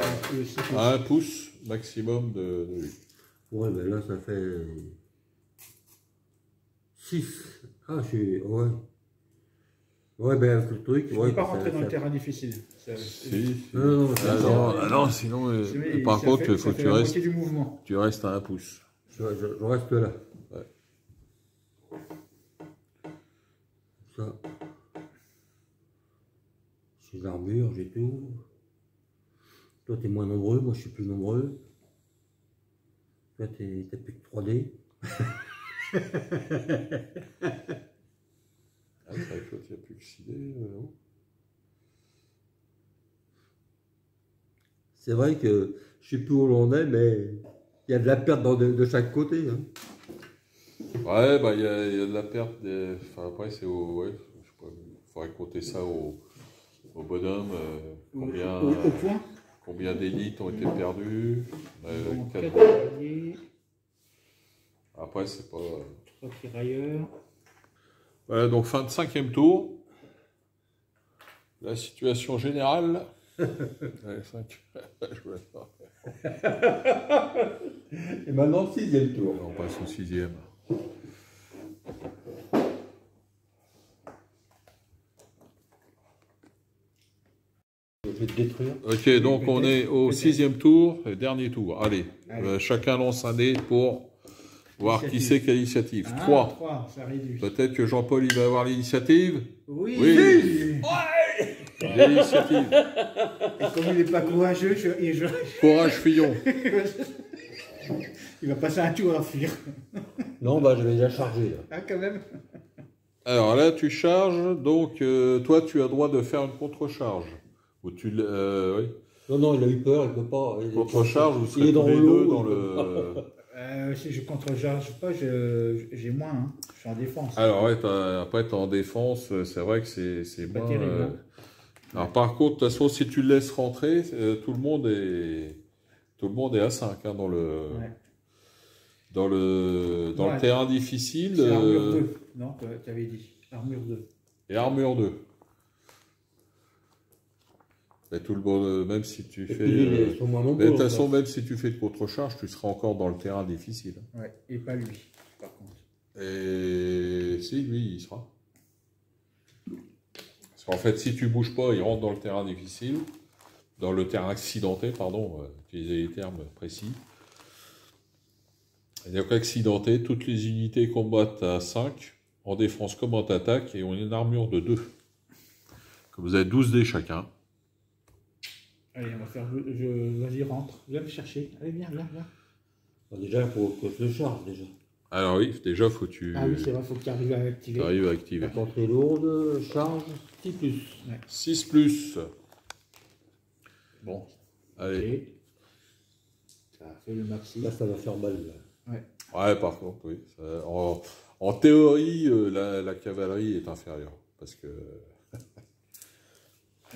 1 pouce maximum de lui. Ouais, ben là, ça fait 6. Ah, je suis. Ouais. Ouais, ben avec le truc. Tu Ouais, peux pas ça- rentrer dans ça- le terrain difficile. Si. Non, non, Non, sinon, par Ça contre, fait- il faut ça que fait tu la restes, moitié du mouvement. tu restes à 1 pouce. je reste là. Ouais. Ça. J'ai l'armure, j'ai tout. Toi, t'es moins nombreux, moi, je suis plus nombreux. Toi, t'as plus que 3D. Ah, c'est vrai que l'autre, il n'y a plus que 6D. C'est vrai que je suis plus hollandais, mais il y a de la perte de chaque côté. Hein. Ouais, bah il y a de la perte. Enfin, après, c'est au. Ouais, je sais pas, il faudrait compter ça au bonhomme. Au point. Combien d'élites ont été perdues. Bon, 4. 4 cavaliers, Après, c'est pas. 3 tirailleurs. Voilà, donc fin de 5e tour. La situation générale. Ouais, 5. Je vois ça. Et maintenant, 6e tour. On passe au 6e. Je vais te détruire. Ok, donc on est au 6e tour, dernier tour. Allez, chacun lance un dé pour voir qui c'est qui a l'initiative. 3. 3, ça réduit. Peut-être que Jean-Paul il va avoir l'initiative. Oui. Oui. L'initiative. Et comme il n'est pas courageux, Courage Fillon. il va passer un tour à fuir. Non, bah, j'avais déjà chargé, là. Ah, quand même. Alors là, tu charges, donc toi tu as droit de faire une contre-charge. Ou tu, oui. Non, il a eu peur, il peut pas. Contre-charge, vous Il serez est tous dans les l'eau. deux dans le. Si je contre-charge pas, j'ai moins. Hein. Je suis en défense. Alors ouais, après t'es en défense, c'est vrai que c'est pas moins. terrible. Hein. Alors par contre, de toute façon, si tu le laisses rentrer, tout le monde est à 5 hein, dans le. Ouais. Dans le Ouais. terrain difficile. C'est armure 2. Non, tu avais dit. Armure 2. Et armure 2. Et tout le monde, même si tu fais. Ils sont moins Mais nombreux. de toute façon, même si tu fais de contre-charge, tu seras encore dans le terrain difficile. Ouais. Et pas lui, par contre. Et si, lui, il sera. Parce qu'en fait, si tu bouges pas, il rentre dans le terrain difficile. Dans le terrain accidenté, pardon, utiliser les termes précis. Et donc accidenté, toutes les unités combattent à 5, en défense comme en attaque, et ont une armure de 2. Comme vous avez 12 dés chacun. Allez, on va faire. Vas-y, rentre. Viens me chercher. Allez, viens. Bah, déjà, il faut que je le charge, déjà. Alors oui, déjà, faut que tu Ah oui, c'est vrai, faut que tu arrives à activer. arrives à activer. Infanterie lourde, charge, 6+. 6+. Bon. Allez. Ok. Ça a fait le maxi. Là, ça va faire mal, là. Ouais, par contre, oui. En théorie, la cavalerie est inférieure. Parce que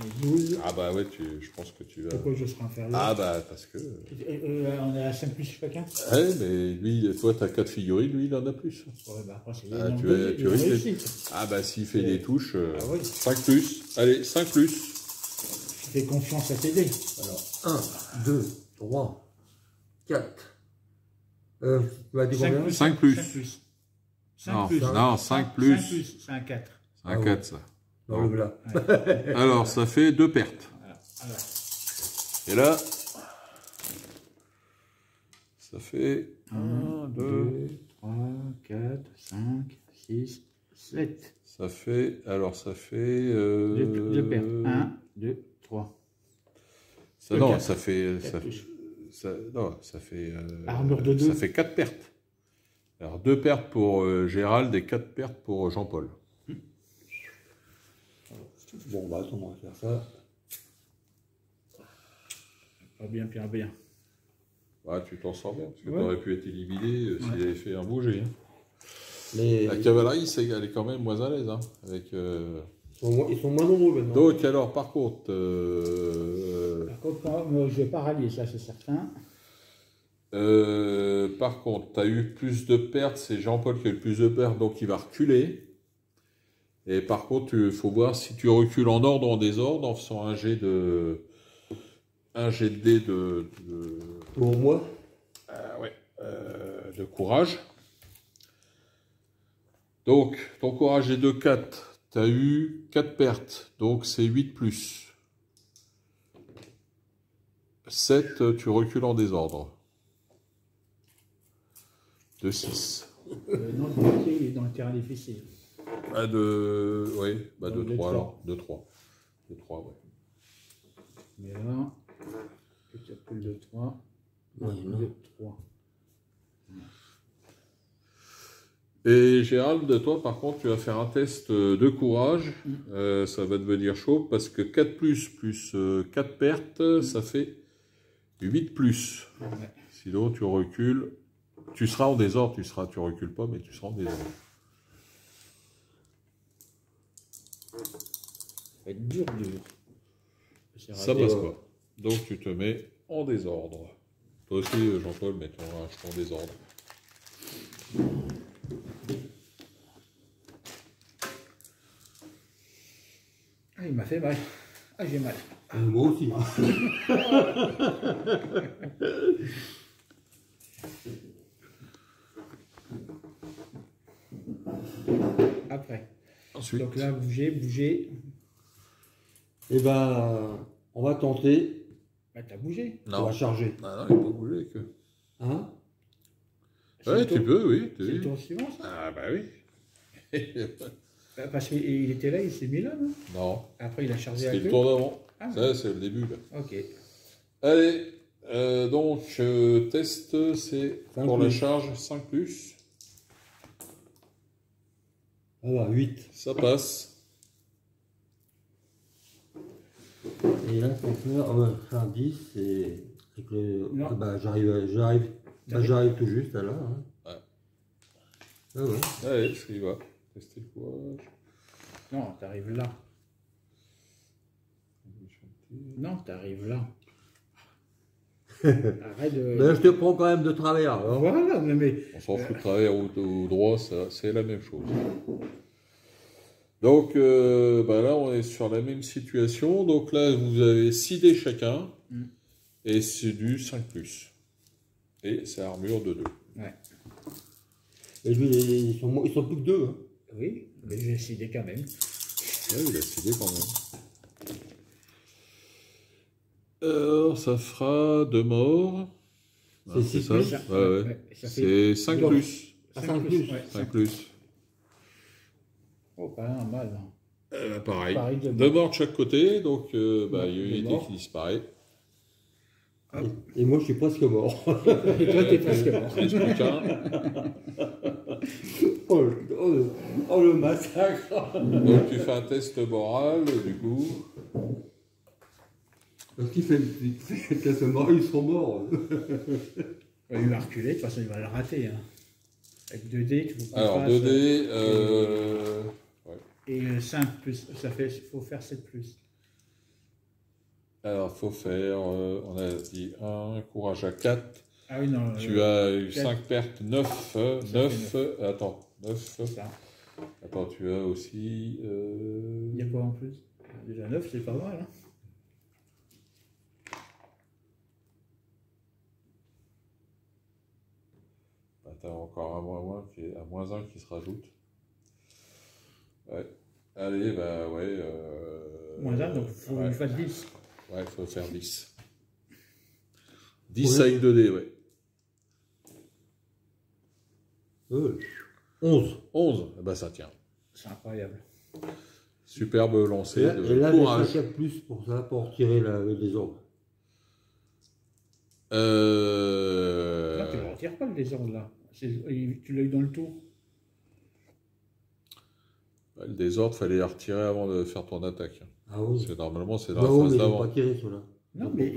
Allez, 12. Ah bah ouais, je pense que tu vas... Pourquoi je serai inférieur? Ah bah parce que... On est à 5 plus chacun. Ouais, mais lui, toi, t'as 4 figurines, lui, il en a plus. Ouais, bah après, c'est Ah, une tu risques. réussite. Ah bah s'il fait des touches, Ah oui. 5 plus. Allez, 5 plus. Je fais confiance à tes dés. Alors, 1, 2, 3, 4. Tu m'as dit combien? 5 plus. 5 plus. Non, 5 plus. non, 5 plus. 5 plus, c'est un 4. C'est un 4, ça. Dans le plat. Alors, ça fait 2 pertes. Voilà. Alors, Et là, ça fait 1, 2... 3, 4, 5, 6, 7. Ça fait... Alors, ça fait... 2 pertes. 1, 2, 3. Ça, non, ça fait... Quatre Ça fait... Armure de 2. Ça fait 4 pertes. Alors, 2 pertes pour Gérald et 4 pertes pour Jean-Paul. Bon, bah attends, on va faire ça. Pas bien, bien, bien. Ah, tu t'en sors bien, parce que Ouais. tu aurais pu être éliminé s'il avait fait un bouger. Hein. Mais La cavalerie, elle est quand même moins à l'aise. Hein, avec, ils sont moins nombreux maintenant. Donc, alors, par contre... Par contre, moi, je vais pas rallier, ça, c'est certain. par contre, tu as eu plus de pertes, c'est Jean-Paul qui a eu le plus de pertes, donc il va reculer. Et par contre, il faut voir si tu recules en ordre ou en désordre en faisant un jet de dés Pour moi, de courage. Donc, ton courage est de 4. Tu as eu 4 pertes, donc c'est 8 plus. 7, tu recules en désordre. De 6. Non, le métier, il est dans le terrain difficile. Ah, oui, bah de Donc, 3 de alors. De 3. De 3, ouais. Mais là, tu appelles de 3. Ouais, non. De 3. Et Gérald, toi, par contre, tu vas faire un test de courage. Ça va devenir chaud parce que 4 plus 4 pertes, ça fait 8 plus. Ouais. Sinon, tu recules. Tu seras en désordre, tu recules pas, mais tu seras en désordre. Ça va être dur. Ça passe pas. Donc, tu te mets en désordre. Toi aussi, Jean-Paul, mets ton en désordre. Ah, il m'a fait mal. Ah, j'ai mal. moi aussi. Après. Ensuite, Donc là, bougez. Eh ben, on va tenter. Bah, t'as bougé. On va charger. Ah non, il n'a pas bougé que. Hein? C'est Ouais, le tour- tu peux, oui. C'est le tour suivant, ça. Ah bah oui. Bah, parce qu'il était là, il s'est mis là, non? Non, Après, il a chargé c'était à le queue. tour d'avant. Ah, Ça, c'est le début, là. ok. Allez, donc, test, c'est 5 pour la plus. charge 5 plus. Voilà, 8. Ça passe. Et là, pour faire 10, c'est avec le. Non. Ah bah, j'arrive tout juste à là. Hein. Ouais. Ah ouais. Allez, je y va. Tester le courage. Non, t'arrives là. Non, t'arrives là. Arrête de... Ben, je te prends quand même de travers. Alors. Voilà, mais... On s'en fout de travers ou droit, c'est la même chose. Donc, bah là, on est sur la même situation. Donc là, vous avez 6 dés chacun. Et c'est du 5 plus. Et c'est armure de 2. Ouais. Et lui, ils sont plus que 2. Hein. Oui, mais j'ai décidé quand même. Ouais, il a 6 dés quand même. Alors, ça fera 2 morts. C'est 6 ça. plus. Ouais. Ouais, ça fait C'est 5 Donc, plus. 5 plus. Ouais, 5 plus. Oh, pas mal. Pareil. Pareil, 2 2 morts de chaque côté, donc il y a deux une unité morts. qui disparaît. Et moi, je suis presque mort. Et toi, t'es presque mort. Il reste plus qu'un. Oh, le massacre. Donc tu fais un test moral, du coup. Parce qu'il fait qu'à ce mort, ils sont morts. Il va reculer, de toute façon, il va le rater. Hein. Avec 2 dés, tu faut qu'on Alors fasse, 2 dés. Et 5 plus, ça fait, il faut faire 7 plus. Alors, faut faire, on a dit 1, courage à 4. Ah oui, non. Tu as eu 4. 5 pertes, 9, 9, attends, 9. Ça. Attends, tu as aussi... Il y a quoi en plus? Déjà 9, c'est pas mal. Hein. T'as encore un moins 1 qui se rajoute. Ouais. Allez, bah ouais. Moins 1, donc il faut que je fasse 10. Ouais, il faut faire 10. 10 avec 2 dés, ouais. 11. 11, bah ça tient. C'est incroyable. Superbe lancé Et de là, courage. j'ai 4 plus pour ça, pour tirer le désordre. Là, tu ne retires pas le désordre là. Tu l'as eu dans le tour. Le désordre, fallait les retirer avant de faire ton attaque. Ah oui. Normalement, c'est dans Bah la oui, phase mais d'avant. pas tiré ceux-là. Non, mais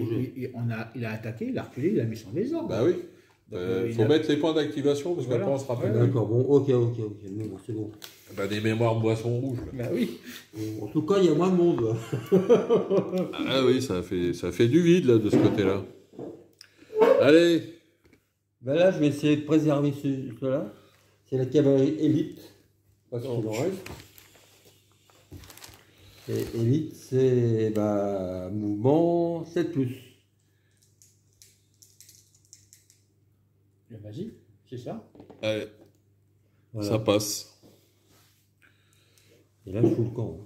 il a attaqué, il a reculé, il a mis son désordre. Bah oui. Donc, Il faut mettre les points d'activation parce Voilà. qu'après on se rappelle. D'accord, bon, ok, bon, c'est bon. Bah, des mémoires boissons rouges. Bah oui. En tout cas, il y a moins de monde. Là. Ah oui, ça fait du vide là de ce côté-là. Allez. Ben là, je vais essayer de préserver ceux-là. C'est la cavalerie élite. Parce qu'il en reste. Et élite, c'est mouvement 7 plus. Vas-y, c'est ça. Allez. Voilà. Ça passe. Et là, je fous le camp.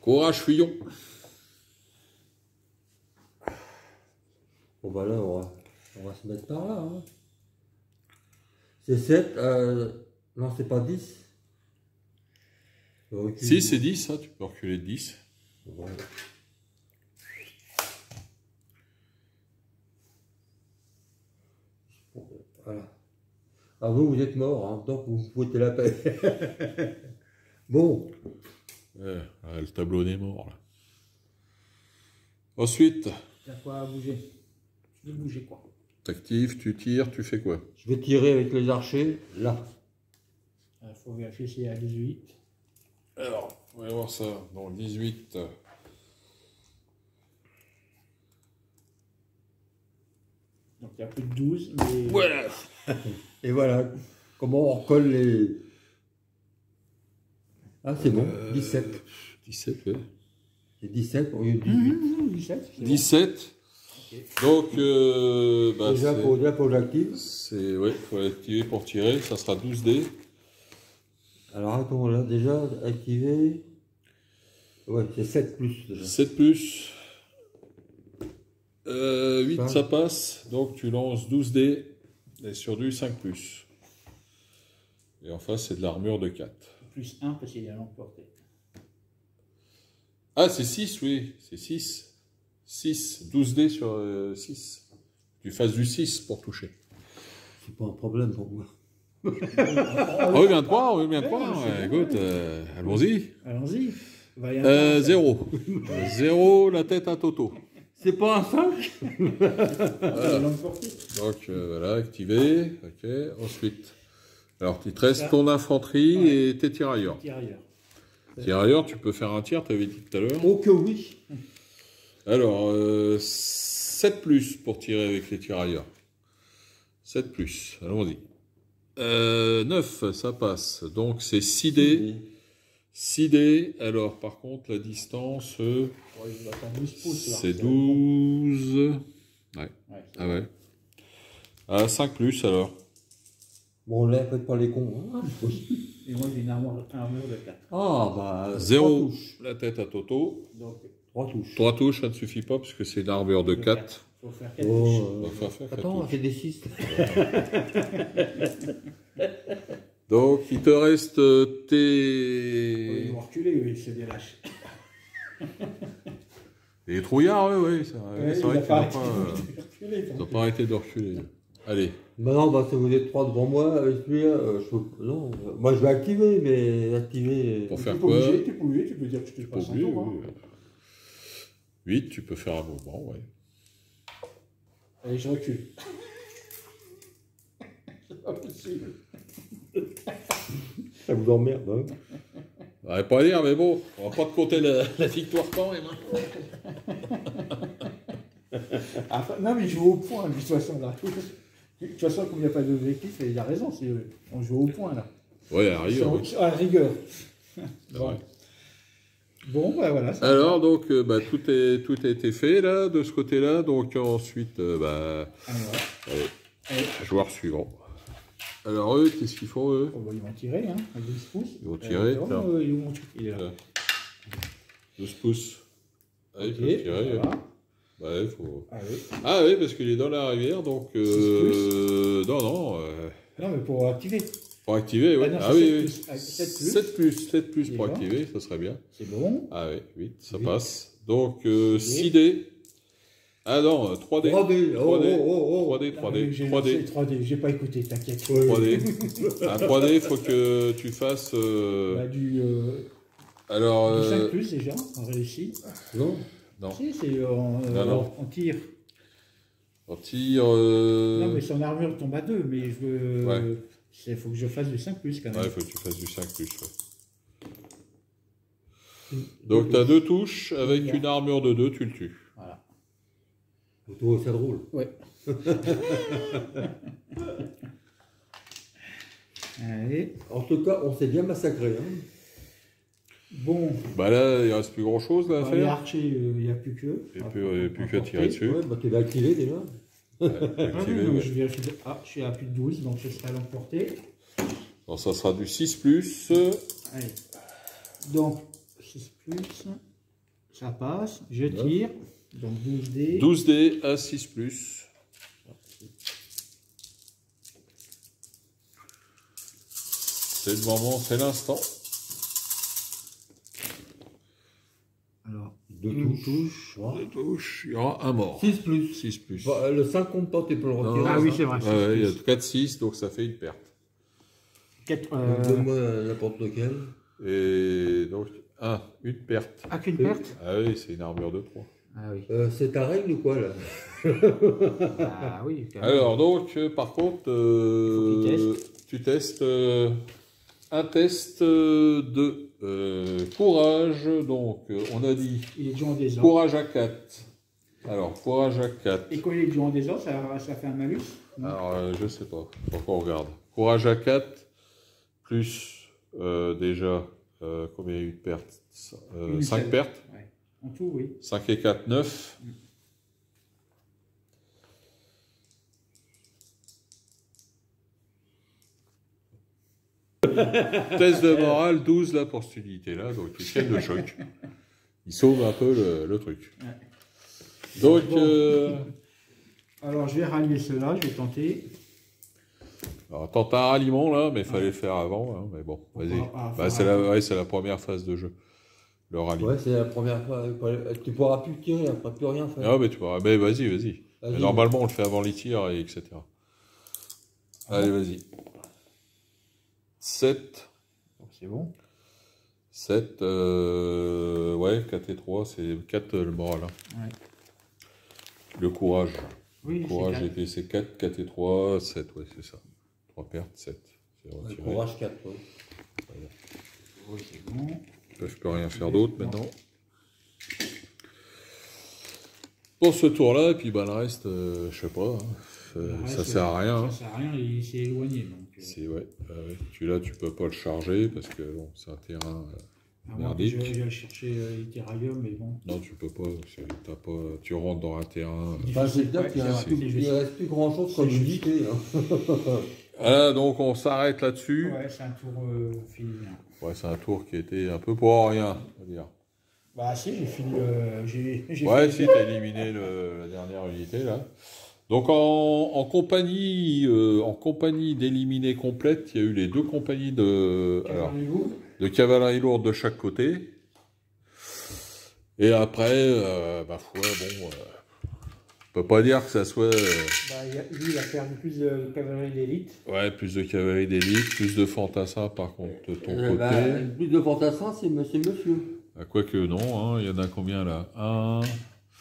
Courage, fuyons. Bon, bah là, on va se mettre par là. Hein. C'est 7. Non, c'est pas 10. 6 c'est 10, hein, tu peux reculer de 10. Ouais. Voilà. Ah, vous êtes mort, hein, donc vous foutez la paix. Bon. Ouais, le tableau des morts, là. Ensuite, T'as quoi à bouger? Tu veux bouger quoi? t'actives, tu tires, tu fais quoi? Je vais tirer avec les archers, là. Il faut vérifier si c'est à 18. Alors, on va voir ça. Donc 18. Donc il y a plus de 12, mais... Voilà. Et voilà. Comment on recolle les... Ah, c'est bon. 17. 17, ouais. C'est 17 au lieu de 18. 17. c'est bon. 17. Ok. Donc, Déjà pour l'active. c'est, ouais, faut l'activer pour tirer. Ça sera 12 dés. Alors attends, là, déjà, activé. Ouais, c'est 7 plus. Déjà. 7 plus. 8, Ça. ça passe. Donc, tu lances 12 dés. Et sur du 5 plus. Et en face, c'est de l'armure de 4. Plus 1 parce qu'il y a l'emporté. Ah, c'est 6, oui. C'est 6. 6. 12 dés sur 6. Tu fasses du 6 pour toucher. C'est pas un problème pour moi. On revient 3, on revient 3. Ouais, écoute, allons-y. Allons-y. Va y avoir 0. 0, la tête à Toto. C'est pas un 5? à l'emporter. Donc, voilà, activé. Ok, ensuite. Alors, il te reste ton infanterie et tes tirailleurs. Tirailleurs. Tirailleurs, tu peux faire un tir, tu avais dit tout à l'heure. Oh que oui. Alors, 7 plus pour tirer avec les tirailleurs. 7 plus, allons-y. 9, ça passe. Donc, c'est 6 dés. 6 dés. Alors, par contre, la distance, Ouais, il va faire 12 pouces là. c'est 12. Ouais. Ouais. Ah ouais. Ah, 5 plus, alors. Bon, là, faites pas les cons. Hein. Et moi j'ai une armure de 4. Ah, bah. 0, la tête à Toto. Donc 3 touches. 3 touches, ça ne suffit pas, parce que c'est une armure de 4. il faut faire 4 touches. Oh, On va faire 4 attends, on touches. fait des 6. Donc, il te reste Ils tes... vont reculer, ils se délâchent. Les trouillards, oui, c'est vrai qu'ils n'ont pas arrêté de reculer. Allez, Maintenant, bah, si vous êtes 3 devant moi, avec celui-là, non, moi je vais activer, mais activer. pour Tu faire peux quoi? bouger, tu peux bouger, tu peux dire que je te passe un Oublier, tour. oui. 8, tu peux faire un mouvement, ouais. Allez, je recule. C'est pas possible. Ça vous emmerde, hein? va pas dire, mais bon, on va pas te compter la victoire quand même. Enfin, non, mais il joue au point, de toute façon, là. De toute façon, comme il n'y a pas d'objectif, il a raison, on joue au point, là. Ouais, à la rigueur. Oui. À la rigueur. Bon. Ouais. Bon, bah voilà. Alors, donc, tout a été fait, là, de ce côté-là. Donc, ensuite, allez, joueur suivant. Alors, eux, qu'est-ce qu'ils font, eux? Ils vont tirer, hein, à 12 pouces. Ils vont tirer. Il est là. 12 pouces. Allez, Ok, ils peuvent tirer. voilà. Ouais, faut... Ah oui. Ah oui, parce qu'il est dans la rivière, donc... non. Non, mais pour activer. Pour activer, oui. Ah, non, oui. 7 plus pour activer, ça serait bien. C'est bon. Ah oui, 8, ça 8. passe. Donc, 6D. Ah non, 3D. 3D. 3D. J'ai pas écouté, t'inquiète. 3D. À 3D, il faut que tu fasses... Du alors... 5 plus déjà, on réussit. Non. Non. Si, c'est en tir. On tire... Non, mais son armure tombe à 2, mais je veux... Ouais. Il faut que je fasse du 5 plus quand même. Ouais, il faut que tu fasses du 5 plus, ouais. Donc, tu as 2 touches, avec une armure de 2, tu le tues. Voilà. Toi, ça drôle. Ouais. Allez. En tout cas, on s'est bien massacré. Hein. Bon. Bah là, il reste plus grand chose là, à Les faire. archers, il n'y a plus que. Il n'y a plus qu'à tirer dessus. Ouais, bah tu vas activer déjà. Activer, non, ouais. je vérifie. Ah, je suis à plus de 12, donc je serai à l'emporter. Donc ça sera du 6 plus. Allez. Donc, 6 plus. Ça passe. Je tire. Donc 12 dés. 12 dés à 6 plus. C'est le moment, c'est l'instant. Alors, 2 touches. 2 touches, il y aura un mort. 6 plus. 6 plus. Bah, le 5 compte pas, tu peux le retirer. Non, ah oui, c'est vrai. Ouais, il y a 4, 6, donc ça fait une perte. Donne-moi n'importe lequel. Et donc, une perte. Ah, qu'une perte. Ah oui, c'est une armure de 3. Ah oui. C'est ta règle ou quoi là? Ah oui. Quand même. Alors donc, par contre, tu testes un test de courage. Donc, on a dit Il est déjà en désordre. courage à 4. Alors, courage à 4. Et quand il est déjà en désordre, ça fait un malus? Non. Alors, je sais pas. Faut qu'on regarde. Courage à 4, plus déjà, combien il y a eu de pertes 5 pertes. Ouais. En tout, oui. 5 et 4, 9. Test de morale, 12 là pour cette unité-là, donc ils tiennent le choc. Ils sauvent un peu le truc. Ouais. Donc, Alors, je vais rallier cela, je vais tenter. alors, tente un ralliement là, mais il fallait le faire avant. Hein, mais bon, vas-y. Bah, c'est la première phase de jeu. Le ralliement. Ouais, c'est la première fois. Tu pourras plus tirer, après plus rien faire. Ah, mais tu pourras. Mais vas-y. Mais normalement, on le fait avant les tirs, et etc. Allez, vas-y. 7. C'est bon. 7, ouais, 4 et 3, c'est 4 le moral. Hein. Ouais. Le courage. Oui, Le courage, c'est 4, 4 et 3, 7, ouais, c'est ça. 3 pertes, 7. C'est retiré. Courage 4, ouais. Oui, c'est bon. Je peux rien faire d'autre maintenant. Pour ce tour-là, et puis bah, le reste, je sais pas. Hein. Ça sert à rien. Ça sert à rien, il s'est éloigné. Donc, Ouais. Là, tu peux pas le charger parce que bon, c'est un terrain merdique. Je vais chercher l'Ethereum, mais bon. Non, tu peux pas. Tu rentres dans un terrain. C'est-à-dire qu'il ne reste plus grand-chose comme unité. Hein. Voilà, donc on s'arrête là-dessus. Ouais, c'est un tour fini. Ouais, c'est un tour qui était un peu pour rien, on va dire. Bah si, j'ai fini. Ouais, si, t'as éliminé la dernière unité là. Donc en compagnie d'éliminés complètes, il y a eu les 2 compagnies de cavalerie lourde de chaque côté. Et après, on peut pas dire que ça soit. Lui, il a perdu plus de cavalerie d'élite. Ouais, plus de cavalerie d'élite, plus de fantassins par contre de ton côté. Plus de fantassins, c'est monsieur. Quoique non, il y en a combien là? 1.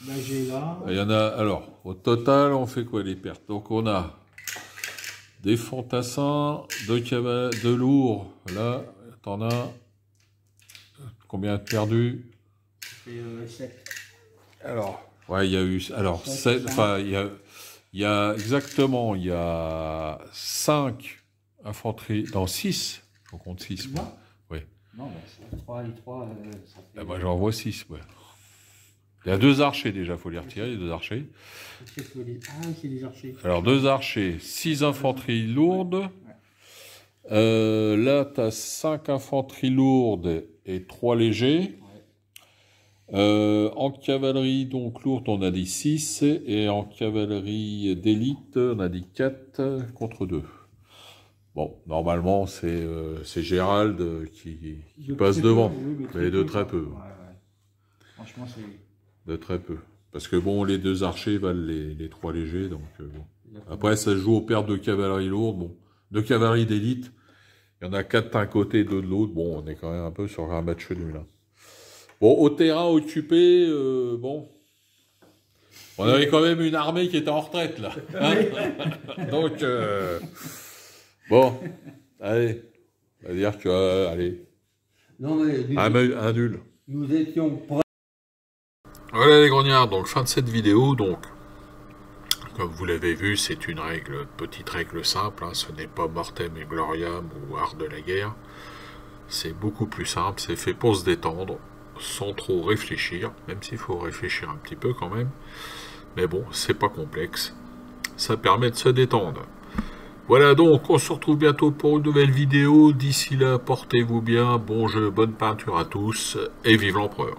Là, j'ai là. Il y en a, alors, au total, on fait quoi les pertes? Donc, on a des fantassins, de lourds, là, t'en as Combien de perdus? C'est 7. Alors, ouais, il y a eu... Alors, enfin, il y a exactement, il y a 5 infanteries... Non, 6. On compte 6. Oui. Non, mais 3 et 3, ça fait... Moi, j'en vois 6, ouais. Il y a 2 archers déjà, il faut les retirer, les 2 archers. Ah oui, c'est des archers. Alors, 2 archers, 6 infanteries lourdes. Là, tu as 5 infanteries lourdes et 3 légers. En cavalerie donc lourde, on a dit 6. Et en cavalerie d'élite, on a dit 4 contre 2. Bon, normalement, c'est Gérald qui passe devant. Mais de très peu. Franchement, c'est... De très peu. Parce que bon, les 2 archers valent les 3 légers, donc bon. Après, ça se joue aux pertes de cavalerie lourde, bon. De cavalerie d'élite, il y en a 4 d'un côté et 2 de l'autre, bon, on est quand même un peu sur un match nul, là. Bon, au terrain occupé, bon, on avait quand même une armée qui était en retraite, là. Hein. Donc, bon, allez, on va dire que, allez, Non, mais un nul. nous étions prêts. Voilà les grognards, donc fin de cette vidéo, donc comme vous l'avez vu, c'est une petite règle simple, hein, ce n'est pas Mortem et Gloriam ou Art de la guerre, c'est beaucoup plus simple, c'est fait pour se détendre, sans trop réfléchir, même s'il faut réfléchir un petit peu quand même, mais bon, c'est pas complexe, ça permet de se détendre. Voilà donc, on se retrouve bientôt pour une nouvelle vidéo, d'ici là, portez-vous bien, bon jeu, bonne peinture à tous, et vive l'empereur.